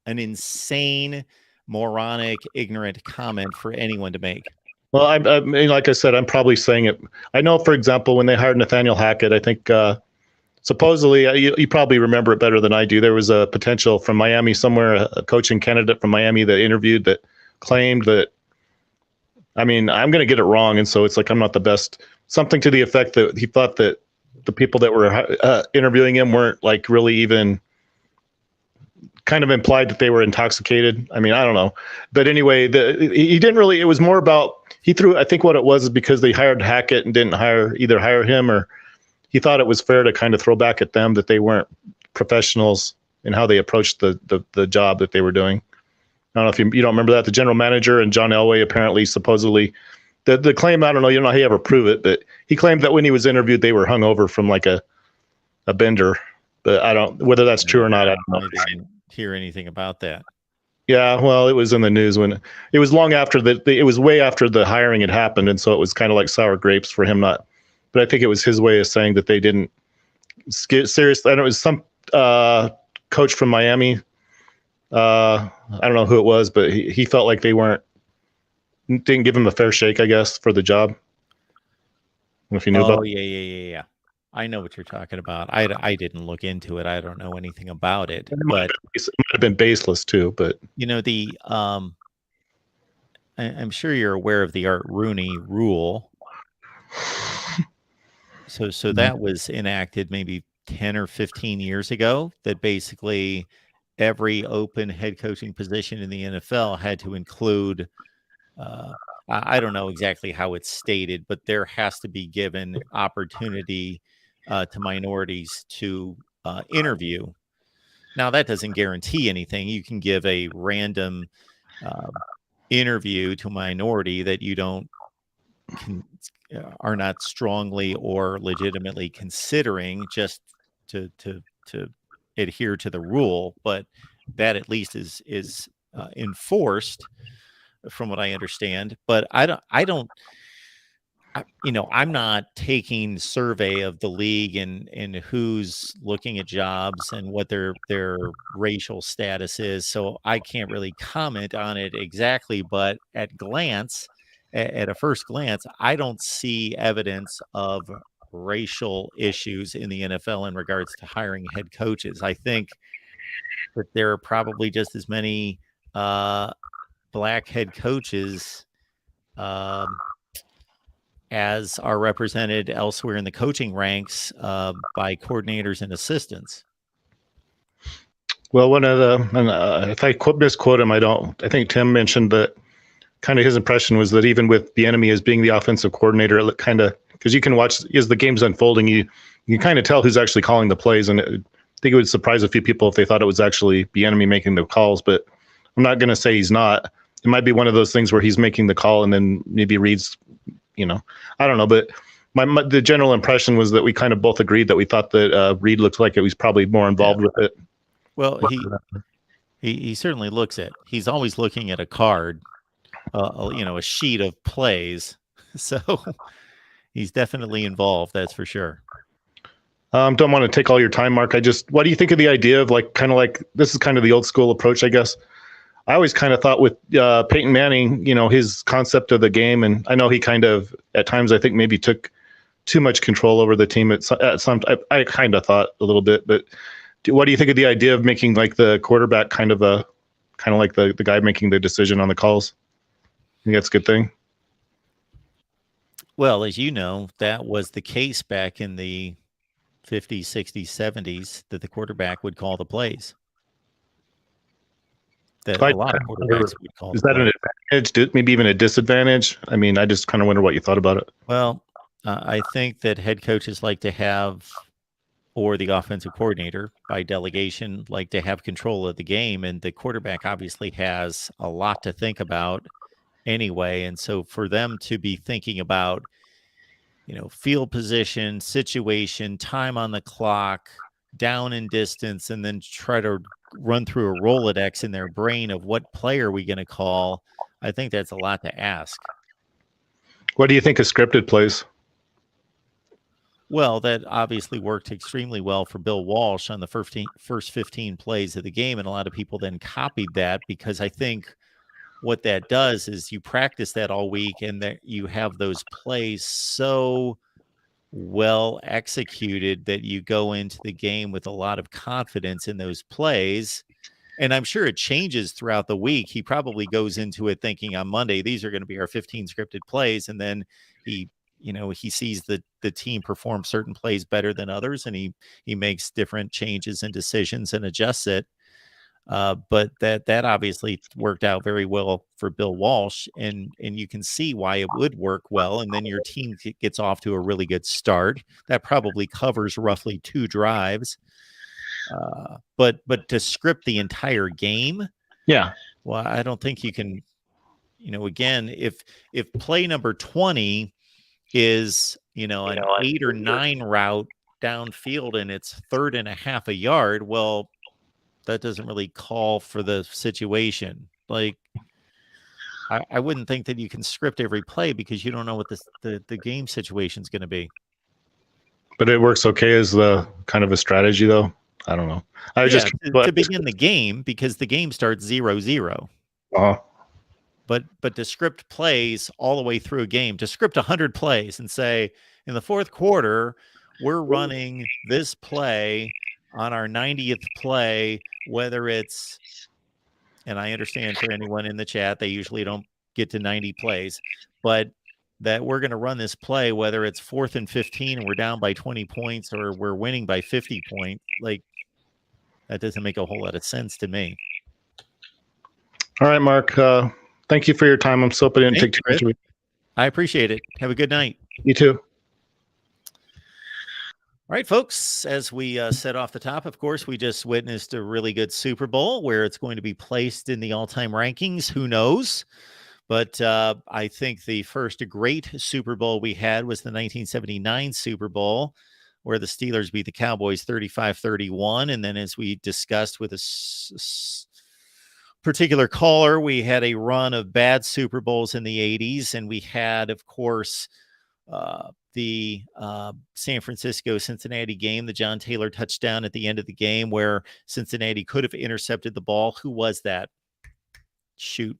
an insane, moronic, ignorant comment for anyone to make. well, I mean, like I said, I'm probably saying it. I know, for example, when they hired Nathaniel Hackett, I think supposedly, you probably remember it better than I do. There was a potential from Miami somewhere, a coaching candidate from Miami that interviewed that claimed that, I mean, I'm going to get it wrong. And so it's like, I'm not the best, something to the effect that he thought that the people that were interviewing him weren't like really even kind of implied that they were intoxicated. I mean, I don't know. But anyway, he didn't really, it was more about, I think what it was is because they hired Hackett and didn't either hire him, or he thought it was fair to kind of throw back at them that they weren't professionals in how they approached the job that they were doing. I don't know if you don't remember that. The general manager and John Elway apparently, supposedly, the claim, I don't know, how he ever prove it, but he claimed that when he was interviewed, they were hungover from like a bender. But I don't, whether that's true or not, I don't know. I didn't hear anything about that. Yeah, well, it was in the news when it was long after it was way after the hiring had happened. And so it was kind of like sour grapes for him not, but I think it was his way of saying that they didn't get serious. I know it was some coach from Miami. I don't know who it was, but he felt like they didn't give him a fair shake, I guess, for the job. I don't know if you knew about. Oh, yeah. I know what you're talking about. I didn't look into it. I don't know anything about it, but It might have been baseless too. But I'm sure you're aware of the Art Rooney rule. So that was enacted maybe 10 or 15 years ago, that basically every open head coaching position in the NFL had to include, I don't know exactly how it's stated, but there has to be given opportunity to minorities to interview. Now, that doesn't guarantee anything. You can give a random interview to a minority that you are not strongly or legitimately considering, just to adhere to the rule, but that at least is enforced from what I understand. But I'm not taking survey of the league and who's looking at jobs and what their racial status is. So I can't really comment on it exactly, but at a first glance, I don't see evidence of racial issues in the NFL in regards to hiring head coaches. I think that there are probably just as many black head coaches as are represented elsewhere in the coaching ranks by coordinators and assistants. Well, if I misquote him, I think Tim mentioned that kind of his impression was that even with Bieniemy as being the offensive coordinator, it kind of, because you can watch as the game's unfolding, you can kind of tell who's actually calling the plays. And I think it would surprise a few people if they thought it was actually Bieniemy making the calls, but I'm not going to say he's not. It might be one of those things where he's making the call and then maybe reads, I don't know. But the general impression was that we kind of both agreed that we thought that Reed looked like it was probably more involved with it. Well, he certainly looks at. He's always looking at a card, a sheet of plays. So he's definitely involved. That's for sure. Don't want to take all your time, Mark. What do you think of the idea of this is kind of the old school approach, I guess. I always kind of thought with Peyton Manning, his concept of the game, and I know he kind of at times I think maybe took too much control over the team at some. I kind of thought a little bit, but what do you think of the idea of making like the quarterback kind of like the guy making the decision on the calls? I think that's a good thing. Well, as you know, that was the case back in the 50s, 60s, 70s, that the quarterback would call the plays. That a lot of quarterbacks would call. Is that an advantage? Maybe even a disadvantage? I mean, I just kind of wonder what you thought about it. Well, I think that head coaches like to have, or the offensive coordinator by delegation, like to have control of the game, and the quarterback obviously has a lot to think about anyway. And so for them to be thinking about field position, situation, time on the clock, down in distance, and then try to run through a Rolodex in their brain of what play are we going to call. I think that's a lot to ask. What do you think of scripted plays? Well, that obviously worked extremely well for Bill Walsh on the first 15 plays of the game, and a lot of people then copied that, because I think what that does is you practice that all week, and that you have those plays so well executed that you go into the game with a lot of confidence in those plays. And I'm sure it changes throughout the week. He probably goes into it thinking on Monday, these are going to be our 15 scripted plays. And then he sees the team perform certain plays better than others, and he makes different changes and decisions and adjusts it. But that obviously worked out very well for Bill Walsh, and you can see why it would work well. And then your team gets off to a really good start. That probably covers roughly 2 drives. But to script the entire game, Yeah. well, I don't think you can. Again, if play number 20 is an 8 or 9 route downfield and it's 3rd and a half a yard, well, that doesn't really call for the situation. Like, I wouldn't think that you can script every play, because you don't know what the game situation is going to be. But it works okay as the kind of a strategy, though. I don't know. To begin the game, because the game starts 0-0. Uh-huh. But to script plays all the way through a game, to script 100 plays and say, in the 4th quarter, we're running this play on our 90th play, whether it's, and I understand for anyone in the chat, they usually don't get to 90 plays, but that we're going to run this play, whether it's 4th and 15 and we're down by 20 points or we're winning by 50 points, like, that doesn't make a whole lot of sense to me. All right, Mark. Thank you for your time. I'm so happy I didn't take too much of it. I appreciate it. Have a good night. You too. All right, folks, as we said off the top, of course, we just witnessed a really good Super Bowl. Where it's going to be placed in the all-time rankings, who knows? But I think the first great Super Bowl we had was the 1979 Super Bowl, where the Steelers beat the Cowboys 35-31. And then, as we discussed with a particular caller, we had a run of bad Super Bowls in the 80s. And we had, of course, the San Francisco-Cincinnati game, the John Taylor touchdown at the end of the game, where Cincinnati could have intercepted the ball. Who was that? Shoot.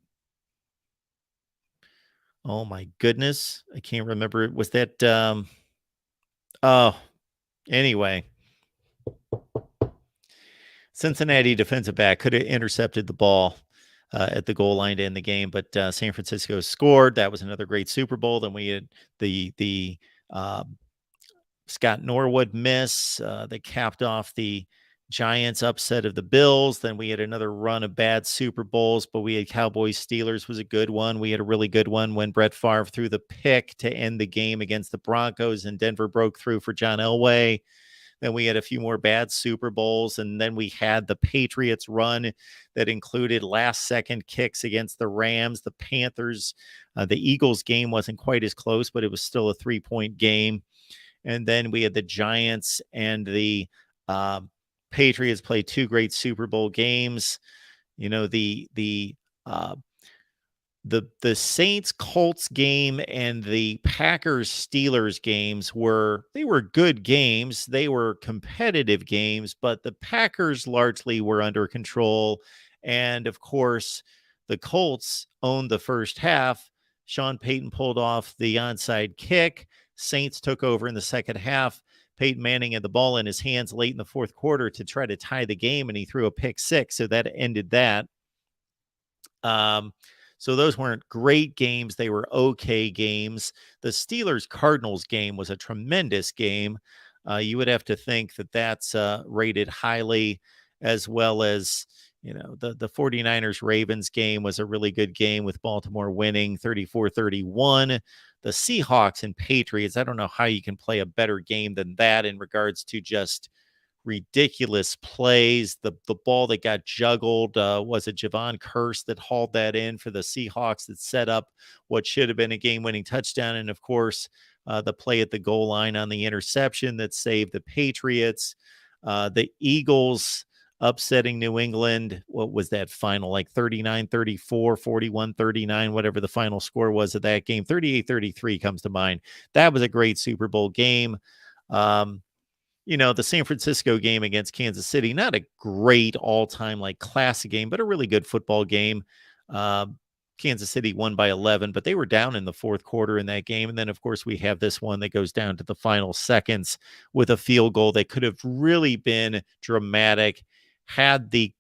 Oh, my goodness. I can't remember. Was that anyway. Cincinnati defensive back could have intercepted the ball at the goal line to end the game, but San Francisco scored. That was another great Super Bowl. Then we had the Scott Norwood miss that capped off the Giants upset of the Bills. Then we had another run of bad Super Bowls, but we had Cowboys Steelers was a good one. We had a really good one when Brett Favre threw the pick to end the game against the Broncos, and Denver broke through for John Elway. Then we had a few more bad Super Bowls, and then we had the Patriots run that included last-second kicks against the Rams, the Panthers. The Eagles game wasn't quite as close, but it was still a 3-point game. And then we had the Giants and the Patriots play 2 great Super Bowl games. The Saints Colts game and the Packers Steelers games were good games. They were competitive games, but the Packers largely were under control. And of course, the Colts owned the first half. Sean Payton pulled off the onside kick. Saints took over in the second half. Peyton Manning had the ball in his hands late in the 4th quarter to try to tie the game, and he threw a pick 6. So that ended that. So those weren't great games. They were okay games. The Steelers-Cardinals game was a tremendous game. You would have to think that that's rated highly, as well as, the 49ers-Ravens game was a really good game with Baltimore winning 34-31. The Seahawks and Patriots, I don't know how you can play a better game than that in regards to just ridiculous plays. The ball that got juggled, was it Javon Curse that hauled that in for the Seahawks that set up what should have been a game-winning touchdown? And of course, the play at the goal line on the interception that saved the Patriots, the Eagles upsetting New England. What was that final? Like 39-34, 41-39, whatever the final score was of that game. 38-33 comes to mind. That was a great Super Bowl game. The San Francisco game against Kansas City, not a great all-time like classic game, but a really good football game. Kansas City won by 11, but they were down in the fourth quarter in that game. And then, of course, we have this one that goes down to the final seconds with a field goal that could have really been dramatic had the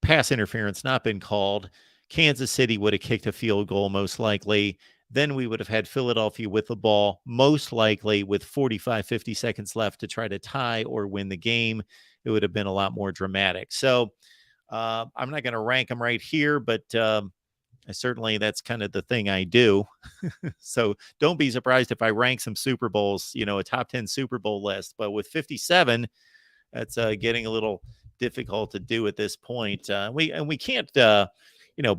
pass interference not been called. Kansas City would have kicked a field goal most likely. Then we would have had Philadelphia with the ball, most likely with 45, 50 seconds left to try to tie or win the game. It would have been a lot more dramatic. So I'm not going to rank them right here, but certainly that's kind of the thing I do. So don't be surprised if I rank some Super Bowls, a top 10 Super Bowl list. But with 57, that's getting a little difficult to do at this point. We can't,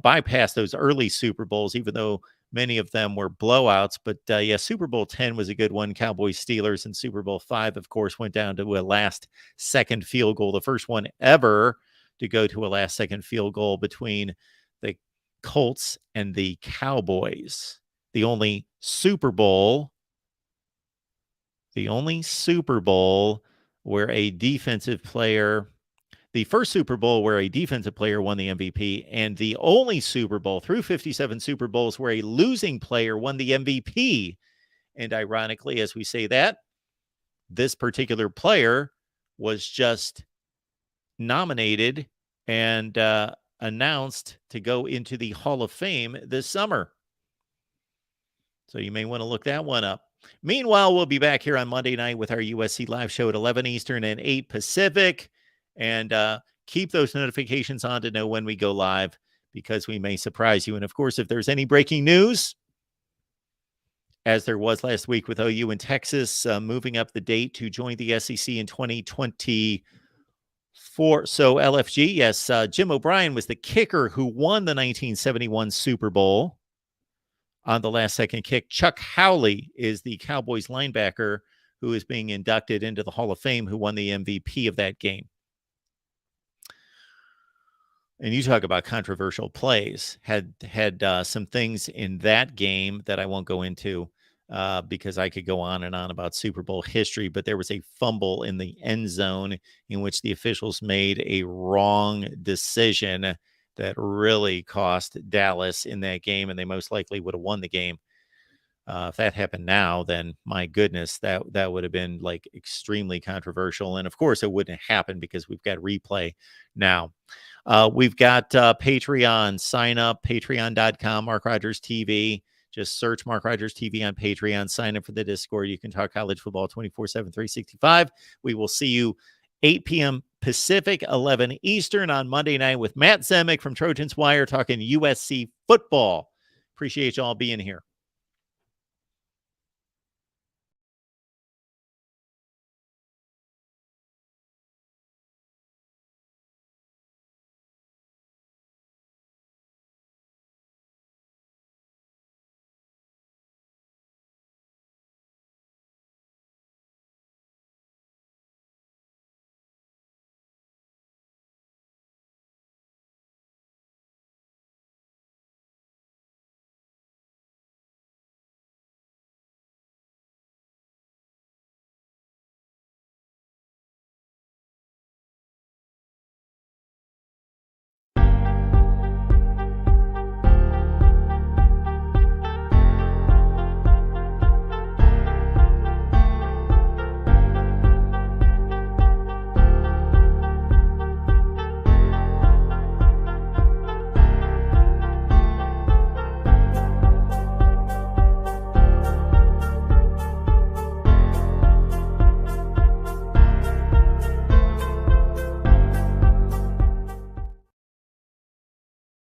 bypass those early Super Bowls, even though many of them were blowouts. But Super Bowl 10 was a good one. Cowboys Steelers, and Super Bowl 5, of course, went down to a last-second field goal, the first one ever to go to a last-second field goal between the Colts and the Cowboys. The only Super Bowl where a defensive player, the first Super Bowl where a defensive player won the MVP, and the only Super Bowl through 57 Super Bowls where a losing player won the MVP. And ironically, as we say that, this particular player was just nominated and announced to go into the Hall of Fame this summer. So you may want to look that one up. Meanwhile, we'll be back here on Monday night with our USC live show at 11 Eastern and 8 Pacific. And keep those notifications on to know when we go live, because we may surprise you. And of course, if there's any breaking news, as there was last week with OU and Texas moving up the date to join the SEC in 2024. So LFG, yes, Jim O'Brien was the kicker who won the 1971 Super Bowl on the last second kick. Chuck Howley is the Cowboys linebacker who is being inducted into the Hall of Fame, who won the MVP of that game. And you talk about controversial plays. Had some things in that game that I won't go into because I could go on and on about Super Bowl history, but there was a fumble in the end zone in which the officials made a wrong decision that really cost Dallas in that game, and they most likely would have won the game. If that happened now, then my goodness, that would have been like extremely controversial. And of course, it wouldn't happen because we've got replay now. We've got Patreon. Sign up, patreon.com, MarkRogersTV. Just search Mark Rogers TV on Patreon. Sign up for the Discord. You can talk college football 24/7, 365. We will see you 8 p.m. Pacific, 11 Eastern on Monday night with Matt Zemek from Trojans Wire talking USC football. Appreciate you all being here.